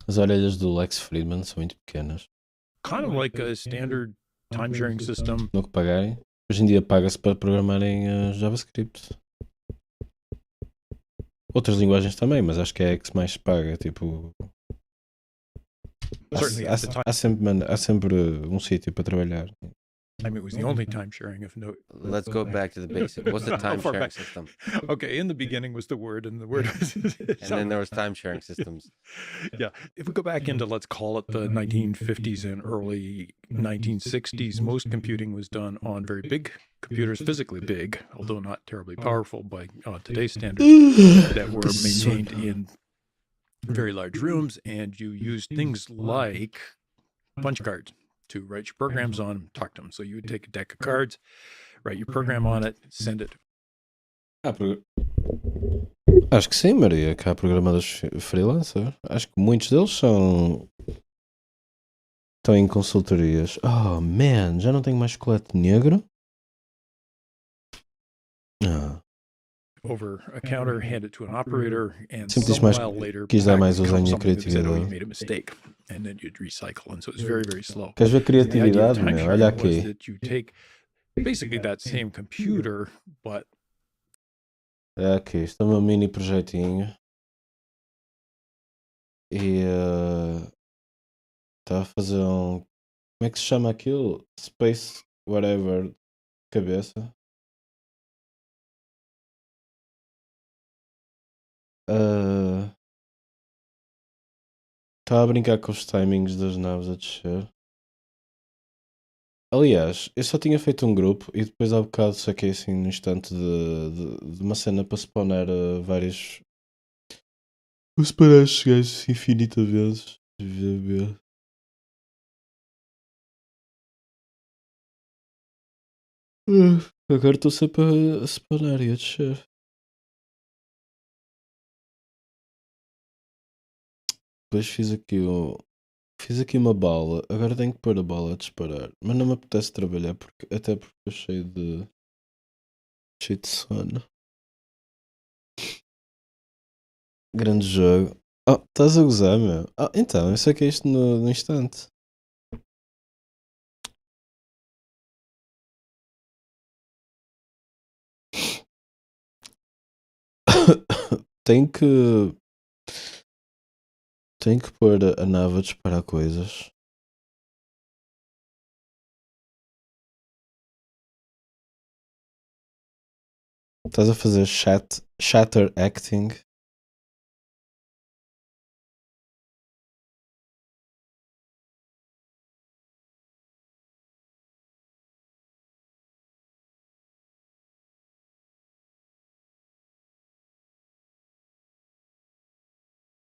As orelhas do Lex Friedman são muito pequenas. kind of like a standard time sharing system. No que pagarem. Hoje em dia paga-se para programar em JavaScript. Outras linguagens também, mas acho que é a que mais se paga. Tipo. Certainly at the time. Há sempre um sítio para trabalhar. I mean, it was the only time sharing of note. Let's go back to the basic. What's the time How far sharing back? system? Okay, in the beginning was the word, and the word was. And then there was time sharing systems. Yeah, if we go back into, let's call it the 1950s and early 1960s, most computing was done on very big computers, physically big, although not terribly powerful by today's standards, that were maintained in very large rooms, and you used things like punch cards to write your programs on, talk to them. So you would take a deck of cards, write your program on it, send it. Acho que sim, Maria, que há programadores freelancer. Acho que muitos deles estão em consultorias. Oh man, já não tenho mais chocolate negro? Ah. Over a counter, hand it to an operator, and Sempre some disse mais, while later, quis dar back mais would uso à come minha somebody who said, "Oh, you criatividade. made a mistake," and then you'd recycle, and so it's very, very slow. Queres ver And the idea of criatividade, time meu? sharing Olha was aqui. that you take basically that same computer, but É aqui, isto é um mini projetinho. E está a fazer um. Como é que se chama aquilo? Space whatever cabeça. Está a brincar com os timings das naves a descer. Aliás, eu só tinha feito um grupo e depois há bocado saquei assim no instante de uma cena para spawnar vários. Vou separar estes gajos infinita vezes. Ver. Agora estou sempre a spawnar e a descer. Depois fiz aqui uma bala. Agora tenho que pôr a bala a disparar. Mas não me apetece trabalhar até porque estou cheio de sono. Grande jogo. Oh, estás a gozar, meu. Ah, então, eu saquei isto no instante. Tenho que Tenho que pôr a nave a disparar coisas. Estás a fazer shatter acting?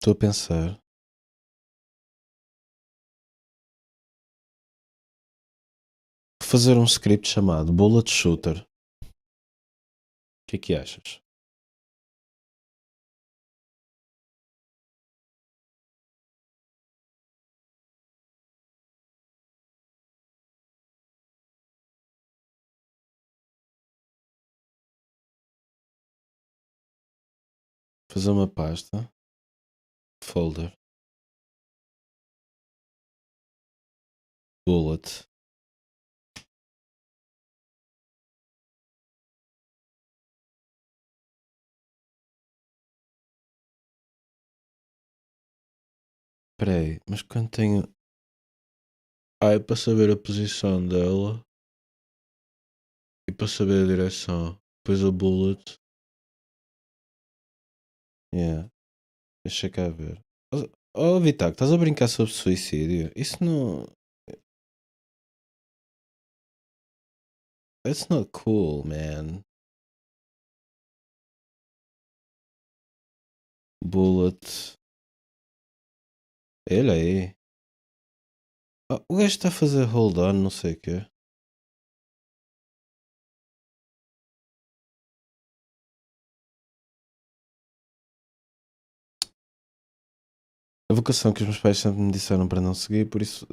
Estou a pensar. Vou fazer um script chamado Bullet Shooter. O que é que achas? Fazer uma pasta. Folder. Bullet. Espera aí, mas quando tenho... é para saber a posição dela. E para saber a direção. Depois o bullet. Yeah. Deixa cá ver. Oh, Vitac, estás a brincar sobre suicídio? Isso não... It's not cool, man. Bullet. Olha aí. O gajo está a fazer hold on, não sei o quê. A vocação que os meus pais sempre me disseram para não seguir, por isso,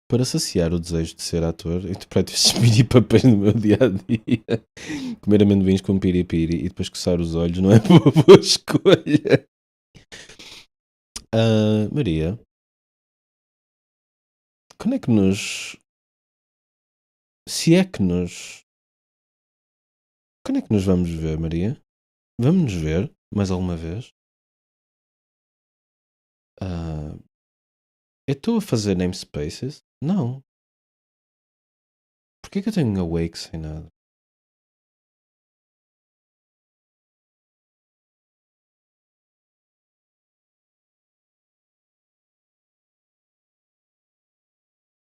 para saciar o desejo de ser ator, eu interpreto estes mini papéis no meu dia a dia. Comer amendoins com piripiri e depois coçar os olhos não é uma boa escolha. Maria, quando é que nos. Se é que nos. Quando é que nos vamos ver, Maria? Vamos nos ver mais alguma vez? Eu estou a fazer namespaces? Não. Porquê que eu tenho um awake sem nada?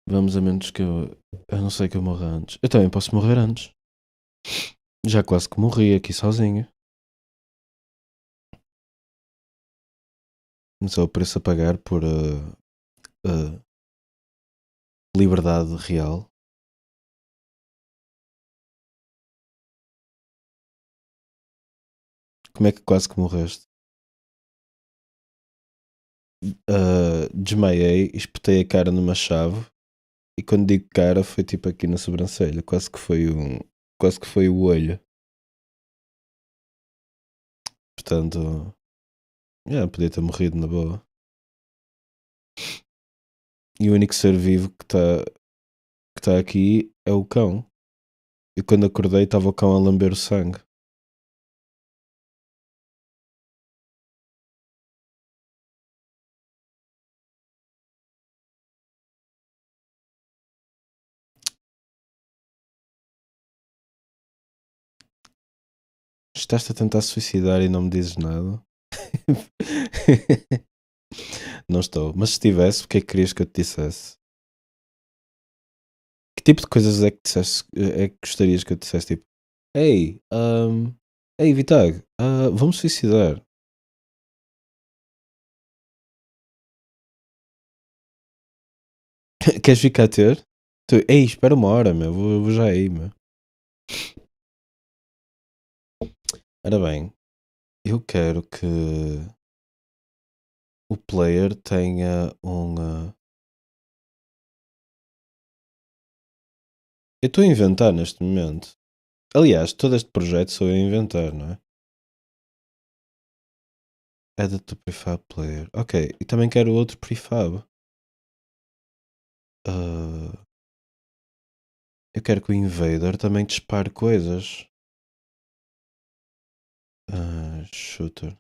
Vamos a menos que eu não sei que eu morra antes. Eu também posso morrer antes. Já quase que morri aqui sozinho. Mas é o preço a pagar por liberdade real. Como é que quase que morreste? Desmaiei, espetei a cara numa chave. E quando digo cara foi tipo aqui na sobrancelha. Quase que foi o olho. Portanto, podia ter morrido na boa. E o único ser vivo que está aqui é o cão. E quando acordei estava o cão a lamber o sangue. Estás-te a tentar suicidar e não me dizes nada? Não estou. Mas se estivesse, o que é que querias que eu te dissesse? Que tipo de coisas é que gostarias que eu te dissesse? Tipo, ei, Vitag, vamos suicidar. Queres ficar a ter? Ei, espera uma hora, meu. Vou já aí, meu. Ora bem, eu quero que o player tenha Eu estou a inventar neste momento. Aliás, todo este projeto sou eu a inventar, não é? Add to prefab player. Ok, e também quero outro prefab. Eu quero que o invader também dispare coisas. Shooter.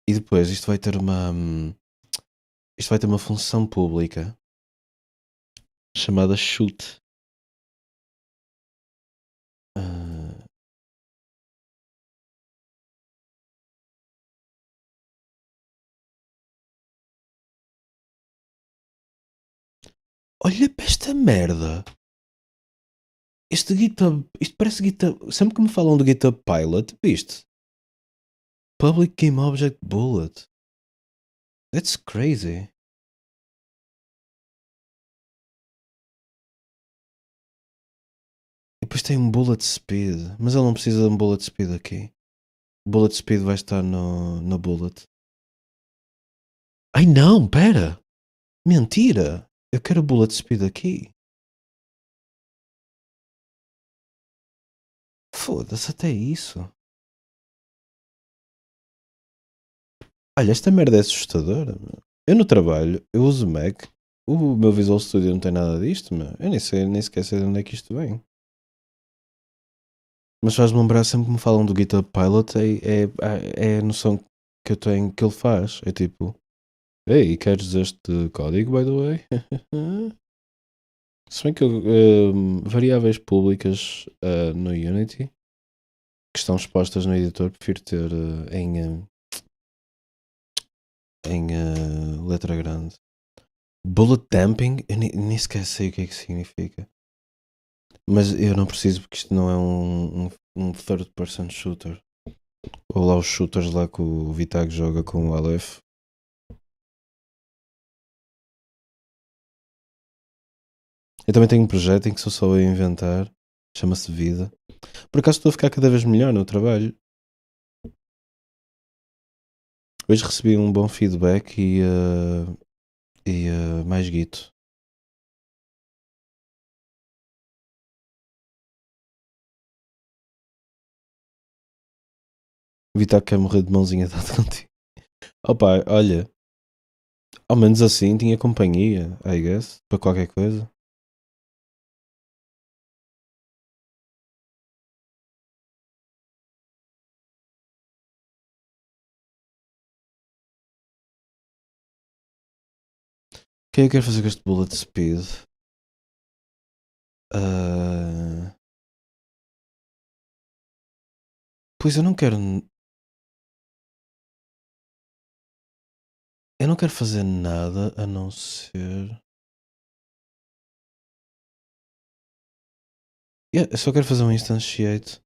E depois isto vai ter uma função pública chamada shoot. Olha para esta merda. Este GitHub, isto parece GitHub. Sempre que me falam do GitHub Pilot, viste? Public Game Object Bullet. That's crazy. E depois tem um Bullet Speed. Mas ele não precisa de um Bullet Speed aqui. O Bullet Speed vai estar no Bullet. Ai não, pera. Mentira. Eu quero o Bullet Speed aqui. Foda-se, até isso. Olha, esta merda é assustadora. Meu. Eu no trabalho, eu uso Mac. O meu Visual Studio não tem nada disto, meu. Eu nem sei, nem sequer sei de onde é que isto vem. Mas faz-me lembrar sempre que me falam do GitHub Pilot, é a noção que eu tenho que ele faz. É tipo, ei, queres este código, by the way? Se bem que variáveis públicas no Unity que estão expostas no editor, prefiro ter em letra grande. Bullet damping, eu nem sequer sei o que é que significa. Mas eu não preciso porque isto não é um third person shooter. Ou lá os shooters lá que o Vitag joga com o Aleph. Eu também tenho um projeto em que sou só eu a inventar. Chama-se Vida. Por acaso estou a ficar cada vez melhor no trabalho. Hoje recebi um bom feedback e mais guito. O Vitag quer morrer de mãozinha dada contigo. Opa, olha. Ao menos assim tinha companhia, I guess. Para qualquer coisa. O que é que eu quero fazer com este Bullet Speed? Pois eu não quero. Eu não quero fazer nada a não ser. Yeah, eu só quero fazer um instantiate.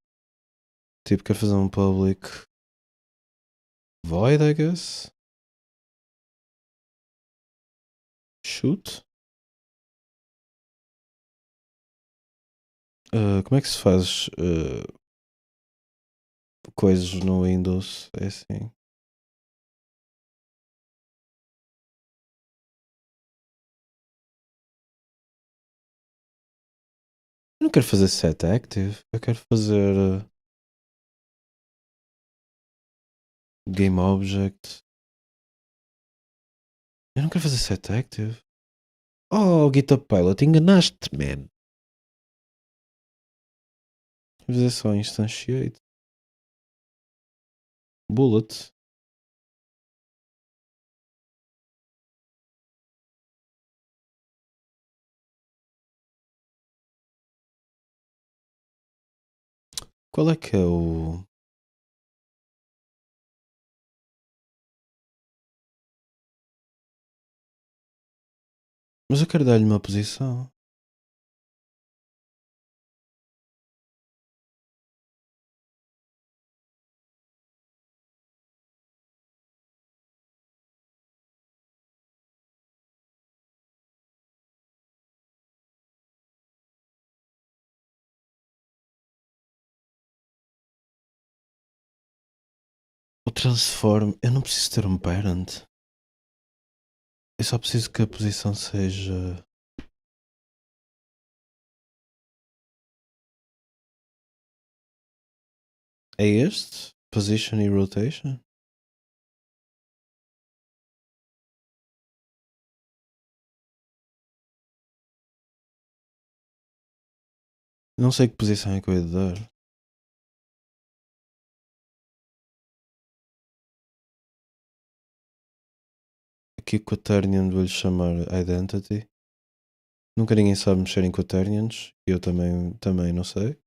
Tipo, quero fazer um public void, I guess. Shoot. Como é que se faz coisas no Windows? É assim. Eu não quero fazer set active. Eu quero fazer game object. Eu não quero fazer set active. Oh, GitHub Pilot, enganaste, man. Vou fazer só instantiate. Bullet. Qual é que é o. Mas eu quero dar-lhe uma posição. O transform. Eu não preciso ter um parent. Eu só preciso que a posição seja. É este? Position e rotation? Não sei que posição é que eu ia dar. aqui Quaternion, vou-lhe chamar Identity. Nunca ninguém sabe mexer em Quaternions. Eu também não sei.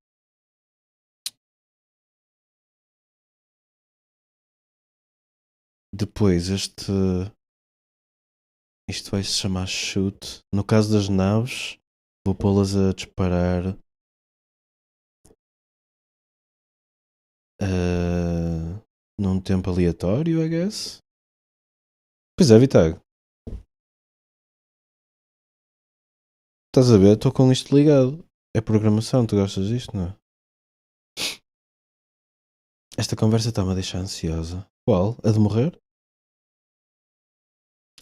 Depois isto vai se chamar Shoot. No caso das naves, vou pô-las a disparar num tempo aleatório, I guess. Pois é, Vitag. Estás a ver? Estou com isto ligado. É programação, tu gostas disto, não é? Esta conversa está-me a deixar ansiosa. Qual? A de morrer?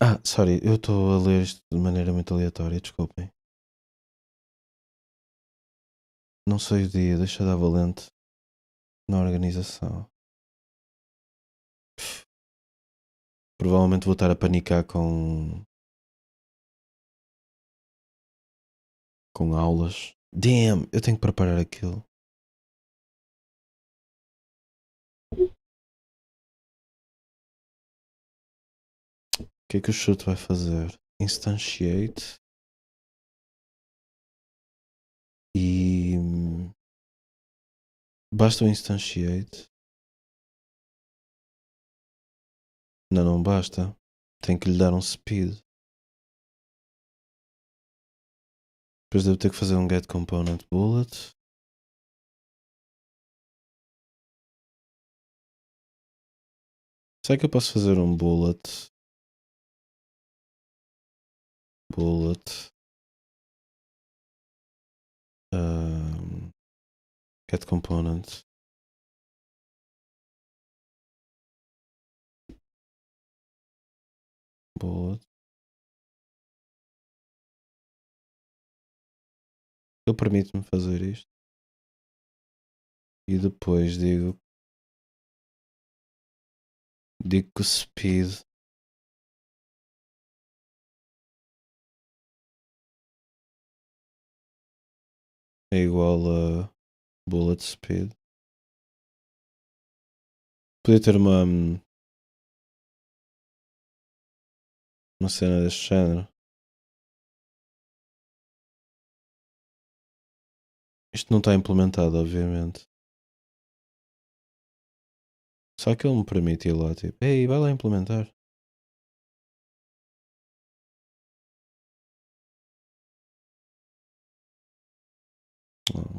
Ah, sorry, eu estou a ler isto de maneira muito aleatória, desculpem. Não sei o dia, deixa dar valente na organização. Provavelmente vou estar a panicar com aulas. Damn, eu tenho que preparar aquilo. O que é que o Shoot vai fazer? Instantiate. E basta o Instantiate. Não basta. Tem que lhe dar um speed. Depois devo ter que fazer um get component bullet. Será que eu posso fazer um bullet? Get component. Bullet. Ele permite-me fazer isto. E depois digo que o speed é igual a bullet speed. Podia ter uma cena deste género. Isto não está implementado, obviamente. Só que ele me permite ir lá, tipo, ei, vai lá implementar.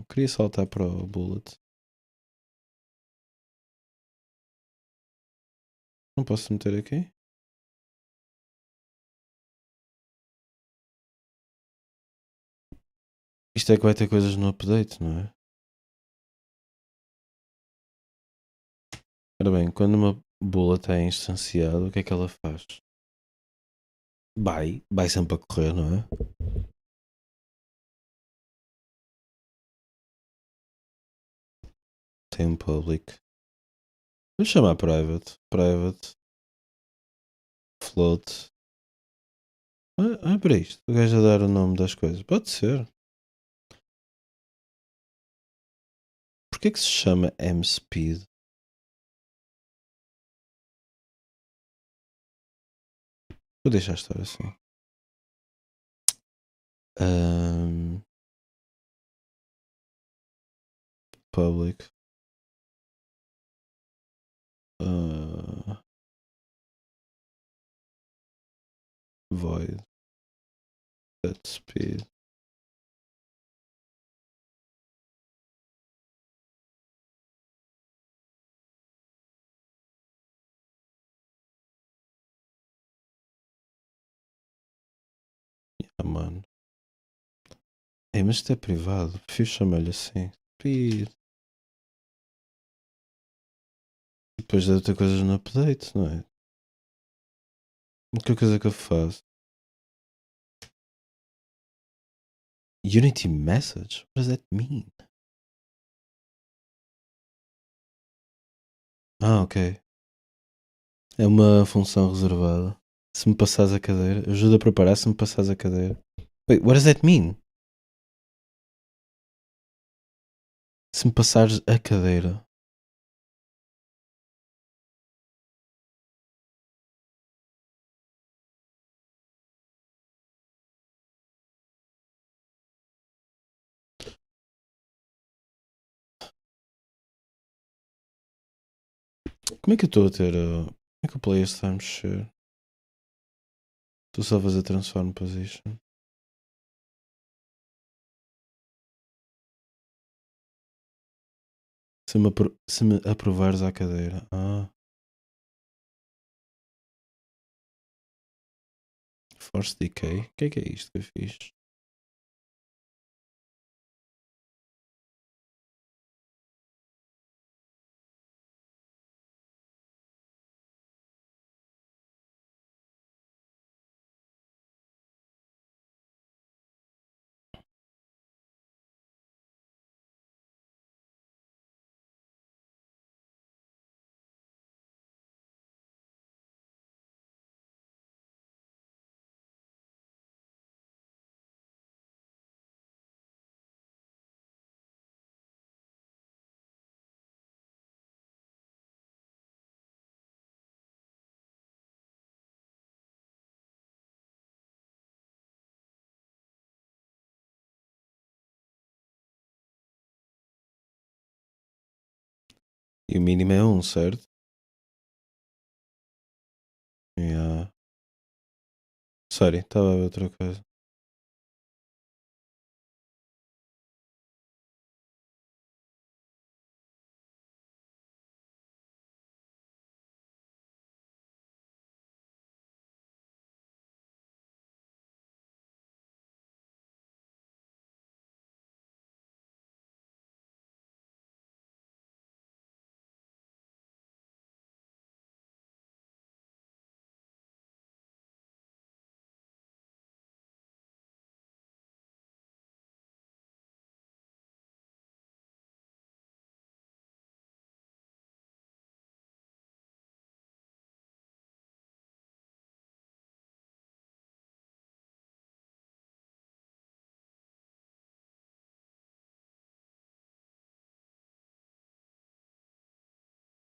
Queria saltar para o bullet. Não posso meter aqui? Isto é que vai ter coisas no update, não é? Ora bem, quando uma bullet é instanciada, o que é que ela faz? Vai sempre a correr, não é? Tem um public. Vou chamar private. Float. Para isto. O gajo a dar o nome das coisas. Pode ser. Porquê que se chama mSpeed? Vou deixar estar assim. Public. Void. Set speed. Mano. Ei, mas isto é privado. Prefiro chamar-lhe assim. Speed. Depois deve ter coisas no update, não é? Que coisa que eu faço? Unity message? What does that mean? Ah, ok. É uma função reservada. Se me passares a cadeira, ajuda a preparar se me passares a cadeira. Wait, what does that mean? Se me passares a cadeira. Como é que eu estou a ter. Como é que o Play está a mexer? Estou só a fazer transform position. Se me aprovares à cadeira. Force Decay. O que é isto que eu fiz? E o mínimo é 1, certo? Yeah. Sorry, estava a ver outra coisa.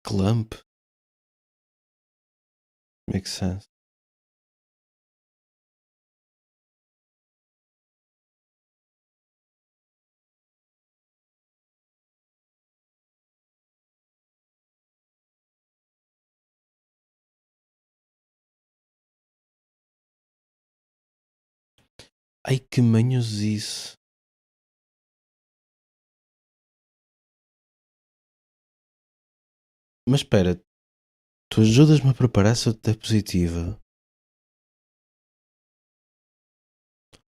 Clamp? Makes sense. Ai que manhos isso. Mas espera, tu ajudas-me a preparar essa diapositiva?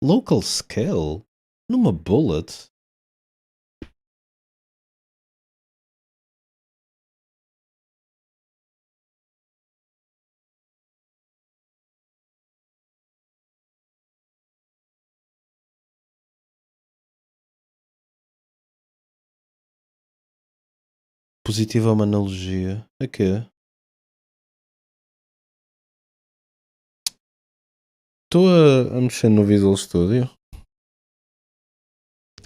Local scale? Numa bullet? Positiva é uma analogia. A quê? Estou a mexer no Visual Studio.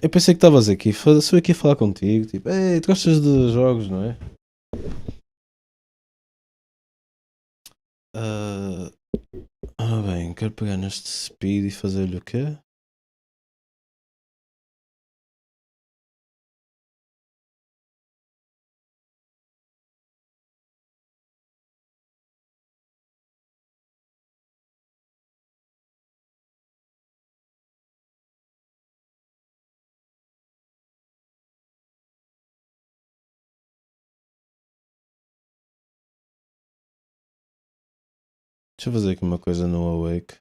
Eu pensei que estavas aqui. Sou aqui a falar contigo. Tipo, ei, tu gostas de jogos, não é? Bem, quero pegar neste speed e fazer-lhe o quê? Deixa eu fazer aqui uma coisa no Awake.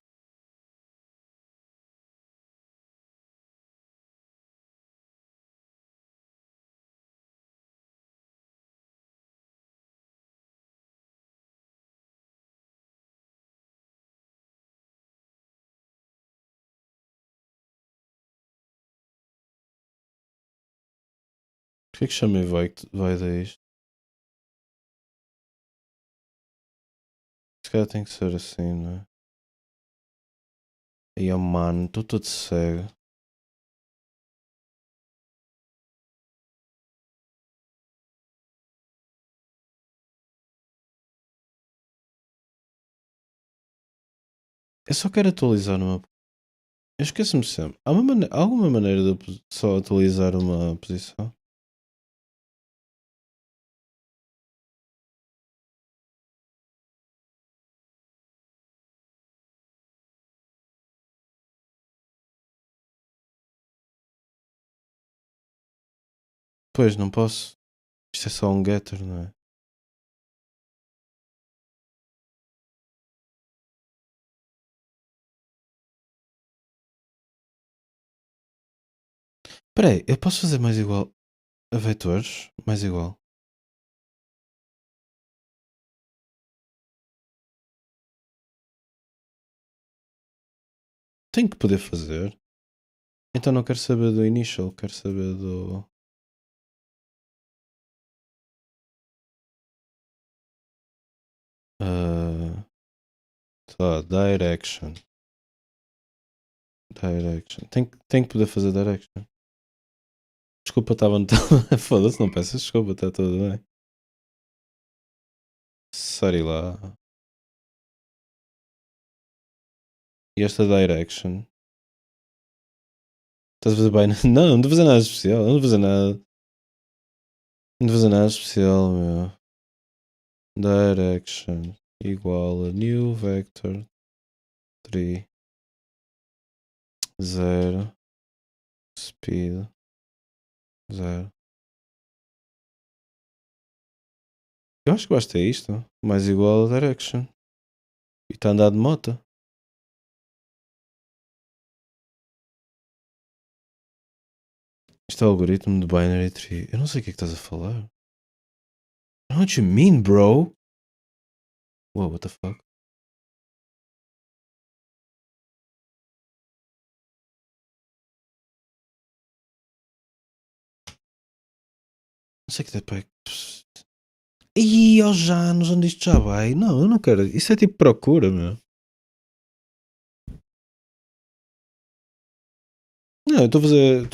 Porquê que chamei vai dar isto? Se calhar tem que ser assim, não é? Ai, oh, mano, estou todo cego. Eu só quero atualizar uma. Eu esqueço-me sempre. Há alguma maneira de eu só atualizar uma posição? Pois, não posso. Isto é só um getter, não é? Espera aí, eu posso fazer mais igual a vetores? Mais igual. Tenho que poder fazer. Então não quero saber do initial, quero saber do... Tá, direction. Direction. Tenho que poder fazer direction. Desculpa, estava no... Foda-se, não peças desculpa, está tudo bem. Sei lá. E esta direction? Estás a fazer bem? Não, não estou a fazer nada especial. Não estou a fazer nada. Não estou a fazer nada especial, meu. Direction igual a new vector 3 0 speed 0. Eu acho que basta isto. Mais igual a direction. E está a andar de moto. Isto é o algoritmo de binary tree. Eu não sei o que é que estás a falar. I don't know what you mean, bro. Whoa, what the fuck? Não sei que depois. Ih, ó Janos, onde isto já vai? Não, eu não quero. Isso é tipo procura, meu. Não, eu estou a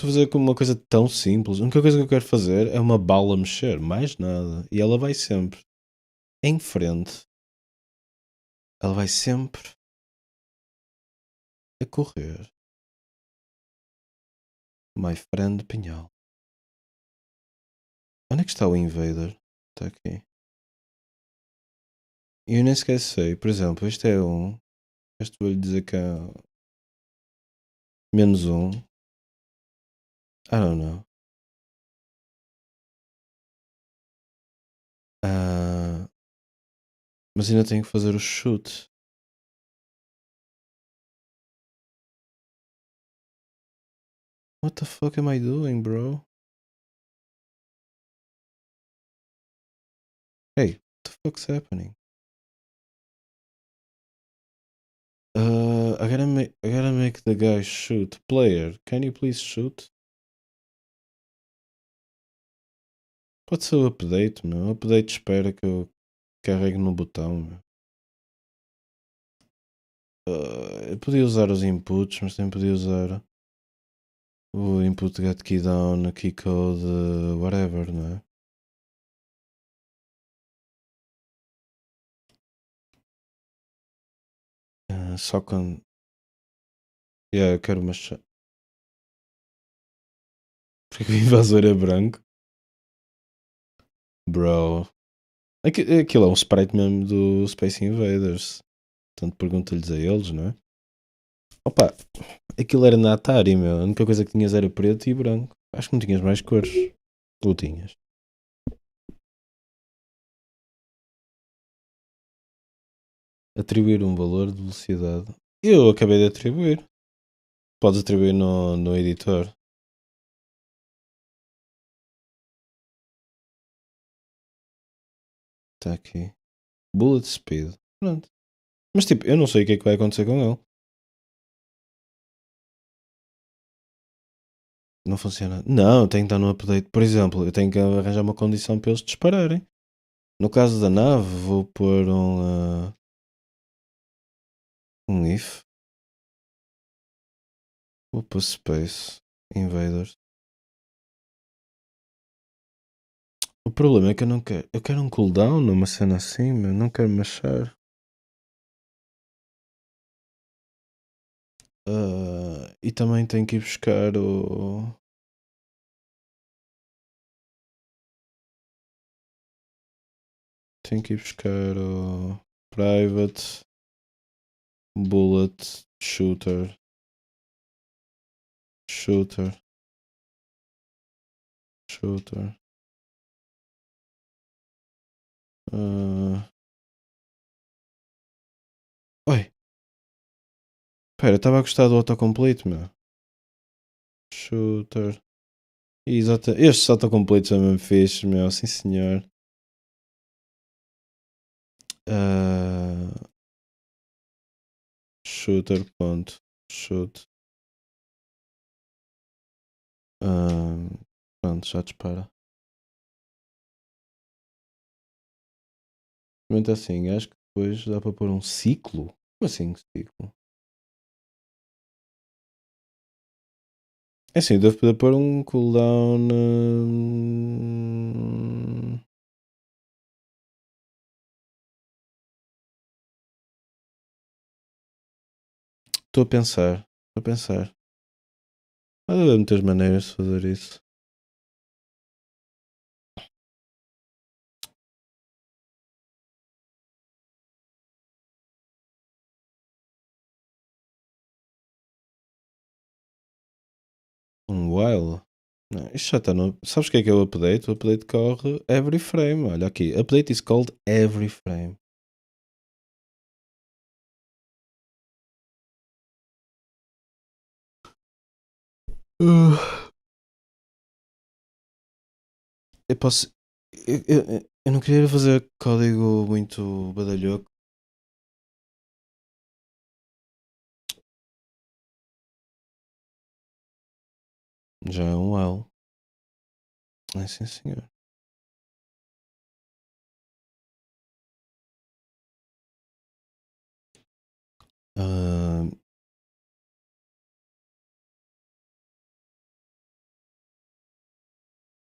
fazer como uma coisa tão simples. A única coisa que eu quero fazer é uma bala mexer, mais nada. E ela vai sempre em frente. Ela vai sempre a correr. My friend Pinhal. Onde é que está o invader? Está aqui. E eu nem sequer sei. Por exemplo, este é um. Este vou-lhe dizer que é menos um. I don't know. Mas ainda tenho que fazer o shoot. What the fuck am I doing, bro? Hey, what the fuck's happening? I gotta make the guy shoot. Player, can you please shoot? Pode ser o update, meu. O update espera que eu carregue no botão, meu. Eu podia usar os inputs, mas também podia usar o input get key down, key code, whatever, não é? Só com... Yeah, eu quero uma... Porque o invasor é branco? Bro. Aquilo é um sprite mesmo do Space Invaders. Portanto, pergunta-lhes a eles, não é? Opa, aquilo era na Atari, meu. A única coisa que tinhas era preto e branco. Acho que não tinhas mais cores. Ou tinhas? Atribuir um valor de velocidade. Eu acabei de atribuir. Podes atribuir no editor. Está aqui. Bullet speed. Pronto. Mas tipo, eu não sei o que é que vai acontecer com ele. Não funciona. Não, tem que estar no update. Por exemplo, eu tenho que arranjar uma condição para eles dispararem. No caso da nave, vou pôr um if. Vou pôr space invaders. O problema é que eu não quero. Eu quero um cooldown numa cena assim, mas não quero machar. E também tenho que ir buscar o. Tenho que ir buscar o private bullet shooter. Shooter. Oi. Espera, estava a gostar do autocomplete, meu. Shooter. Exato. Estes autocompletes são mesmo fixes, meu. Sim, senhor. Shooter. Ponto. Shoot. Pronto, já dispara. Muito assim, acho que depois dá para pôr um ciclo. Como assim, ciclo? É assim, devo poder pôr um cooldown. Estou a pensar. Estou a pensar. Há de haver muitas maneiras de fazer isso. Um while? Não, isto já está no. Sabes o que é o update? O update corre every frame. Olha aqui. Update is called every frame. Eu posso. Eu não queria fazer código muito badalhoco. Já é um while. É sim, senhor.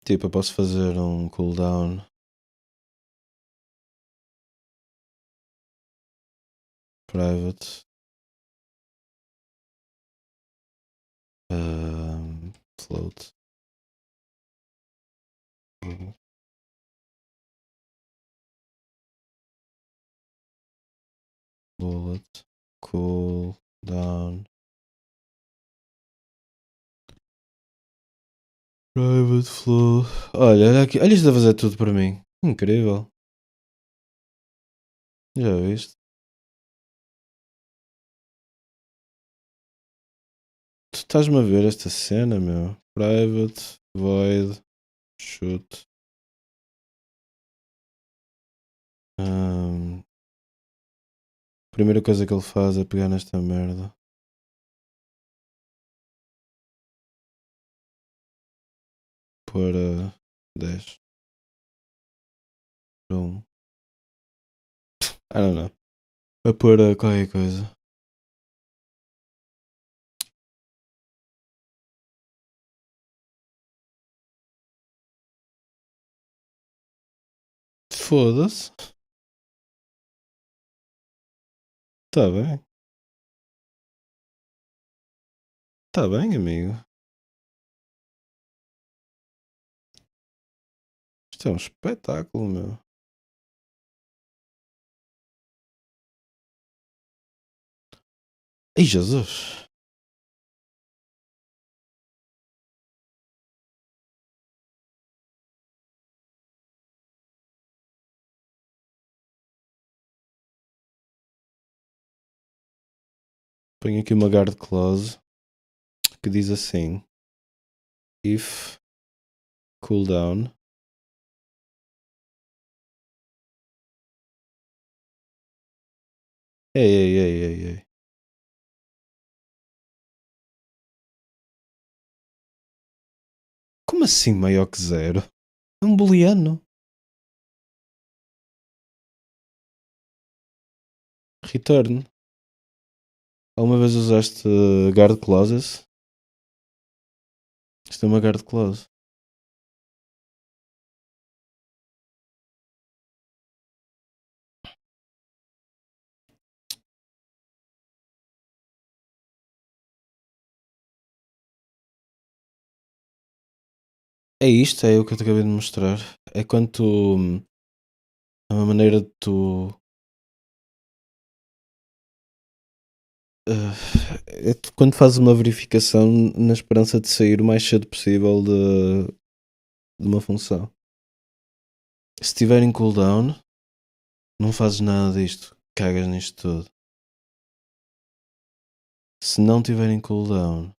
Tipo, eu posso fazer um cooldown. Private. Float. Bullet. Cooldown. Private flow. Olha aqui. Olha isto a fazer tudo para mim. Incrível. Já viste? Tu estás-me a ver esta cena, meu. Private, void, shoot. Primeira coisa que ele faz é pegar nesta merda. Para 10. 1. I don't know. A pôr qualquer coisa. Foda-se. Tá bem. Tá bem, amigo. Isto é um espetáculo, meu. Ei, Jesus. Ponho aqui uma guard clause que diz assim: if cooldown ei. Como assim maior que 0? É um booleano. Return. Alguma vez usaste guard clauses? Isto é uma guard clause. É isto, é o que eu te acabei de mostrar. É quando tu. É uma maneira de tu. É quando fazes uma verificação na esperança de sair o mais cedo possível de uma função. Se tiver em cooldown, não fazes nada disto. Cagas nisto tudo. Se não tiver em cooldown,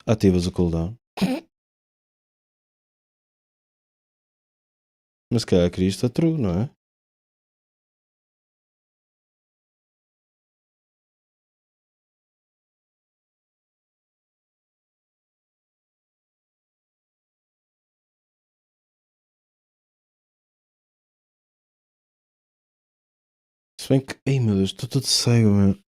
ativas o cooldown. Mas se calhar queria isto a true, não é? Se bem que. Ai meu Deus, estou todo cego, meu.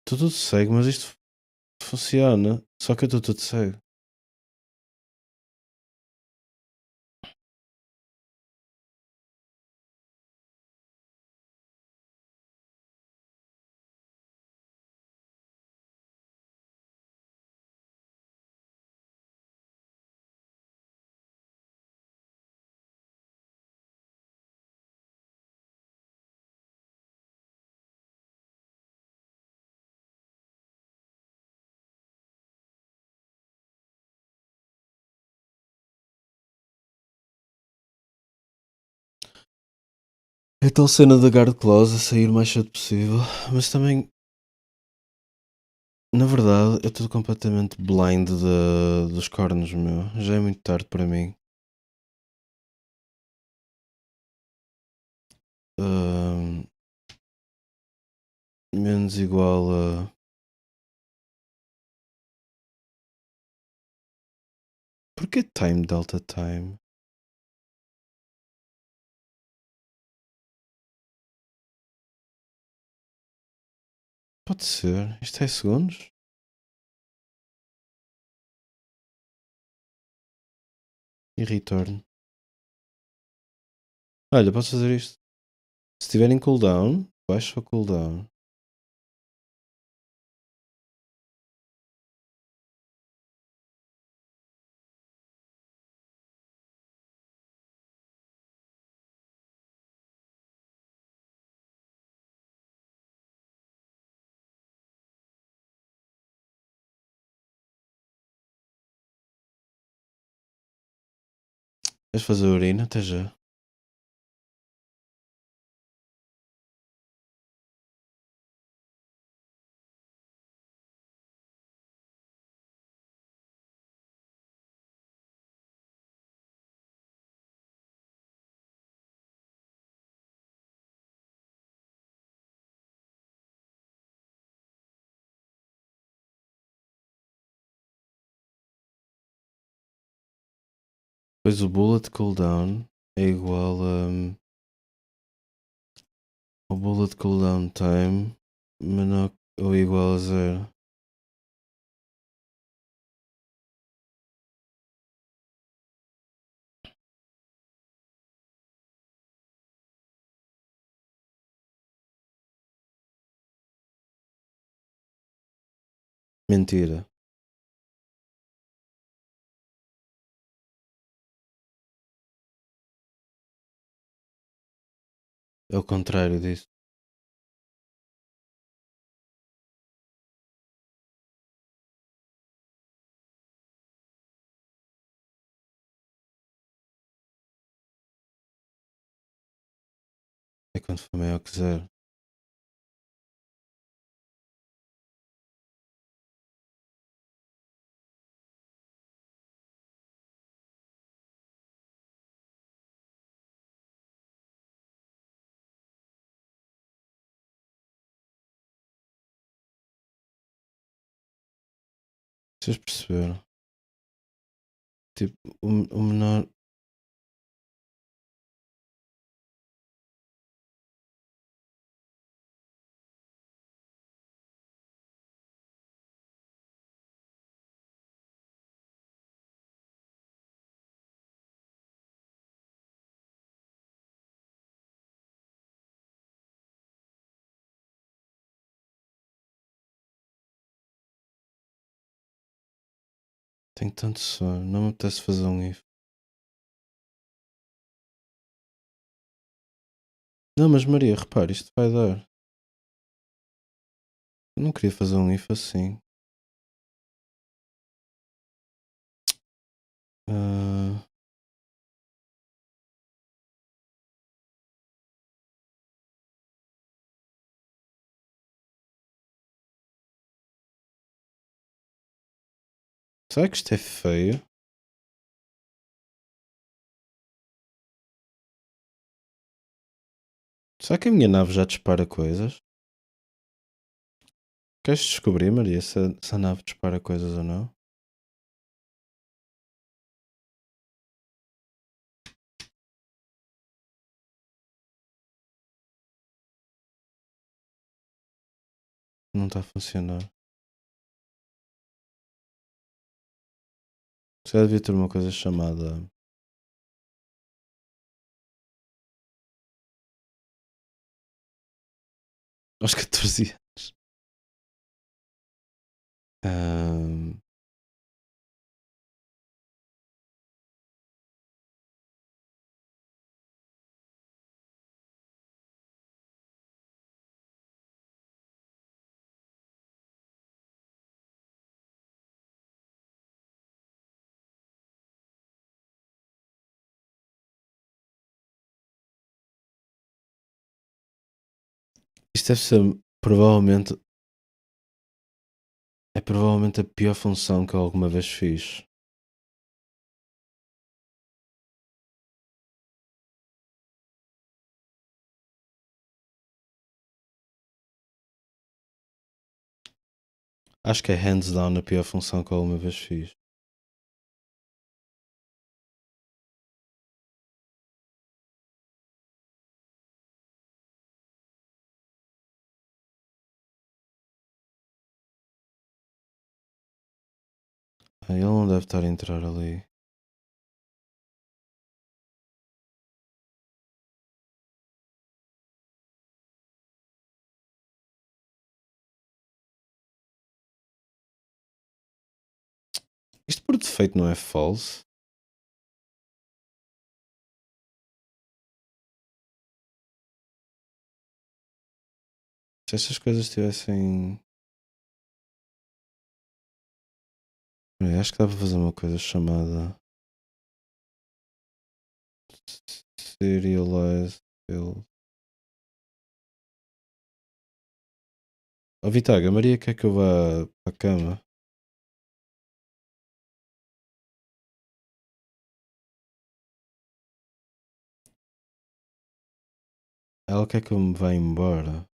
Estou todo cego, mas isto funciona. Só que eu estou todo cego. É tal cena da Guard Clause a sair o mais cedo possível. Mas também. Na verdade, eu estou completamente blind dos cornos, meu. Já é muito tarde para mim. Ahm, menos igual a. Porquê time delta time? Pode ser. Isto é segundos? E return. Olha, posso fazer isto. Se estiver em cooldown, baixa o cooldown. Vais fazer urina? Até já. Depois o bullet cooldown é igual a. O bullet cooldown time menor ou igual a 0. Mentira. É o contrário disso. É quando for maior que 0. Vocês perceberam? Tipo, o menor. Tenho tanto sono, não me apetece fazer um if. Não, mas Maria, repare, isto vai dar. Eu não queria fazer um if assim. Ah, será que isto é feio? Será que a minha nave já dispara coisas? Queres descobrir, Maria, se a nave dispara coisas ou não? Não está a funcionar. Você devia ter uma coisa chamada. Aos 14 anos. Isto deve ser provavelmente. É provavelmente a pior função que eu alguma vez fiz. Acho que é hands down a pior função que eu alguma vez fiz. Ele não deve estar a entrar ali. Isto por defeito não é false? Se estas coisas tivessem. Acho que dá para fazer uma coisa chamada Serialize Build. Oh, Vitaga, a Maria quer que eu vá para a cama. Ela quer que eu me vá embora.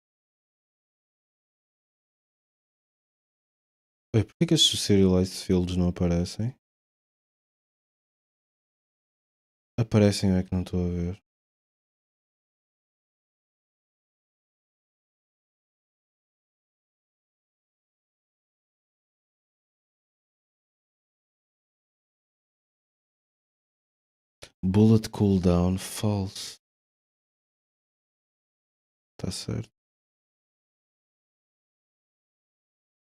Oi, porquê que estes Serialized Fields não aparecem? Aparecem, é que não estou a ver. Bullet cooldown false. Tá certo.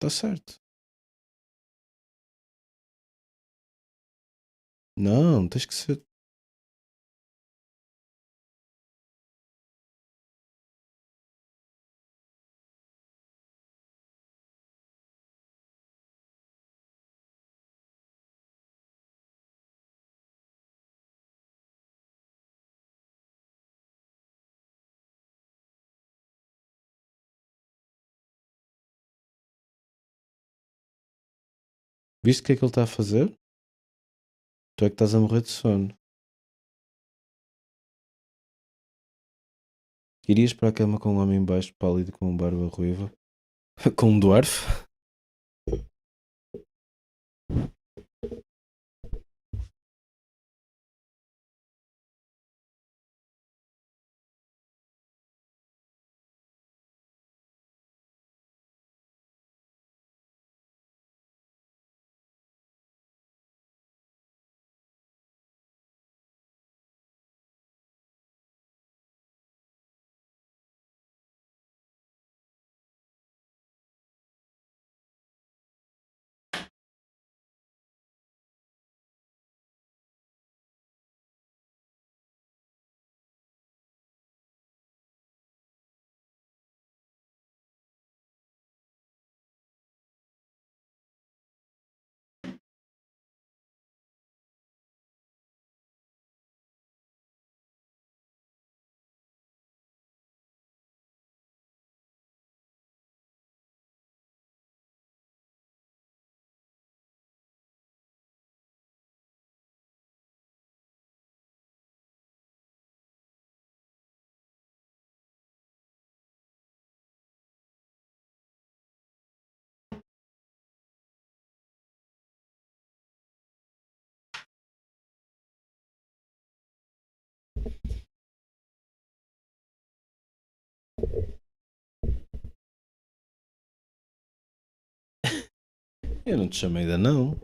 Tá certo. Não, tens que ser. Viste o que é que ele está a fazer? Tu é que estás a morrer de sono. Irias para a cama com um homem baixo, pálido, com barba ruiva? Com um dwarf? Eu não te chamei ainda não.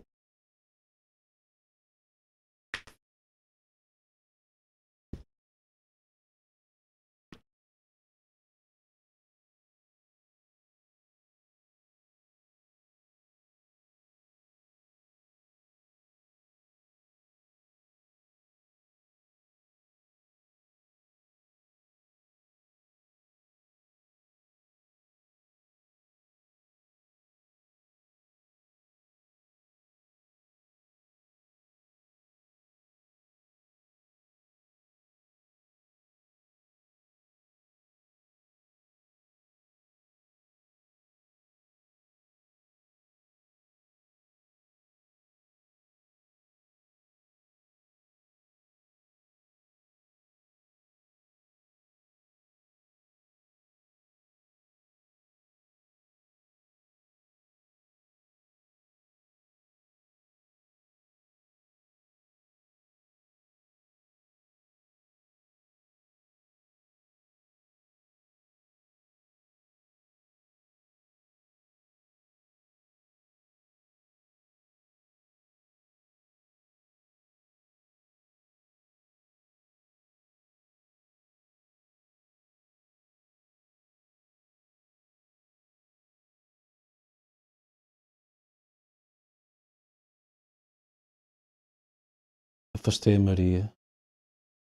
Afastei a Maria.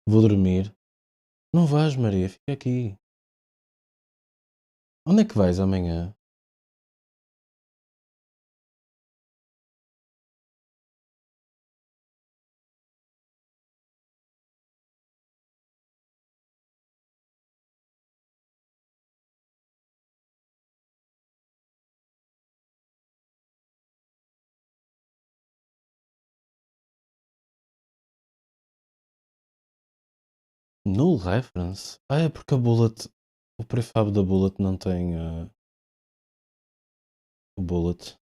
Vou dormir. Não vais, Maria, fica aqui. Onde é que vais amanhã? Null reference? Ah, é porque a Bullet. O prefab da Bullet não tem. O Bullet.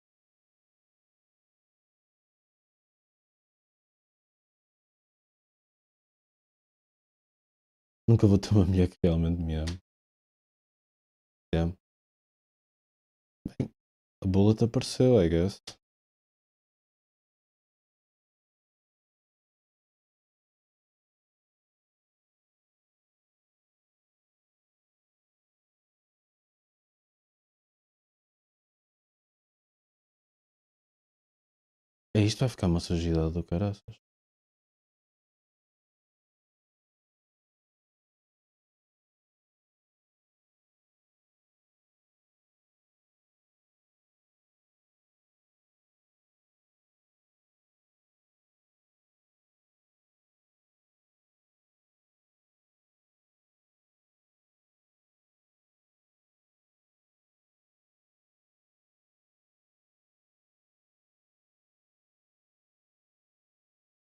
Nunca vou ter uma mulher que realmente me ame. Yeah. Bem, a Bullet apareceu, I guess. É isto, vai ficar uma sujidade do caraças.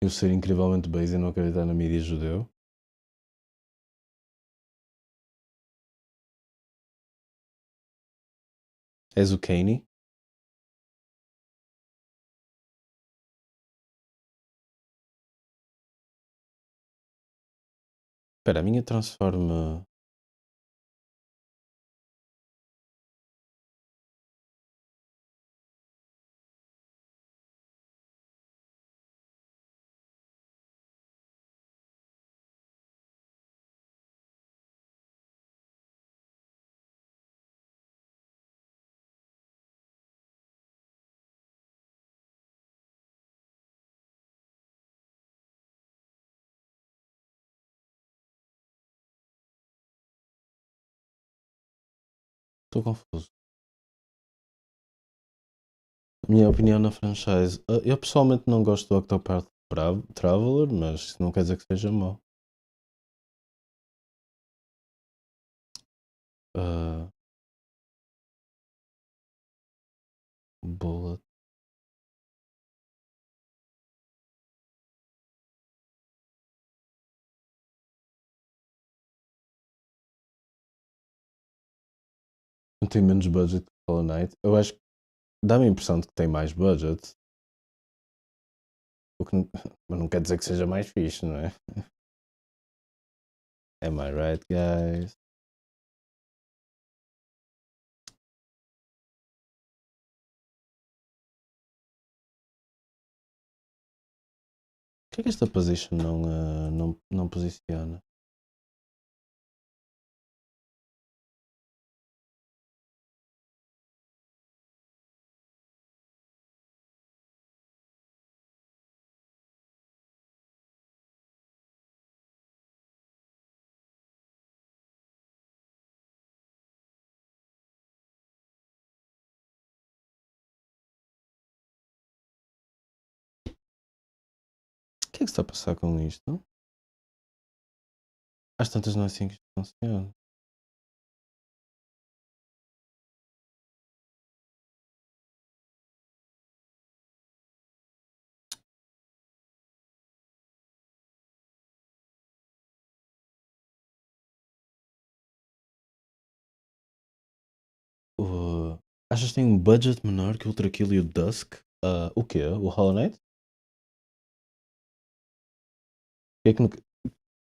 Eu ser incrivelmente base e não acreditar na mídia judeu. És o Kanye? Espera, a minha transforma. Estou confuso. A minha opinião na franchise. Eu pessoalmente não gosto do Octopath Traveler, mas isso não quer dizer que seja mau. Bullet. Não tem menos budget que Hollow Knight. Eu acho que dá-me a impressão de que tem mais budget. O que mas não quer dizer que seja mais fixe, não é? Am I right, guys? Por que esta position não posiciona? O que é que se está a passar com isto? Às tantas não é assim que isto funciona. Achas que tem um budget menor que o Ultra Kill e o Dusk? O quê? O Hollow Knight?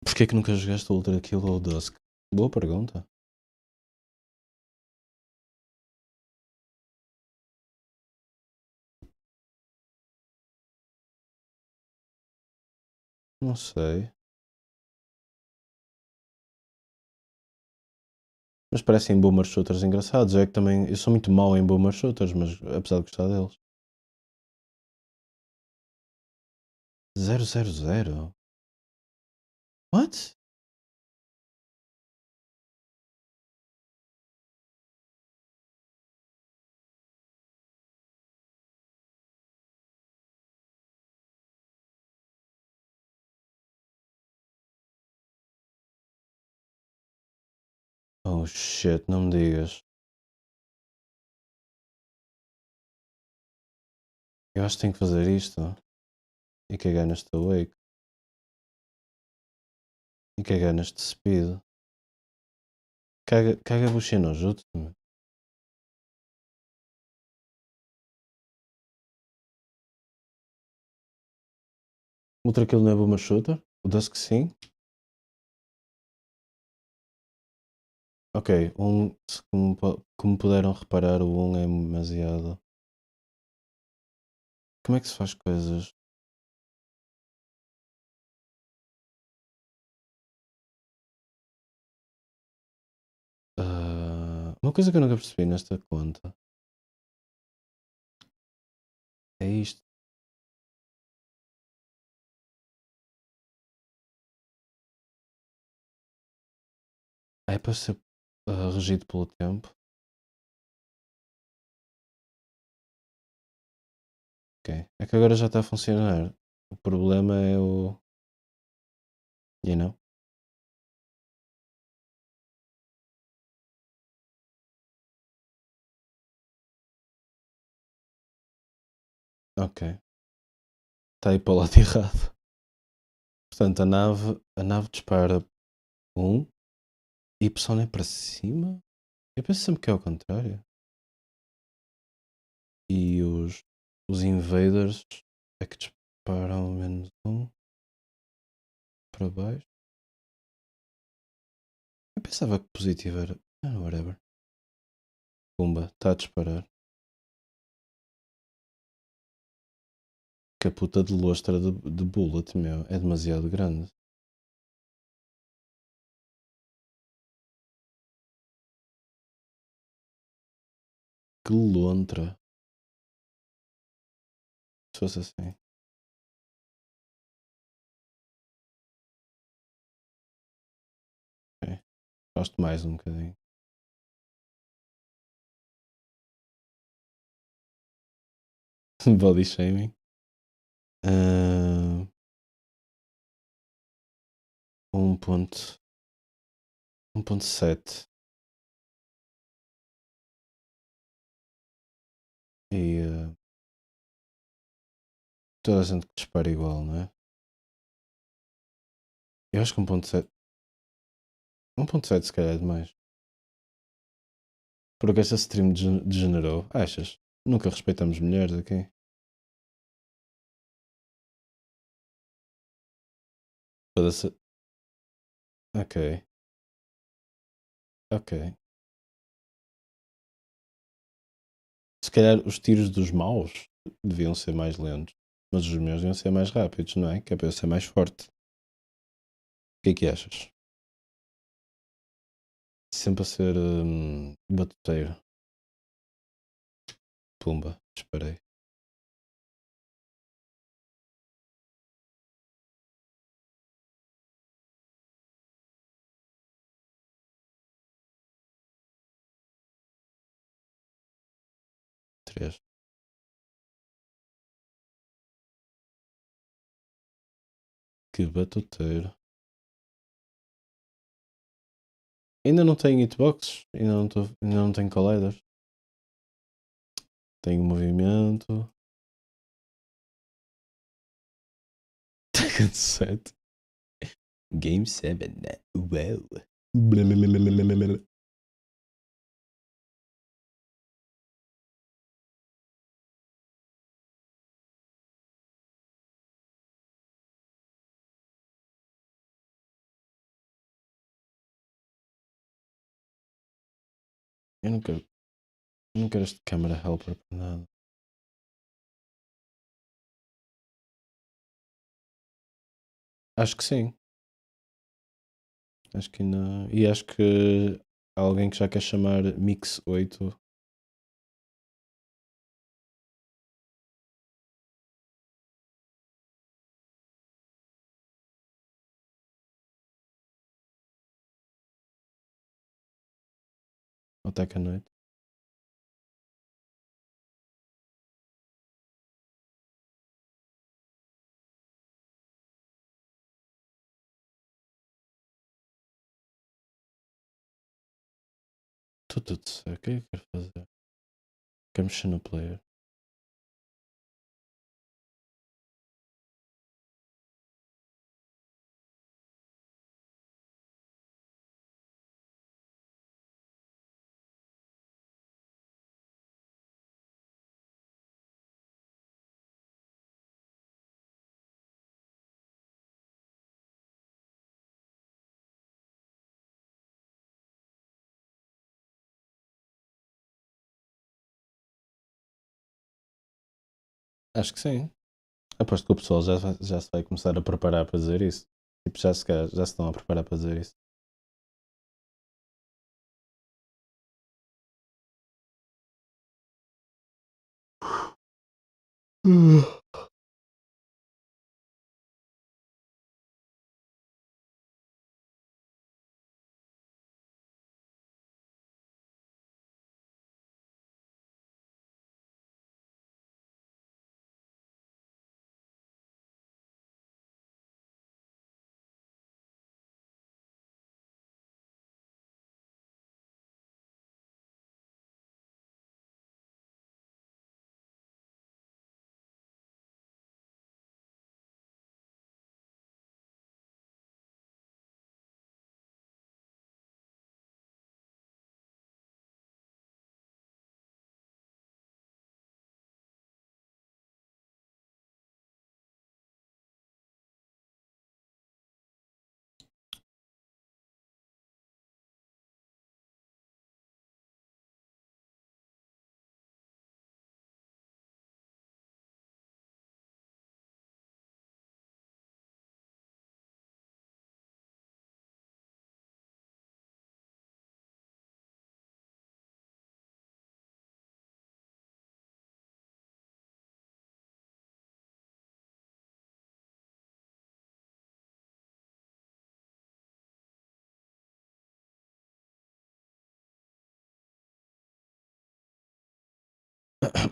Porquê que nunca jogaste o Ultra Kill ou o Dusk? Boa pergunta. Não sei. Mas parecem boomer shooters engraçados. É que também eu sou muito mau em boomer shooters, mas apesar de gostar deles. 000? What? Oh shit, não me digas. Eu acho que tenho que fazer isto. E cagar neste Awake. E cagar neste Speed. Caga bucha no Jutsu. Ultra Kill não é boomer shooter? O Dusk sim? Ok, como puderam reparar, o 1 é demasiado. Como é que se faz coisas? Uma coisa que eu nunca percebi nesta conta é isto. É para ser regido pelo tempo. Ok, é que agora já está a funcionar. O problema é o... You know? Ok. Está aí para o lado errado. Portanto, a nave dispara 1. Y é para cima? Eu penso sempre que é ao contrário. E os invaders é que disparam menos 1 para baixo. Eu pensava que positivo era... whatever. Pumba, está a disparar. Que a puta de lustra de bullet, meu, é demasiado grande. Que lontra. Se fosse assim. Ok. Gosto mais um bocadinho. Body shaming. 1.7. E toda a gente que dispara igual, não é? Eu acho que 1.7. 1.7 se calhar é demais. Porque esta stream degenerou. Achas? Nunca respeitamos mulheres aqui. Foda-se. Ok. Ok. Se calhar os tiros dos maus deviam ser mais lentos. Mas os meus iam ser mais rápidos, não é? Que é para eu ser mais forte. O que é que achas? Sempre a ser batuteiro. Pumba, disparei. Três. Que batuteiro. Ainda não tenho hitboxes, ainda não tenho colliders. Tenho movimento. Tekken 7. Game 7. Wow. Eu não quero este camera helper para nada. Acho que sim. Acho que ainda. E acho que há alguém que já quer chamar Mix 8. Até que à noite. Estou tudo certo. O que é que eu quero fazer? Quero mexer no player. Acho que sim. Aposto que o pessoal já se vai começar a preparar para dizer isso. Tipo, já se estão a preparar para dizer isso.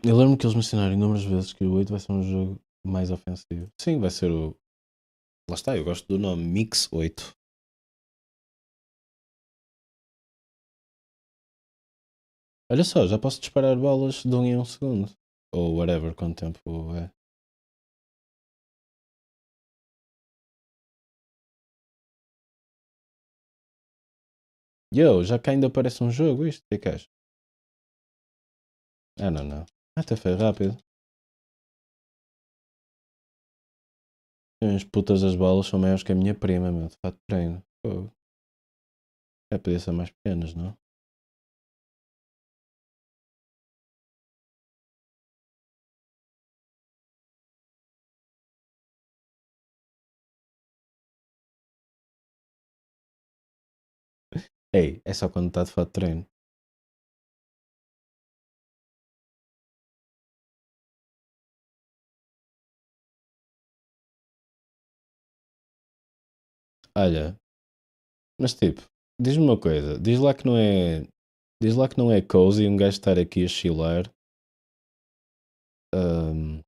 Eu lembro que eles mencionaram inúmeras vezes que o 8 vai ser um jogo mais ofensivo. Sim, vai ser o. Lá está, eu gosto do nome Mix 8. Olha só, já posso disparar balas de 1 em 1 segundo. Ou whatever, quanto tempo é. Yo, já cá ainda parece um jogo isto, o que é que achas? Ah, não. Até foi rápido. As putas das balas são maiores que a minha prima, meu, de fato de treino. Fogo. É, podia ser mais pequenas, não? Ei, é só quando está de fato de treino. Olha, mas tipo, diz-me uma coisa. Diz lá que não é cozy um gajo estar aqui a chilar. ahm,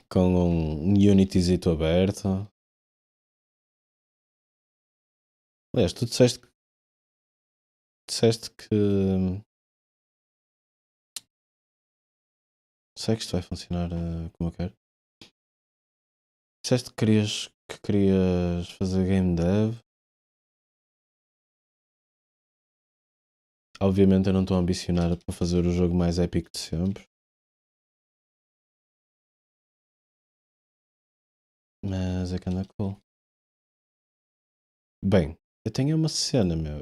com um Unitysito aberto. Aliás, tu disseste que. Sei que isto vai funcionar como eu quero. Disseste que querias fazer game dev. Obviamente eu não estou ambicionado para fazer o jogo mais épico de sempre. Mas é que anda cool. Bem, eu tenho uma cena, meu.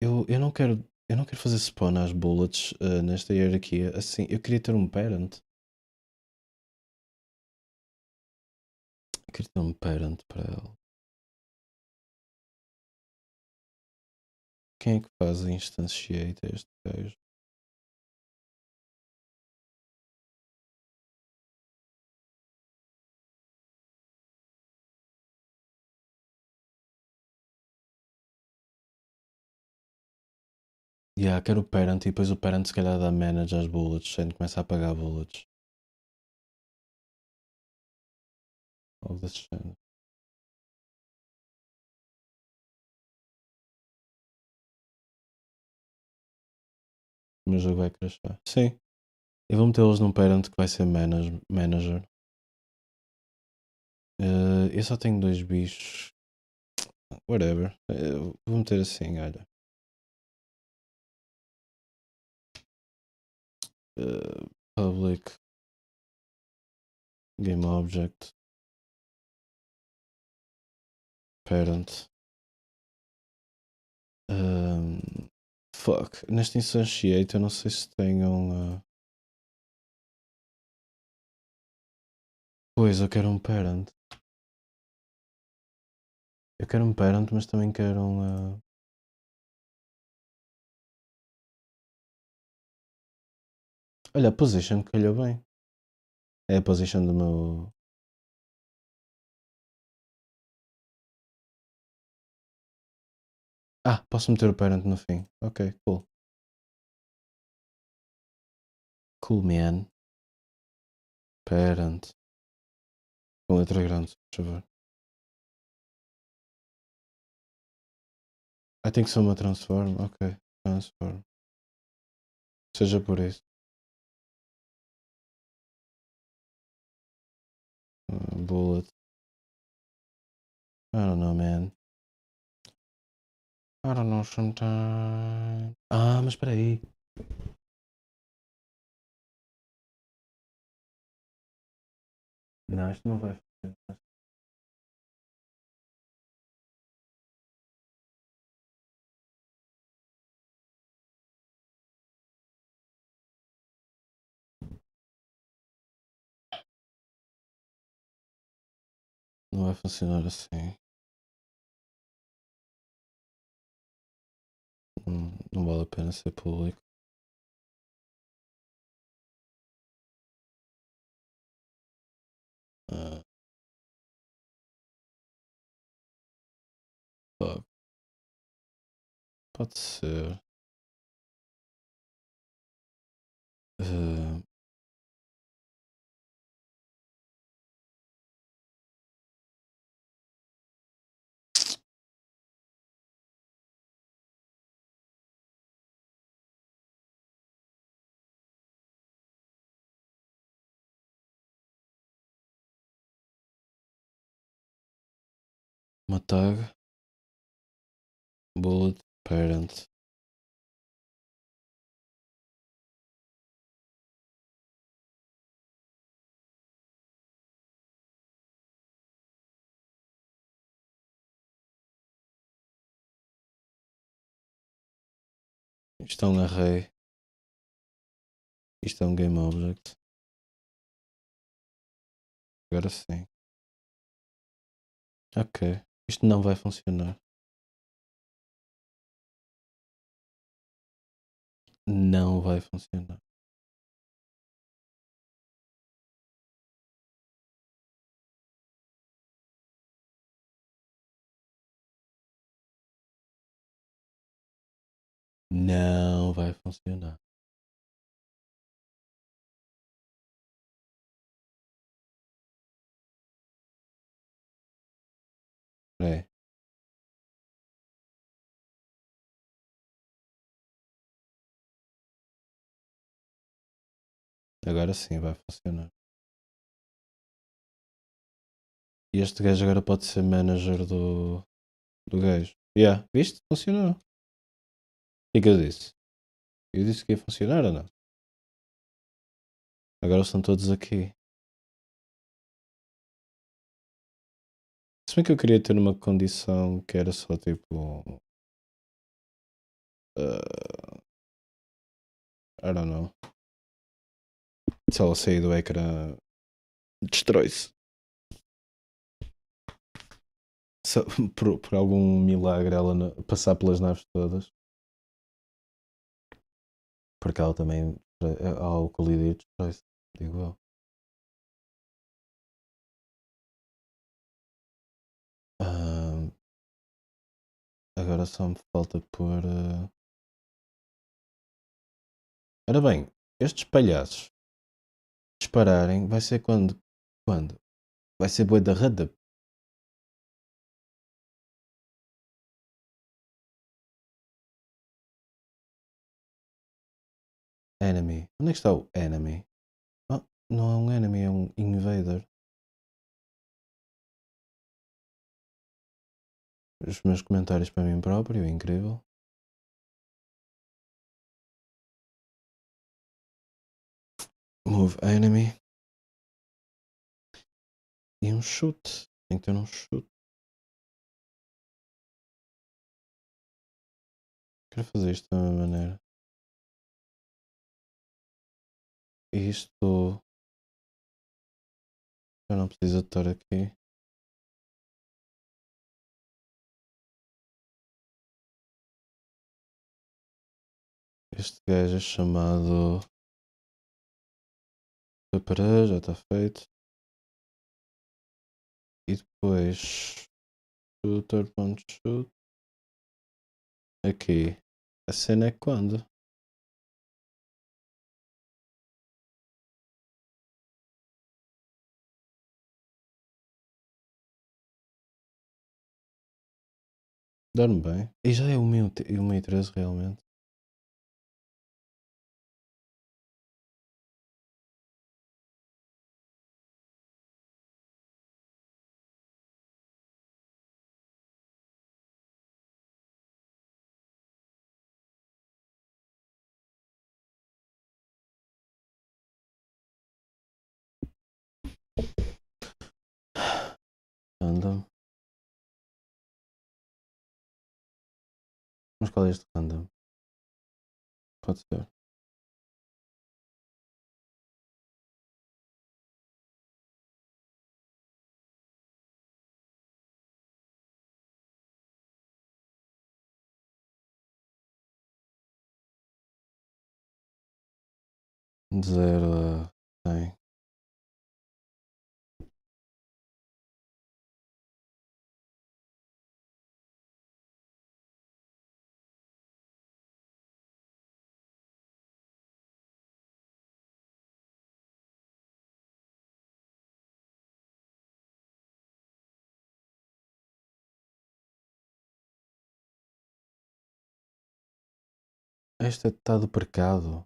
Eu não quero. Eu não quero fazer spawn às bullets nesta hierarquia. Assim, eu queria ter um parent. Eu queria ter um parent para ela. Quem é que faz a instantiate a este gajo? Yeah, quero o parent e depois o parent se calhar dá manage às bullets, sem começa a pagar bullets. Algo desse género. O meu jogo vai crashar. Sim. Eu vou metê-los num parent que vai ser manager. Eu só tenho 2 bichos. Whatever. Vou meter assim, olha. Public game object parent. Fuck. Neste instantiate eu não sei se tenham. Pois, eu quero um parent. Eu quero um parent, mas também quero um. Olha, a position calhou bem. É a position do meu. Ah, posso meter o parent no fim. Ok, cool. Cool, man. Parent. Com letra grande, por favor. Ah, tem que ser uma transform. Ok, transform. Seja por isso. Bullet. I don't know, man. I don't know sometimes. Ah, mas espera aí. Não, isto não vai fazer. Não vai funcionar assim. Não vale a pena ser público. Fuck. Pode ser. Uma tag. Bullet parent. Isto é um array. Isto é um game object. Agora sim. Ok. Isto não vai funcionar. Não vai funcionar. Não vai funcionar. É. Agora sim vai funcionar. E este gajo agora pode ser manager do gajo. Yeah, viste? Funcionou. O que é que eu disse? Eu disse que ia funcionar ou não? Agora estão todos aqui. Se bem que eu queria ter uma condição que era só tipo. I don't know. Se ela sair do ecrã, destrói-se. Por algum milagre ela passar pelas naves todas. Porque ela também, ao colidir, destrói-se. Digo eu. Agora só me falta pôr. Ora bem, estes palhaços dispararem vai ser quando? Quando? Vai ser bué da rada. Enemy. Onde é que está o enemy? Oh, não é um enemy, é um invader. Os meus comentários para mim próprio, incrível. Move enemy. E um chute. Tem que ter um chute. Quero fazer isto da mesma maneira. Isto. Eu não preciso estar aqui. Este gajo é chamado. Para já está feito. E depois. Shooter, ponto shoot. Aqui. A cena é quando? Dorme bem. E já é o 1:13 realmente. Random. Mas qual é este random? Pode ser. De 0 a 100. Este está do precado.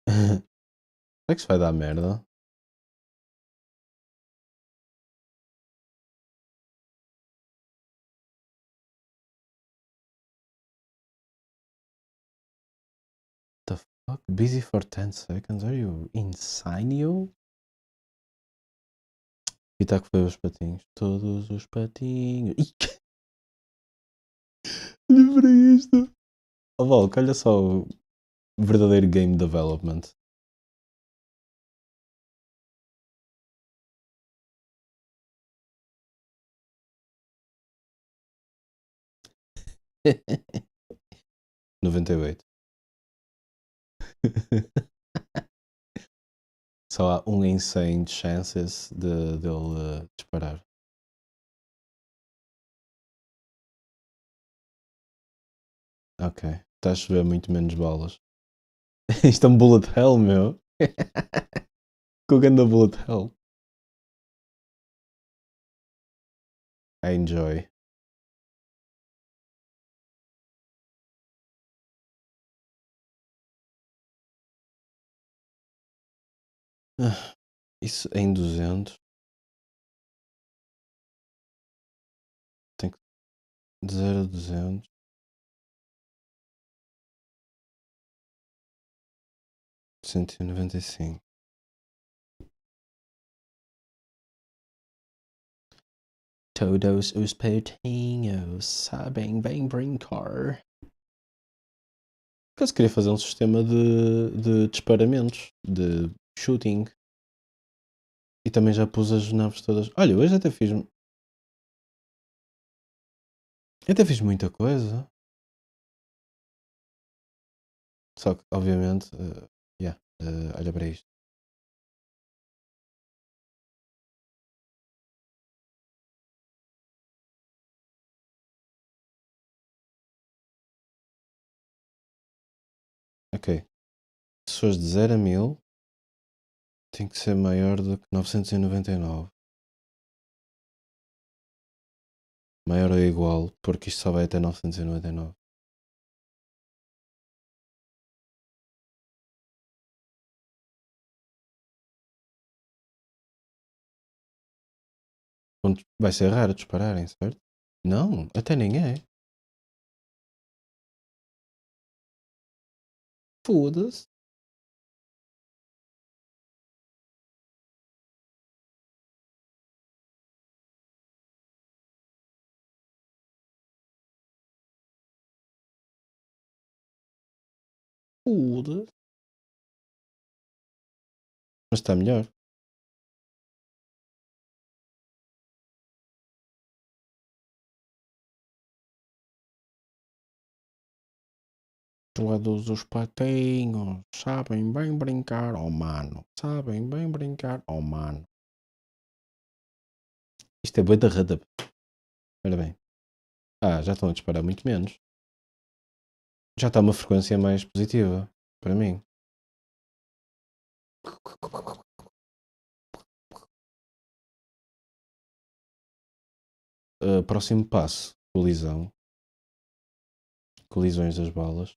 Será que isso vai dar merda? The fuck? Busy for 10 seconds? Are you insane, you? E tá que foi os patinhos. Todos os patinhos. Olha para isto. Oh, Volk, olha só o verdadeiro game development. Noventa e oito. Só há um em 100 chances dele disparar. Ok. Está a chover muito menos balas. Isto é um bullet hell, meu. Com o ganda bullet hell. I enjoy. Isso em 200. Tem que... De 0 a 200. 195. Todos os patinhos sabem bem brincar. Porque eu queria fazer um sistema de disparamentos, de shooting. E também já pus as naves todas. Olha, hoje até fiz. Até fiz muita coisa. Só que, obviamente, olha para isto. Ok. Se fores de 0 a 1000, tem que ser maior do que 999. Maior ou igual, porque isto só vai até 999. Vai ser raro dispararem, certo? Não, até nem é. Foda-se. Foda-se. Mas está melhor. Todos os patinhos sabem bem brincar, oh mano. Sabem bem brincar, oh mano. Isto é bué da rada. Olha bem. Já estão a disparar muito menos. Já está uma frequência mais positiva para mim. Próximo passo: colisão. Colisões das balas.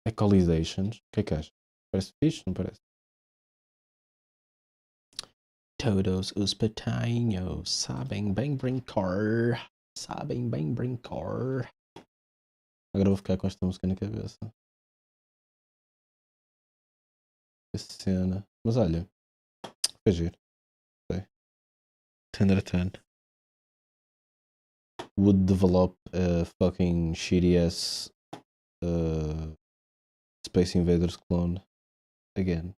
Ecolizations. O que é que achas? Parece fixe, não parece? Todos os patinhos sabem bem brincar. Sabem bem brincar. Agora vou ficar com esta música na cabeça. Que cena. Mas olha, foi giro. Sei. 10 out of 10. Would develop a fucking shitty ass Space Invaders clone again.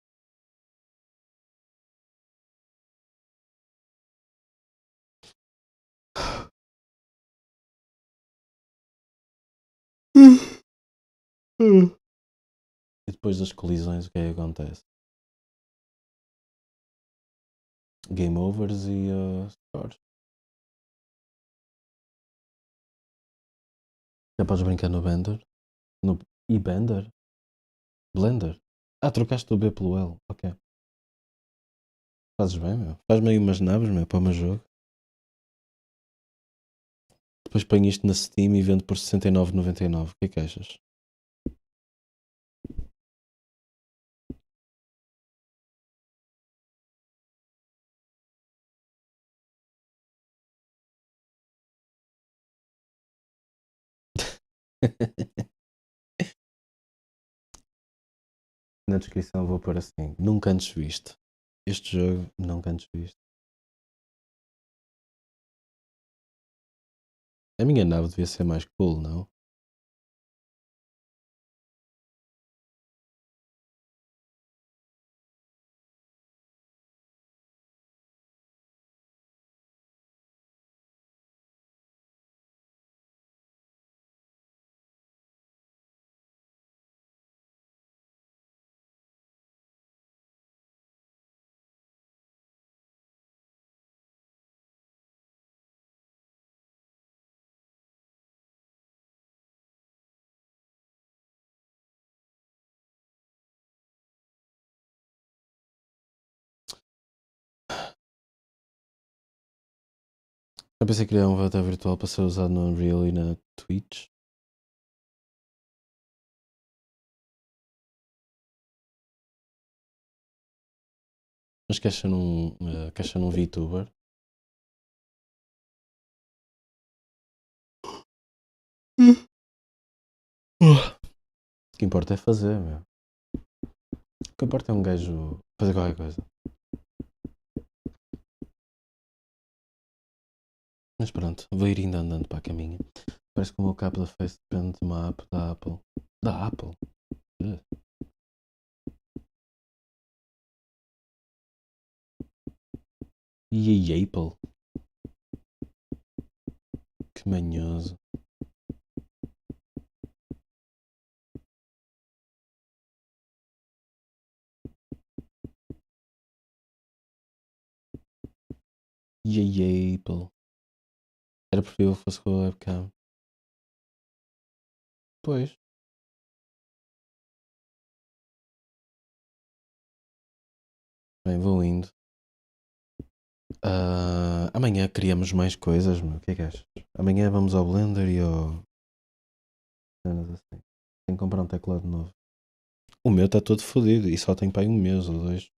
E depois das colisões, o que é que acontece? Game overs e scores. Já podes brincar no Blender? No e-Bender? Blender? Trocaste o B pelo L. Ok. Fazes bem, meu. Faz-me aí umas naves, meu, para o meu jogo. Depois ponho isto na Steam e vendo por 69,99. O que é que achas? Na descrição vou pôr assim: nunca antes visto. Este jogo nunca antes visto. A minha nave devia ser mais cool, não? Eu pensei que criar um avatar virtual para ser usado no Unreal e na Twitch. Mas queres ser num VTuber? O que importa é fazer, meu. O que importa é um gajo fazer qualquer coisa. Mas pronto, vou ir ainda andando para a caminha. Parece que o meu cabo da Face depende de uma app da Apple. Da Apple? E a Apple? Que manhoso. E a Apple? Era preferível que fosse com a webcam. Pois. Bem, vou indo. Amanhã criamos mais coisas, meu. O que é que achas? Amanhã vamos ao Blender e ao... cenas assim. Tenho que comprar um teclado novo. O meu está todo fodido e só tem para aí um mês ou dois.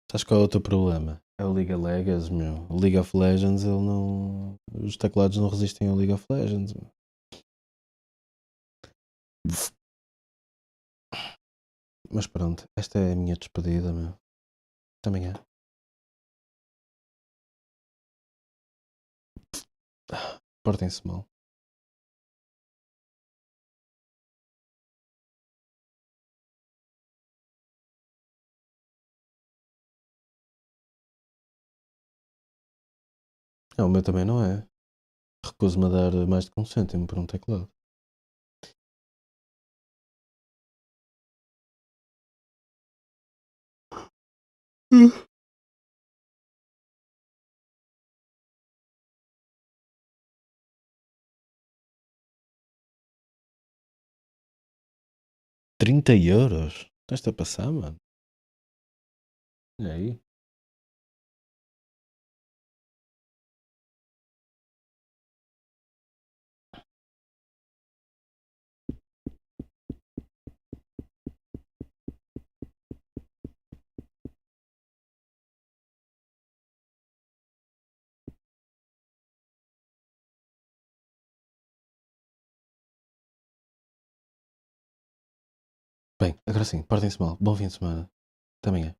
Sabes qual é o teu problema? É o League of Legends, meu. O League of Legends, ele não... Os teclados não resistem ao League of Legends, meu. Mas pronto, esta é a minha despedida, meu. Até amanhã. Portem-se mal. O meu também não é. Recuso-me a dar mais de 1 cêntimo por um teclado. Hum. 30€? Estás-te a passar, mano? Olha aí. Bem, agora sim, portem-se mal. Bom fim de semana. Até amanhã.